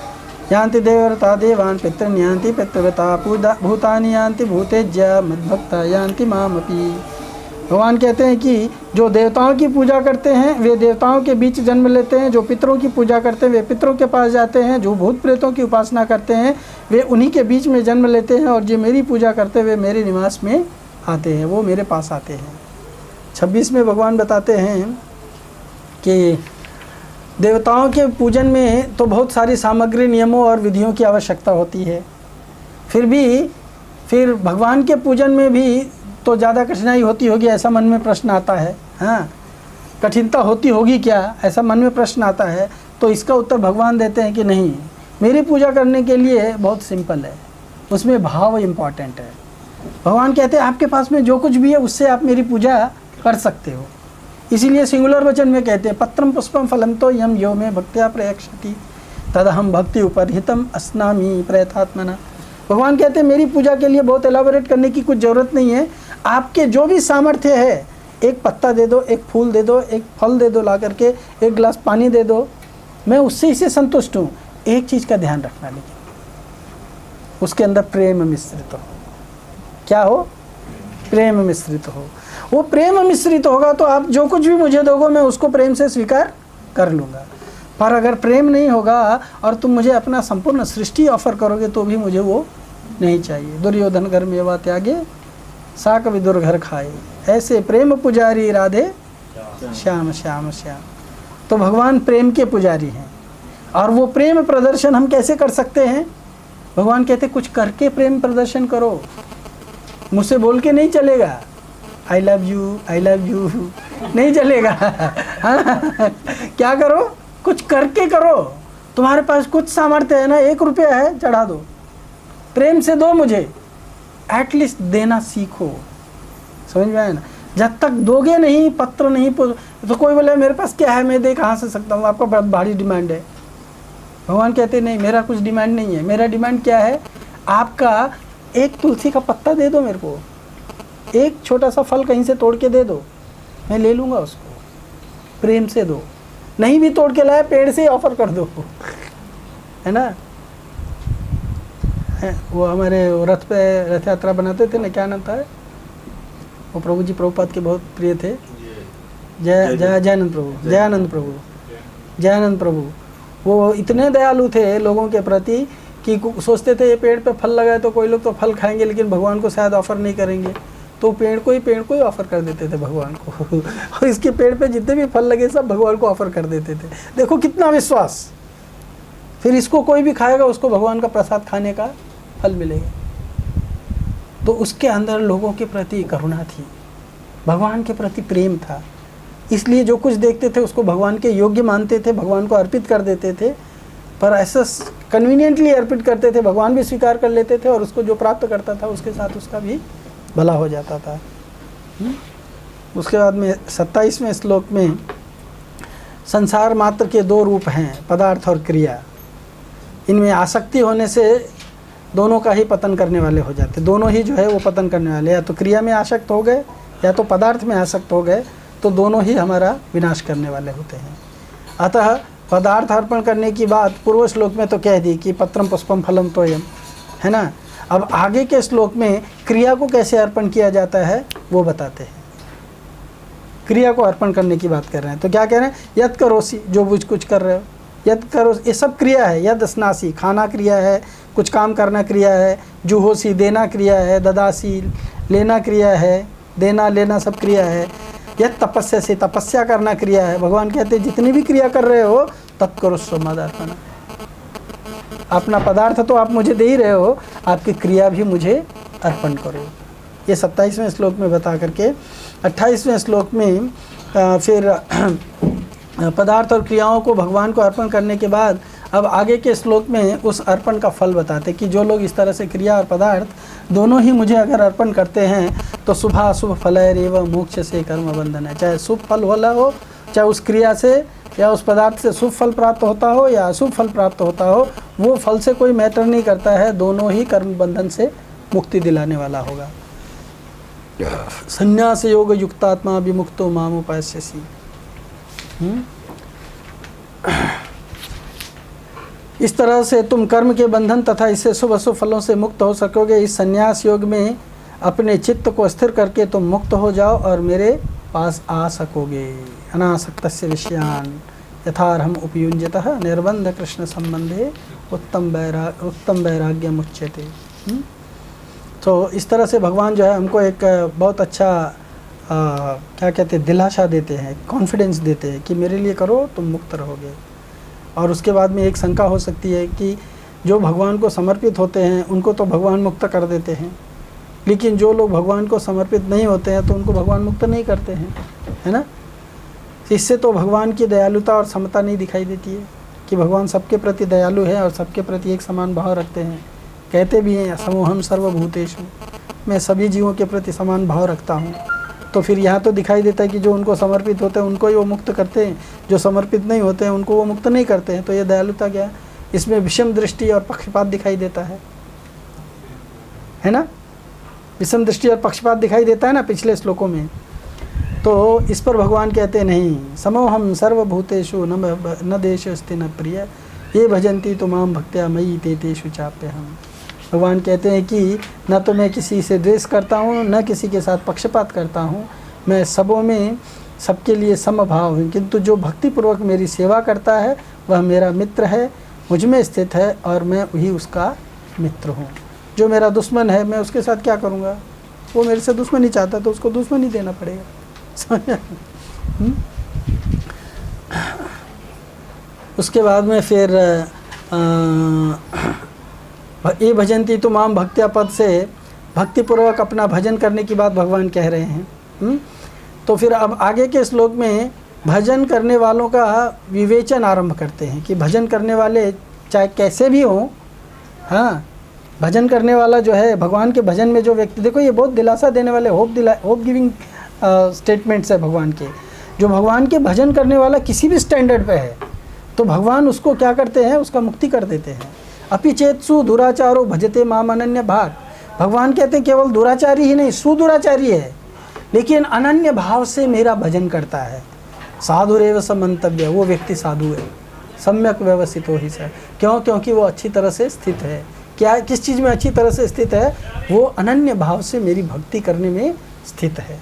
यान्ति देवव्रता देवान् पितॄन् यान्ति पितृव्रता भूतानि यान्ति भूतेज्य मद्भक्ता यान्ति मामपि। भगवान कहते हैं कि जो देवताओं की पूजा करते हैं वे देवताओं के बीच जन्म लेते हैं, जो पितरों की पूजा करते हैं वे पितरों के पास जाते हैं, जो भूत प्रेतों की उपासना करते हैं वे उन्हीं के बीच में जन्म लेते हैं, और जो मेरी पूजा करते हैं वे मेरे निवास में आते हैं, वो मेरे पास आते हैं। 26 में भगवान बताते हैं कि देवताओं के पूजन में तो बहुत सारी सामग्री, नियमों और विधियों की आवश्यकता होती है, फिर भगवान के पूजन में भी तो ज़्यादा कठिनाई होती होगी, ऐसा मन में प्रश्न आता है। हाँ, कठिनता होती होगी क्या, ऐसा मन में प्रश्न आता है। तो इसका उत्तर भगवान देते हैं कि नहीं, मेरी पूजा करने के लिए बहुत सिंपल है, उसमें भाव इम्पॉर्टेंट है। भगवान कहते हैं आपके पास में जो कुछ भी है उससे आप मेरी पूजा कर सकते हो। इसीलिए सिंगुलर वचन में कहते हैं पत्रम पुष्पम फलम तो यम यो में भक्त्या प्रयक्षति तदहम भक्ति उपरहितम अस्नामी प्रयतात्मना। भगवान कहते हैं मेरी पूजा के लिए बहुत एलाबोरेट करने की कुछ ज़रूरत नहीं है, आपके जो भी सामर्थ्य है, एक पत्ता दे दो, एक फूल दे दो, एक फल दे दो ला करके, एक गिलास पानी दे दो, मैं उससे ही से संतुष्ट हूँ। एक चीज़ का ध्यान रखना, लेकिन उसके अंदर प्रेम मिश्रित हो। क्या हो? प्रेम मिश्रित हो। वो प्रेम मिश्रित होगा तो आप जो कुछ भी मुझे दोगे मैं उसको प्रेम से स्वीकार कर लूँगा। पर अगर प्रेम नहीं होगा और तुम मुझे अपना संपूर्ण सृष्टि ऑफर करोगे तो भी मुझे वो नहीं चाहिए। दुर्योधन घर मेवा त्यागे साक विदुर घर खाए, ऐसे प्रेम पुजारी राधे श्याम श्याम श्याम। तो भगवान प्रेम के पुजारी हैं, और वो प्रेम प्रदर्शन हम कैसे कर सकते हैं? भगवान कहते कुछ करके प्रेम प्रदर्शन करो, मुझसे बोल के नहीं चलेगा। आई लव यू नहीं चलेगा। हाँ, क्या करो? कुछ करके करो। तुम्हारे पास कुछ सामर्थ्य है ना, 1 रुपया है, चढ़ा दो, प्रेम से दो मुझे, एटलीस्ट देना सीखो। समझ में आया ना? जब तक दोगे नहीं, पत्र नहीं, तो कोई बोले मेरे पास क्या है, मैं दे कहाँ से सकता हूँ, आपका बहुत भारी डिमांड है। भगवान कहते नहीं, मेरा कुछ डिमांड नहीं है। मेरा डिमांड क्या है? आपका एक तुलसी का पत्ता दे दो मेरे को, एक छोटा सा फल कहीं से तोड़ के दे दो, मैं ले लूँगा उसको। प्रेम से दो, नहीं भी तोड़ के लाए पेड़ से ही ऑफर कर दो, है ना। वो हमारे रथ पे रथ यात्रा बनाते थे ना, क्या नाम था वो, प्रभु जी प्रभुपाद के बहुत प्रिय थे, जयानंद प्रभु। वो इतने दयालु थे लोगों के प्रति कि सोचते थे ये पेड़ पे फल लगाए तो कोई लोग तो फल खाएंगे, लेकिन भगवान को शायद ऑफर नहीं करेंगे, तो पेड़ को ही ऑफर कर देते थे भगवान को। और इसके पेड़ पे जितने भी फल लगे सब भगवान को ऑफर कर देते थे। देखो कितना विश्वास। फिर इसको कोई भी खाएगा उसको भगवान का प्रसाद खाने का फल मिलेगा। तो उसके अंदर लोगों के प्रति करुणा थी, भगवान के प्रति प्रेम था, इसलिए जो कुछ देखते थे उसको भगवान के योग्य मानते थे, भगवान को अर्पित कर देते थे। पर ऐसा कन्वीनियंटली अर्पित करते थे, भगवान भी स्वीकार कर लेते थे, और उसको जो प्राप्त करता था उसके साथ उसका भी भला हो जाता था। उसके बाद में 27वें श्लोक में संसार मात्र के 2 रूप हैं, पदार्थ और क्रिया। इनमें आसक्ति होने से दोनों का ही पतन करने वाले हो जाते, दोनों ही जो है वो पतन करने वाले, या तो क्रिया में आसक्त हो गए या तो पदार्थ में आसक्त हो गए, तो दोनों ही हमारा विनाश करने वाले होते हैं। अतः पदार्थ अर्पण करने की बात पूर्व श्लोक में तो कह दी कि पत्रम पुष्पम फलम तोयम, है ना। अब आगे के श्लोक में क्रिया को कैसे अर्पण किया जाता है वो बताते हैं। क्रिया को अर्पण करने की बात कर रहे हैं। तो क्या कह रहे हैं, यद करोसी, जो कुछ कर रहे हो, यद करो, ये सब क्रिया है। यद स्नासी, खाना क्रिया है, कुछ काम करना क्रिया है। जुहोसी, देना क्रिया है। ददासी, लेना क्रिया है। देना लेना सब क्रिया है। यद तपस्या से, तपस्या करना क्रिया है। भगवान कहते हैं जितनी भी क्रिया कर रहे हो तत्करोस्व मदर्पण, अपना पदार्थ तो आप मुझे दे ही रहे हो, आपकी क्रिया भी मुझे अर्पण करो। ये 27वें श्लोक में बता करके 28वें श्लोक में फिर पदार्थ और क्रियाओं को भगवान को अर्पण करने के बाद अब आगे के श्लोक में उस अर्पण का फल बताते कि जो लोग इस तरह से क्रिया और पदार्थ दोनों ही मुझे अगर अर्पण करते हैं तो शुभ अशुभ फलैरेव मोक्ष से कर्म बंधन है। चाहे शुभ फल वाला हो, चाहे उस क्रिया से या उस पदार्थ से शुभ फल प्राप्त होता हो या अशुभ फल प्राप्त होता हो, वो फल से कोई मैटर नहीं करता है, दोनों ही कर्म बंधन से मुक्ति दिलाने वाला होगा। संन्यास योग युक्तात्मा विमुक्तो माम उपास्यसि। इस तरह से तुम कर्म के बंधन तथा इससे शुभ अशुभ फलों से मुक्त हो सकोगे। इस संन्यास योग में अपने चित्त को स्थिर करके तुम मुक्त हो जाओ और मेरे पास आ सकोगे। अनासक्तस्य विषयान यथार्हम उपयुञ्जतः निर्बंध कृष्ण संबंधे उत्तम वैराग्य मुच्यते। तो इस तरह से भगवान जो है हमको एक बहुत अच्छा क्या कहते हैं, दिलासा देते हैं, कॉन्फिडेंस देते हैं कि मेरे लिए करो तुम मुक्त रहोगे। और उसके बाद में एक शंका हो सकती है कि जो भगवान को समर्पित होते हैं उनको तो भगवान मुक्त कर देते हैं, लेकिन जो लोग भगवान को समर्पित नहीं होते हैं तो उनको भगवान मुक्त नहीं करते हैं, है ना। इससे तो भगवान की दयालुता और समता नहीं दिखाई देती है कि भगवान सबके प्रति दयालु है और सबके प्रति एक समान भाव रखते हैं। कहते भी हैं समोहम सर्वभूतेषु, मैं सभी जीवों के प्रति समान भाव रखता हूँ। तो फिर यहाँ तो दिखाई देता है कि जो उनको समर्पित होते हैं उनको ही वो मुक्त करते हैं, जो समर्पित नहीं होते हैं उनको वो मुक्त नहीं करते हैं। तो ये दयालुता क्या है, इसमें विषम दृष्टि और पक्षपात दिखाई देता है ना। विषम दृष्टि और पक्षपात दिखाई देता है ना पिछले श्लोकों में। तो इस पर भगवान कहते हैं नहीं, समोहम सर्वभूतेषु न देशस्ति न प्रिय ये भजन्ति तो माम भक्त्या मयि ते तेषु चाप्यहम्। भगवान कहते हैं कि न तो मैं किसी से द्वेष करता हूँ, न किसी के साथ पक्षपात करता हूँ, मैं सबों में सबके लिए समभाव हूँ। किंतु जो भक्तिपूर्वक मेरी सेवा करता है वह मेरा मित्र है, मुझ में स्थित है और मैं वही उसका मित्र हूँ। जो मेरा दुश्मन है मैं उसके साथ क्या करूँगा, वो मेरे से दुश्मनी चाहता तो उसको दुश्मनी देना पड़ेगा। उसके बाद में फिर ये भजन्ति तो माम भक्त्या पद से भक्तिपूर्वक अपना भजन करने की बात भगवान कह रहे हैं। तो फिर अब आगे के श्लोक में भजन करने वालों का विवेचन आरंभ करते हैं कि भजन करने वाले चाहे कैसे भी हों, हाँ, भजन करने वाला जो है भगवान के भजन में जो व्यक्ति, देखो ये बहुत दिलासा देने वाले होप गिविंग स्टेटमेंट्स है भगवान के। जो भगवान के भजन करने वाला किसी भी स्टैंडर्ड पे है तो भगवान उसको क्या करते हैं, उसका मुक्ति कर देते हैं। अपि चेत्सु दुराचारो भजते माम अनन्य भाग। भगवान कहते हैं केवल दुराचारी ही नहीं, सुदुराचारी है लेकिन अनन्य भाव से मेरा भजन करता है। साधुरेव समंतव्य, वो व्यक्ति साधु है, सम्यक व्यवस्थित हो ही सर। क्यों? क्योंकि वो अच्छी तरह से स्थित है। क्या, किस चीज़ में अच्छी तरह से स्थित है? वो अनन्य भाव से मेरी भक्ति करने में स्थित है।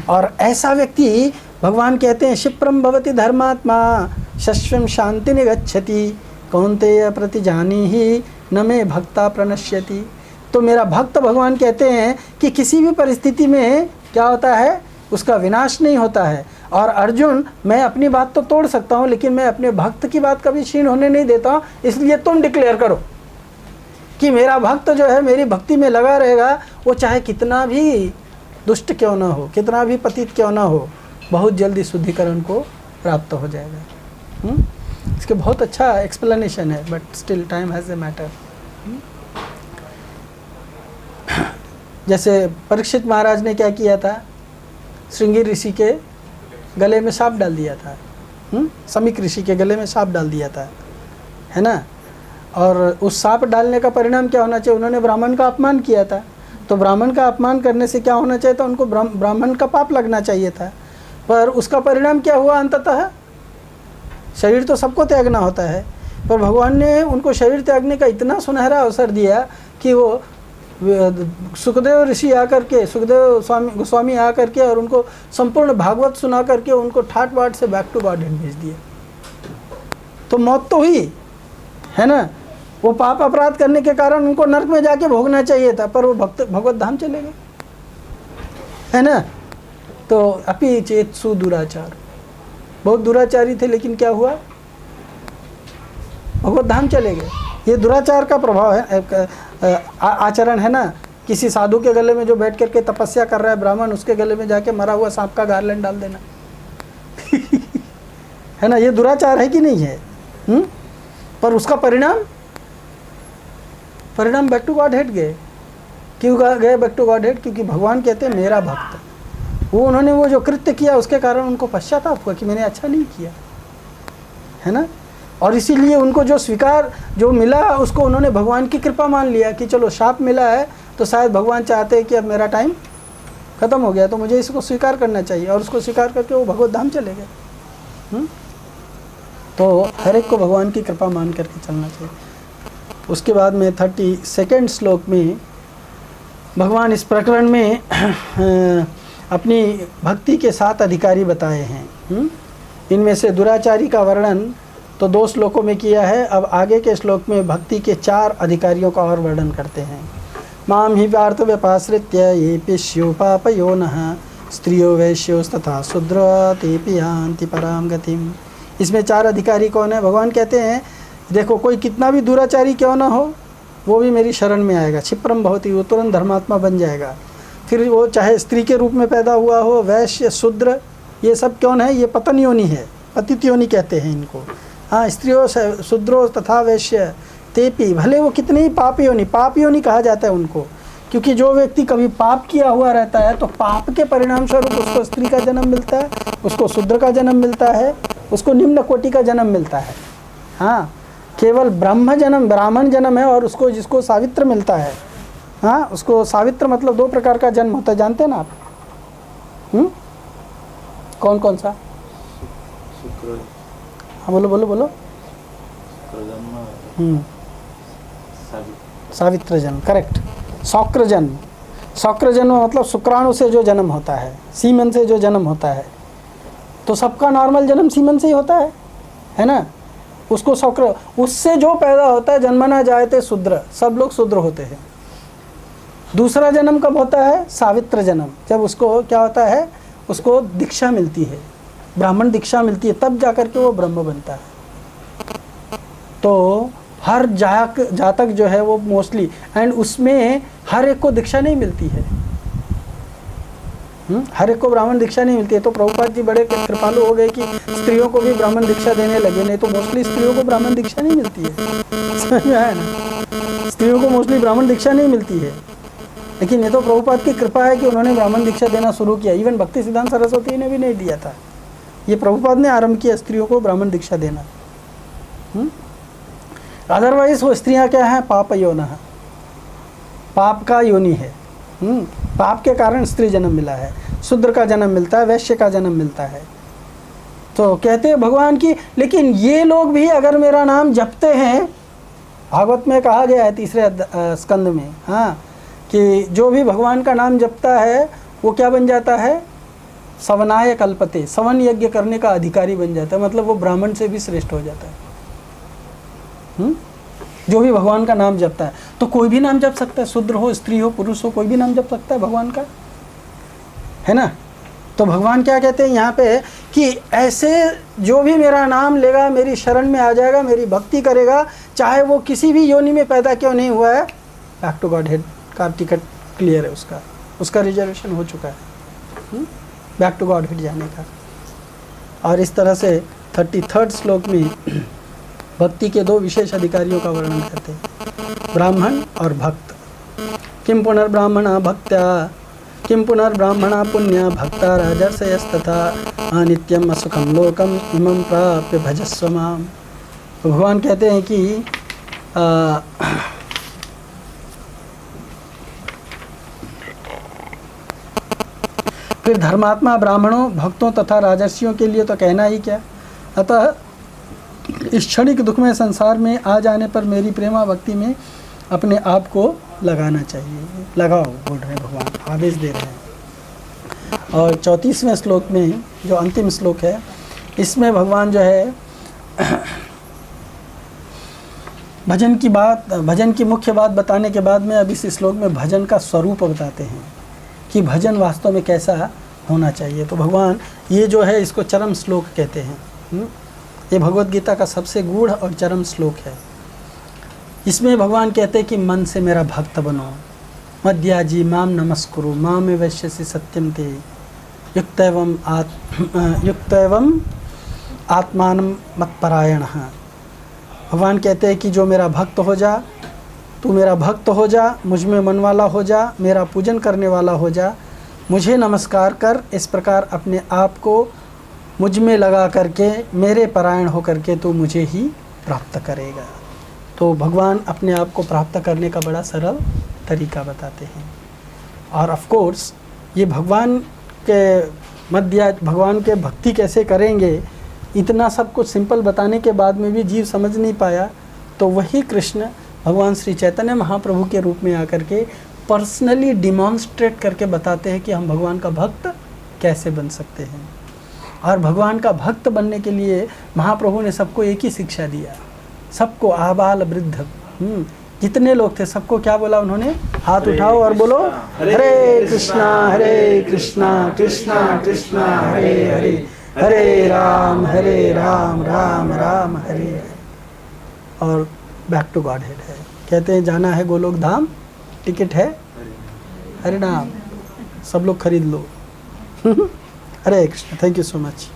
और ऐसा व्यक्ति भगवान कहते हैं क्षिप्रम भवति धर्मात्मा शश्वम शांति निगच्छति कौन्तेय प्रतिजानी ही न मे भक्ता प्रणश्यति। तो मेरा भक्त, भगवान कहते हैं कि किसी भी परिस्थिति में क्या होता है, उसका विनाश नहीं होता है। और अर्जुन, मैं अपनी बात तो तोड़ सकता हूँ लेकिन मैं अपने भक्त की बात कभी क्षीण होने नहीं देता हूँ। इसलिए तुम डिक्लेयर करो कि मेरा भक्त जो है मेरी भक्ति में लगा रहेगा, वो चाहे कितना भी दुष्ट क्यों ना हो, कितना भी पतित क्यों ना हो, बहुत जल्दी शुद्धिकरण को प्राप्त हो जाएगा। इसके बहुत अच्छा एक्सप्लेनेशन है, but still time has a matter. जैसे परीक्षित महाराज ने क्या किया था, श्रृंगी ऋषि के गले में सांप डाल दिया था, समीक ऋषि के गले में सांप डाल दिया था, है ना। और उस सांप डालने का परिणाम क्या होना चाहिए, उन्होंने ब्राह्मण का अपमान किया था। तो ब्राह्मण का अपमान करने से क्या होना चाहिए था, उनको ब्राह्मण का पाप लगना चाहिए था। पर उसका परिणाम क्या हुआ, अंततः शरीर तो सबको त्यागना होता है, पर भगवान ने उनको शरीर त्यागने का इतना सुनहरा अवसर दिया कि वो सुखदेव ऋषि आकर के, सुखदेव गोस्वामी आकर के और उनको संपूर्ण भागवत सुना करके उनको ठाट बाट से बैक टू गॉडहेड भेज दिया। तो मौत तो हुई है ना, वो पाप अपराध करने के कारण उनको नरक में जाके भोगना चाहिए था, पर वो भगवत धाम चले गए, है ना। तो अपि चेत सु दुराचार, बहुत दुराचारी थे, लेकिन क्या हुआ, भगवत धाम चले गए। ये दुराचार का प्रभाव है, आचरण है ना। किसी साधु के गले में जो बैठ करके तपस्या कर रहा है ब्राह्मण, उसके गले में जाके मरा हुआ सांप का गार्लैंड डाल देना है ना, ये दुराचार है कि नहीं है? पर उसका परिणाम बैक टू गॉड हेड गए। क्यों गए बैक टू गॉड हेड? क्योंकि भगवान कहते हैं मेरा भक्त, वो उन्होंने वो जो कृत्य किया उसके कारण उनको पश्चाताप हुआ कि मैंने अच्छा नहीं किया, है ना। और इसीलिए उनको जो मिला उसको उन्होंने भगवान की कृपा मान लिया कि चलो शाप मिला है तो शायद भगवान चाहते हैं कि अब मेरा टाइम ख़त्म हो गया तो मुझे इसको स्वीकार करना चाहिए, और उसको स्वीकार करके वो भगवत धाम चले गए। तो हर एक को भगवान की कृपा मान करके चलना चाहिए। उसके बाद में 32वें श्लोक में भगवान इस प्रकरण में अपनी भक्ति के 7 अधिकारी बताए हैं। इनमें से दुराचारी का वर्णन तो 2 श्लोकों में किया है। अब आगे के श्लोक में भक्ति के 4 अधिकारियों का और वर्णन करते हैं। माम ही पार्थ व्यपाश्रित्य ये पिश्यो पापयो नः स्त्रियो वैश्योस तथा शूद्र तेपि यान्ति पराम गतिम। इसमें 4 अधिकारी कौन है? भगवान कहते हैं देखो, कोई कितना भी दुराचारी क्यों ना हो वो भी मेरी शरण में आएगा, क्षिप्रम भवति, वो तुरंत धर्मात्मा बन जाएगा। फिर वो चाहे स्त्री के रूप में पैदा हुआ हो, वैश्य शूद्र, ये सब कौन है? ये पतन योनि है, पतित योनि कहते हैं इनको। हाँ, स्त्रियों शूद्रो तथा वैश्य तेपि, भले वो कितने ही पाप योनि कहा जाता है उनको, क्योंकि जो व्यक्ति कभी पाप किया हुआ रहता है तो पाप के परिणाम स्वरूप उसको स्त्री का जन्म मिलता है, उसको शूद्र का जन्म मिलता है, उसको निम्न कोटि का जन्म मिलता है। हाँ, केवल ब्राह्मण जन्म है, और उसको जिसको सावित्र मिलता है, हाँ, उसको सावित्र मतलब 2 प्रकार का जन्म होता है, जानते हैं ना आप? कौन कौन सा? शुक्र, हाँ बोलो। सावित्र जन्म, करेक्ट। शौक्र जन्म मतलब शुक्राणु से जो जन्म होता है, सीमन से जो जन्म होता है। तो सबका नॉर्मल जन्म सीमन से ही होता है ना। उसको शौक्र, उससे जो पैदा होता है, जन्मना जायते शूद्र, सब लोग शूद्र होते हैं। दूसरा जन्म कब होता है? सावित्र जन्म, जब उसको क्या होता है, उसको दीक्षा मिलती है, ब्राह्मण दीक्षा मिलती है, तब जाकर के वो ब्रह्म बनता है। तो हर जातक जो है वो मोस्टली, एंड उसमें हर एक को दीक्षा नहीं मिलती है, हर एक को ब्राह्मण दीक्षा नहीं मिलती है। तो प्रभुपाद जी बड़े कृपालु हो गए कि स्त्रियों को भी ब्राह्मण दीक्षा देने लगे, नहीं तो मोस्टली स्त्रियों को ब्राह्मण दीक्षा नहीं मिलती है, समझ में आया ना? स्त्रियों को मोस्टली ब्राह्मण दीक्षा नहीं मिलती है, लेकिन ये तो प्रभुपाद की कृपा है कि उन्होंने ब्राह्मण दीक्षा देना शुरू किया। इवन भक्ति सिद्धांत सरस्वती ने भी नहीं दिया था, ये प्रभुपाद ने आरंभ किया स्त्रियों को ब्राह्मण दीक्षा देना। अदरवाइज वो स्त्रियां क्या हैं? पाप योनः, पाप का योनि है। पाप के कारण स्त्री जन्म मिला है, शूद्र का जन्म मिलता है, वैश्य का जन्म मिलता है। तो कहते हैं भगवान की, लेकिन ये लोग भी अगर मेरा नाम जपते हैं, भागवत में कहा गया है 3 स्कंद में, हाँ, कि जो भी भगवान का नाम जपता है वो क्या बन जाता है? सवनाय कल्पते, सवन यज्ञ करने का अधिकारी बन जाता है, मतलब वो ब्राह्मण से भी श्रेष्ठ हो जाता है। जो भी भगवान का नाम जपता है, तो कोई भी नाम जप सकता है, शूद्र हो, स्त्री हो, पुरुष हो, कोई भी नाम जप सकता है भगवान का, है ना। तो भगवान क्या कहते हैं यहाँ पे कि ऐसे जो भी मेरा नाम लेगा, मेरी शरण में आ जाएगा, मेरी भक्ति करेगा, चाहे वो किसी भी योनि में पैदा क्यों नहीं हुआ है, बैक टू गॉड हेड का टिकट क्लियर है, उसका रिजर्वेशन हो चुका है बैक टू गॉड हेड जाने का। और इस तरह से 33rd श्लोक में भक्ति के 2 विशेष अधिकारियों का वर्णन करते हैं, ब्राह्मण और भक्त। किम पुनर्ब्राह्मणा भक्त्या, किम पुनर्ब्राह्मणा पुण्या भक्ता राजर्षयस्तथा अनित्यम असुखम लोकम इमं प्राप्य भजस्व माम। तो भगवान कहते हैं कि फिर धर्मात्मा ब्राह्मणों, भक्तों तथा राजर्षियों के लिए तो कहना ही क्या। अतः इस क्षणिक दुखमय संसार में आ जाने पर मेरी प्रेमा भक्ति में अपने आप को लगाना चाहिए। लगाओ बोल रहे हैं भगवान, आदेश दे रहे हैं। और 34वें श्लोक में जो अंतिम श्लोक है, इसमें भगवान जो है भजन की मुख्य बात बताने के बाद में अब इस श्लोक में भजन का स्वरूप बताते हैं कि भजन वास्तव में कैसा होना चाहिए। तो भगवान ये जो है इसको चरम श्लोक कहते हैं। ये भगवत गीता का सबसे गूढ़ और चरम श्लोक है। इसमें भगवान कहते हैं कि मन से मेरा भक्त बनो, मध्याजी माम नमस्कुरु माम वैश्यसि सत्यम ते युक्तैवं आत्मानं मत्परायणः। भगवान कहते हैं कि जो मेरा भक्त हो जा, तू मेरा भक्त हो जा, मुझ में मन वाला हो जा, मेरा पूजन करने वाला हो जा, मुझे नमस्कार कर, इस प्रकार अपने आप को मुझ में लगा करके मेरे परायण हो करके तू मुझे ही प्राप्त करेगा। तो भगवान अपने आप को प्राप्त करने का बड़ा सरल तरीका बताते हैं। और ऑफ कोर्स ये भगवान के भक्ति कैसे करेंगे, इतना सब कुछ सिंपल बताने के बाद में भी जीव समझ नहीं पाया, तो वही कृष्ण भगवान श्री चैतन्य महाप्रभु के रूप में आकर के पर्सनली डिमॉन्स्ट्रेट करके बताते हैं कि हम भगवान का भक्त कैसे बन सकते हैं। और भगवान का भक्त बनने के लिए महाप्रभु ने सबको एक ही शिक्षा दिया, सबको आबाल वृद्ध जितने लोग थे सबको क्या बोला उन्होंने, हाथ उठाओ और बोलो हरे कृष्णा कृष्णा कृष्णा हरे हरे, हरे राम राम राम हरे हरे। और बैक टू गॉड हेड है। कहते हैं जाना है गोलोक धाम, टिकट है हरे नाम, सब लोग खरीद लो। Hare Krishna. Thank you so much.